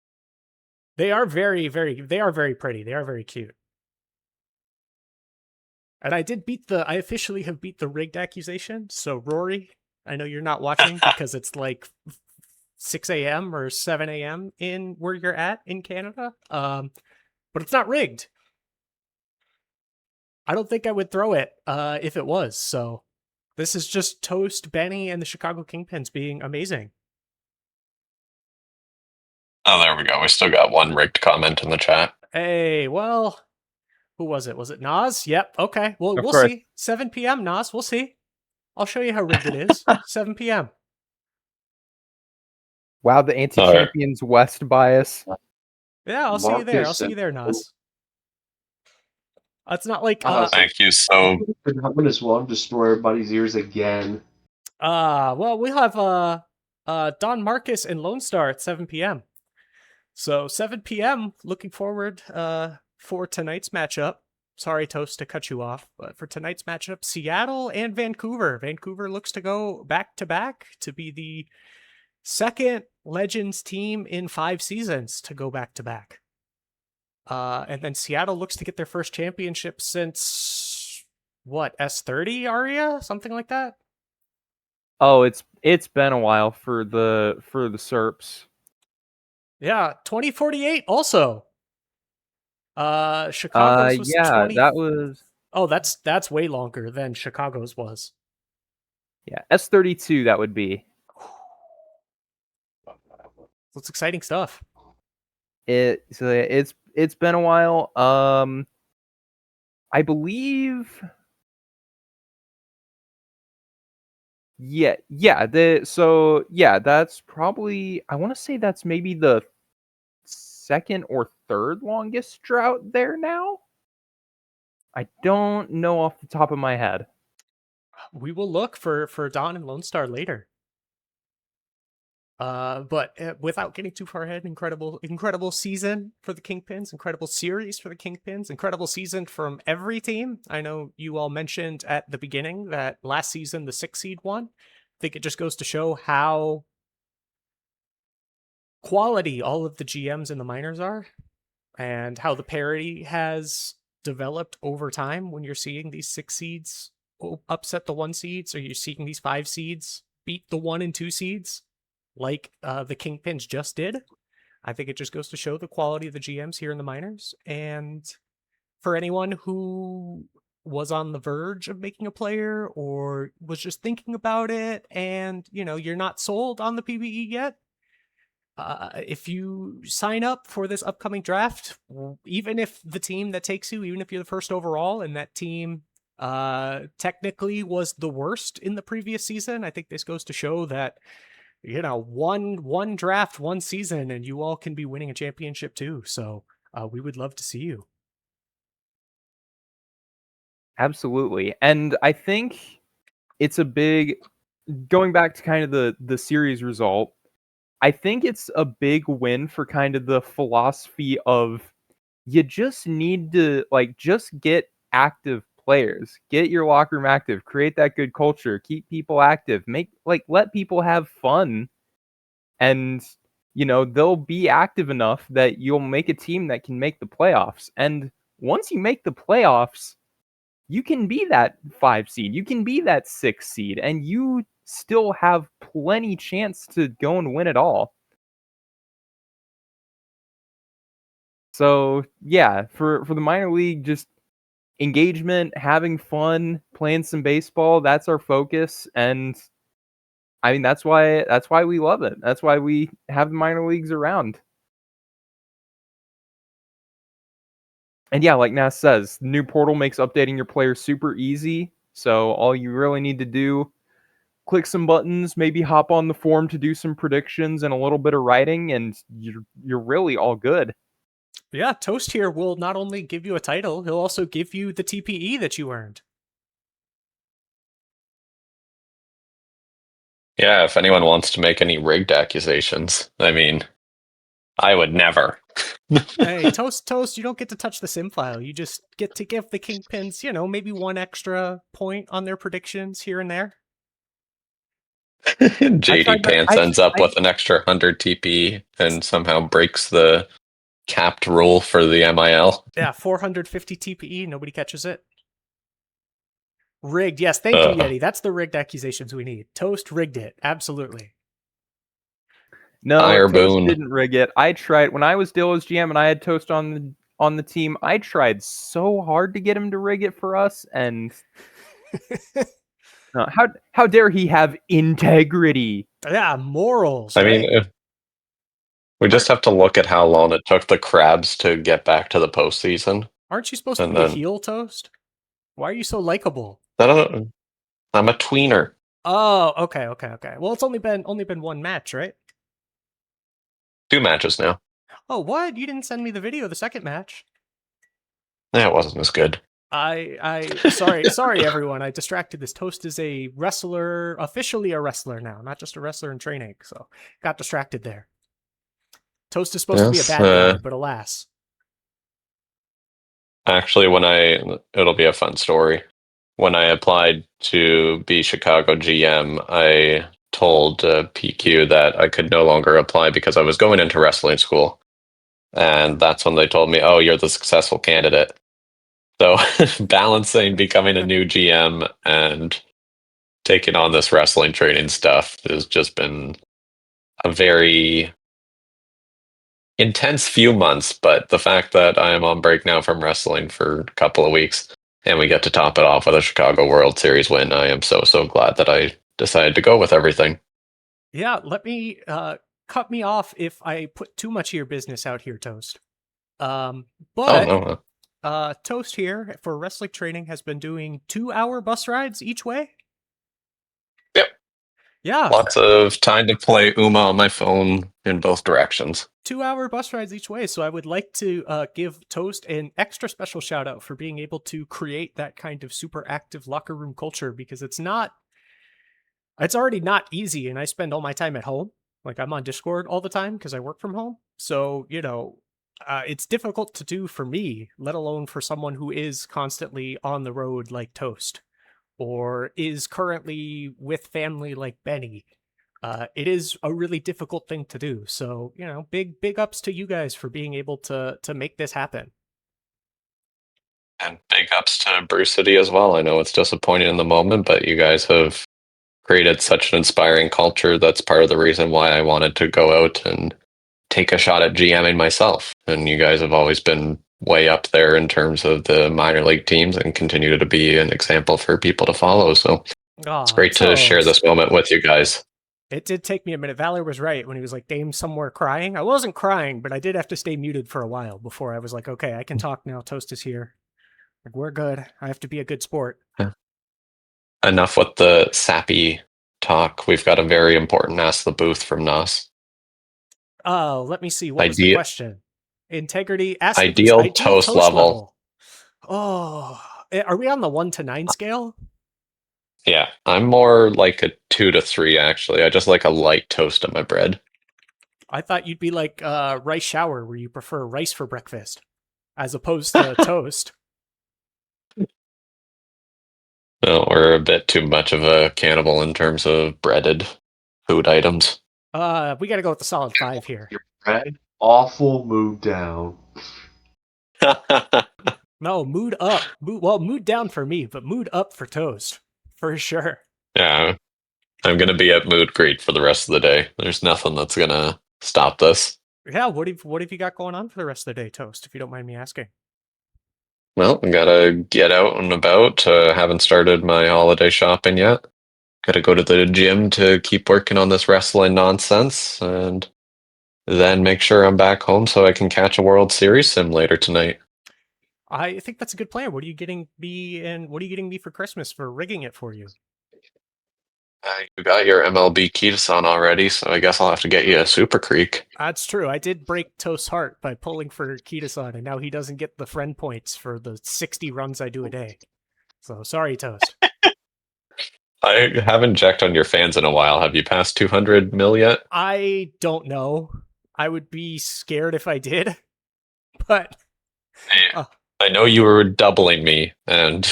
They are very pretty. They are very cute. And I officially have beat the rigged accusation. So Rory, I know you're not watching because it's like 6 a.m. or 7 a.m. in where you're at in Canada. But it's not rigged. I don't think I would throw it if it was. So this is just Toast, Benny, and the Chicago Kingpins being amazing. Oh, there we go. We still got one rigged comment in the chat. Hey, well, who was it? Was it Nas? Yep. Okay. Well, we'll course. see. 7 p.m. Nas. We'll see. I'll show you how rigged it is. 7 p.m. Wow, the anti-champions West bias. Yeah, I'll see you there. I'll see you there, Nas. It's not like Thank you so. I'm just want to destroy everybody's ears again. well, we have Don Marcus and Lone Star at 7 p.m. So 7 p.m. Looking forward for tonight's matchup. Sorry, Toast, to cut you off, but for tonight's matchup, Seattle and Vancouver. Vancouver looks to go back to back to be the second Legends team in 5 seasons to go back to back. And then Seattle looks to get their first championship since what, S30, Aria? Something like that? Oh, it's been a while for the Serps. Yeah, 2048 also. Chicago's was 20... that was... Oh, that's way longer than Chicago's was. Yeah, S32 that would be. That's exciting stuff. It's been a while. I believe. Yeah. That's probably. I want to say that's maybe the second or third longest drought there now. I don't know off the top of my head. We will look for Don and Lone Star later. But without getting too far ahead, incredible season for the Kingpins, incredible series for the Kingpins, incredible season from every team. I know you all mentioned at the beginning that last season the 6 seed won. I think it just goes to show how quality all of the GMs in the minors are, and how the parity has developed over time when you're seeing these 6 seeds upset the 1 seeds, or you're seeing these 5 seeds beat the 1 and 2 seeds, like the Kingpins just did. I think it just goes to show the quality of the GMs here in the minors. And for anyone who was on the verge of making a player or was just thinking about it and, you're not sold on the PBE yet, if you sign up for this upcoming draft, even if the team that takes you, even if you're the first overall and that team technically was the worst in the previous season, I think this goes to show that, one draft, 1 season, and you all can be winning a championship too. So we would love to see you. Absolutely. And I think it's a big, going back to kind of the series result, I think it's a big win for kind of the philosophy of you just need to just get active players, get your locker room active, create that good culture, keep people active, let people have fun, and they'll be active enough that you'll make a team that can make the playoffs. And once you make the playoffs, you can be that 5 seed, you can be that 6 seed, and you still have plenty chance to go and win it all. So yeah, for the minor league, just engagement, having fun, playing some baseball, that's our focus. And I mean that's why we love it. That's why we have the minor leagues around. And yeah, like Nas says, new portal makes updating your players super easy. So all you really need to do, click some buttons, maybe hop on the forum to do some predictions and a little bit of writing, and you're really all good. Yeah, Toast here will not only give you a title, he'll also give you the TPE that you earned. Yeah, if anyone wants to make any rigged accusations, I mean, I would never. Hey, Toast, you don't get to touch the sim file. You just get to give the Kingpins, maybe 1 extra point on their predictions here and there. JD Pants ends up with an extra 100 TP and somehow breaks the capped rule for the MIL. Yeah, 450 TPE, nobody catches it. Rigged, yes, thank you, Yeti. That's the rigged accusations we need. Toast rigged it, absolutely. No, Fire Toast Boone didn't rig it. I tried when I was Dillo's GM and I had Toast on the team. I tried so hard to get him to rig it for us, and how dare he have integrity? Yeah, morals. I right? mean, we just have to look at how long it took the Crabs to get back to the postseason. Aren't you supposed to be a heel, Toast? Why are you so likable? I'm a tweener. Oh, okay. Well, it's only been 1 match, right? 2 matches now. Oh, what? You didn't send me the video of the second match. Yeah, it wasn't as good. Sorry everyone. I distracted this. Toast is a wrestler, officially a wrestler now, not just a wrestler in training. So got distracted there. Toast is supposed to be a bad guy, but alas. Actually, it'll be a fun story. When I applied to be Chicago GM, I told PQ that I could no longer apply because I was going into wrestling school. And that's when they told me, oh, you're the successful candidate. So balancing becoming a new GM and taking on this wrestling training stuff has just been a very intense few months. But the fact that I am on break now from wrestling for a couple of weeks and we get to top it off with a Chicago World Series win, I am so glad that I decided to go with everything. Yeah, let me cut me off if I put too much of your business out here, Toast. But oh, no. Toast here for wrestling training has been doing 2-hour bus rides each way. Yep. Yeah. Lots of time to play Uma on my phone in both directions. 2-hour bus rides each way. So I would like to give Toast an extra special shout out for being able to create that kind of super active locker room culture, because it's already not easy. And I spend all my time at home. Like I'm on Discord all the time because I work from home. So, it's difficult to do for me, let alone for someone who is constantly on the road like Toast, or is currently with family like Benny. It is a really difficult thing to do. So, big ups to you guys for being able to make this happen. And big ups to Bruce City as well. I know it's disappointing in the moment, but you guys have created such an inspiring culture. That's part of the reason why I wanted to go out and take a shot at GMing myself. And you guys have always been way up there in terms of the minor league teams and continue to be an example for people to follow. So it's Aw, great to share Toast. this moment with you guys. It did take me a minute. Valor was right when he was like, Dame somewhere crying. I wasn't crying, but I did have to stay muted for a while before I was like, okay, I can talk now. Toast is here. Like, we're good. I have to be a good sport. Enough with the sappy talk. We've got a very important Ask the Booth from Nas. Oh, let me see. What was the question? Integrity. Ask the boost. Ideal Ideal toast level. Oh, are we on the 1 to 9 scale? Yeah, I'm more like a 2 to 3, actually. I just like a light toast on my bread. I thought you'd be like rice shower, where you prefer rice for breakfast as opposed to toast. No, we're a bit too much of a cannibal in terms of breaded food items. We got to go with the solid 5 here. Your bread, awful, move down. No, mood up. Mood down for me, but mood up for toast. For sure. Yeah, I'm going to be at mood great for the rest of the day. There's nothing that's going to stop this. Yeah, what have you got going on for the rest of the day, Toast, if you don't mind me asking? Well, I gotta get out and about. Haven't started my holiday shopping yet. Gotta go to the gym to keep working on this wrestling nonsense, and then make sure I'm back home so I can catch a World Series sim later tonight. I think that's a good plan. What are you getting me for Christmas for rigging it for you? You got your MLB Kitasan already, so I guess I'll have to get you a Super Creek. That's true. I did break Toast's heart by pulling for Kitasan, and now he doesn't get the friend points for the 60 runs I do a day. So sorry, Toast. I haven't checked on your fans in a while. Have you passed 200 mil yet? I don't know. I would be scared if I did, but I know you were doubling me, and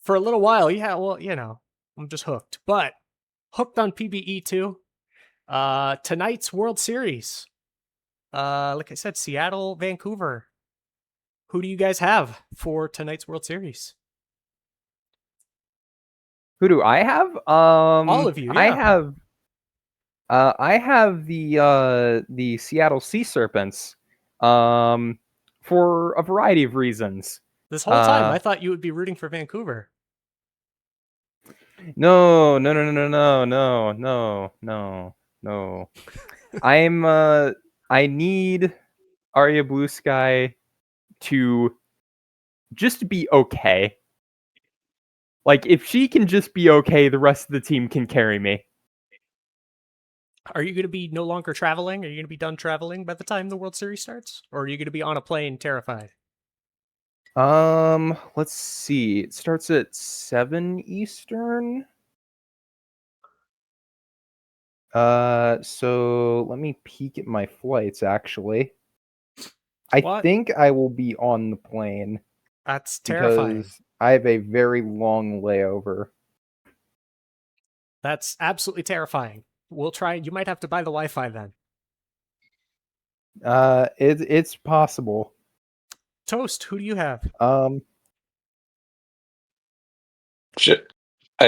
for a little while, yeah. Well, I'm just hooked. But hooked on PBE too. Tonight's World Series. Like I said, Seattle, Vancouver. Who do you guys have for tonight's World Series? Who do I have? All of you. Yeah. I have the Seattle Sea Serpents. For a variety of reasons. This whole time, I thought you would be rooting for Vancouver. No. I need Arya Blue Sky to just be okay. Like, if she can just be okay, the rest of the team can carry me. Are you going to be no longer traveling? Are you going to be done traveling by the time the World Series starts? Or are you going to be on a plane terrified? Let's see. It starts at 7 Eastern. So let me peek at my flights, actually. I think I will be on the plane. That's terrifying. Because I have a very long layover. That's absolutely terrifying. We'll try. You might have to buy the Wi-Fi then. It's possible. Toast, who do you have? I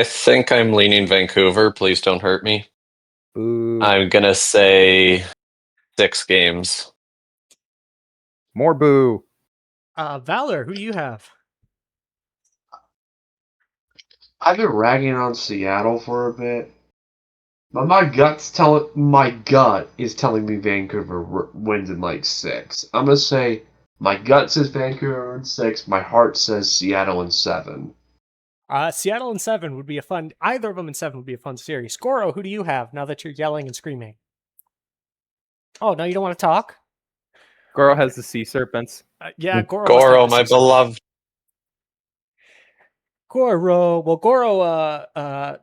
think I'm leaning Vancouver. Please don't hurt me. Boo. I'm gonna say 6 games. More boo. Valor, who do you have? I've been ragging on Seattle for a bit, but my gut is telling me Vancouver wins in like 6. I'm gonna say my gut says Vancouver in 6. My heart says Seattle in 7. Seattle in 7 would be a fun. Either of them in 7 would be a fun series. Goro, who do you have? Now that you're yelling and screaming. Oh no, you don't want to talk. Goro has the Sea Serpents. Yeah, Goro. Goro, my beloved. Goro. Well, Goro,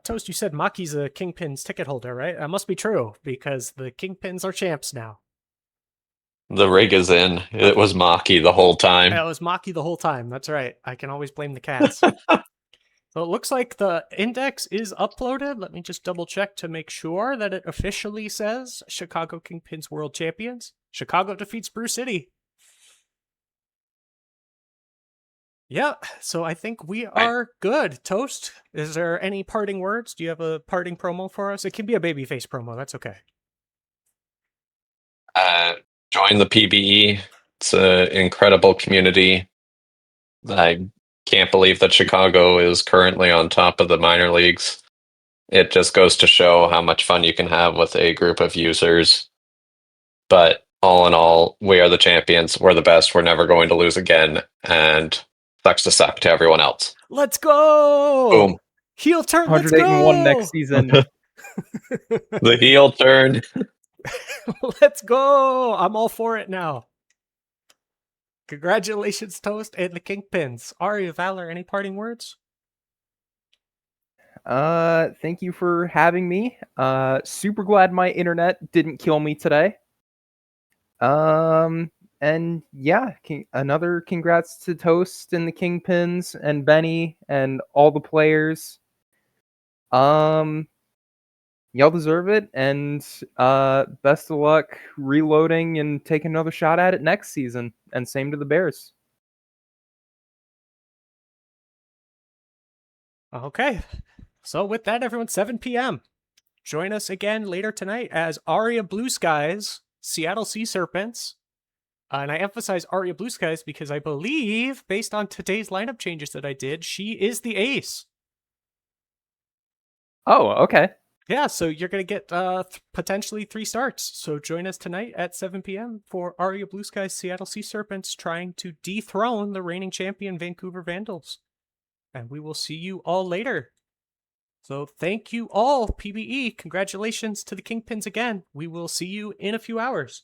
Toast, you said Maki's a Kingpin's ticket holder, right? That must be true, because the Kingpins are champs now. The rig is in. It was Maki the whole time. Yeah, it was Maki the whole time. That's right. I can always blame the cats. So it looks like the index is uploaded. Let me just double check to make sure that it officially says Chicago Kingpins World Champions. Chicago defeats Brew City. Yeah, so I think we are good. Toast, is there any parting words? Do you have a parting promo for us? It can be a babyface promo. That's okay. Join the PBE. It's an incredible community. I can't believe that Chicago is currently on top of the minor leagues. It just goes to show how much fun you can have with a group of users. But all in all, we are the champions. We're the best. We're never going to lose again. And sucks to suck to everyone else. Let's go! Boom. Heel turn, let's 101 go! next season. The heel turn. Let's go! I'm all for it now. Congratulations, Toast and the Kingpins. Aria, Valor, any parting words? Thank you for having me. Super glad my internet didn't kill me today. And yeah, another congrats to Toast and the Kingpins and Benny and all the players. Y'all deserve it, and best of luck reloading and take another shot at it next season. And same to the Bears. Okay. So with that, everyone, 7 p.m. Join us again later tonight as Aria Blue Skies, Seattle Sea Serpents. And I emphasize Aria Blue Skies because I believe, based on today's lineup changes that I did, she is the ace. Oh, okay. Yeah, so you're going to get potentially 3 starts. So join us tonight at 7 p.m. for Aria Blue Skies, Seattle Sea Serpents trying to dethrone the reigning champion Vancouver Vandals. And we will see you all later. So thank you all, PBE. Congratulations to the Kingpins again. We will see you in a few hours.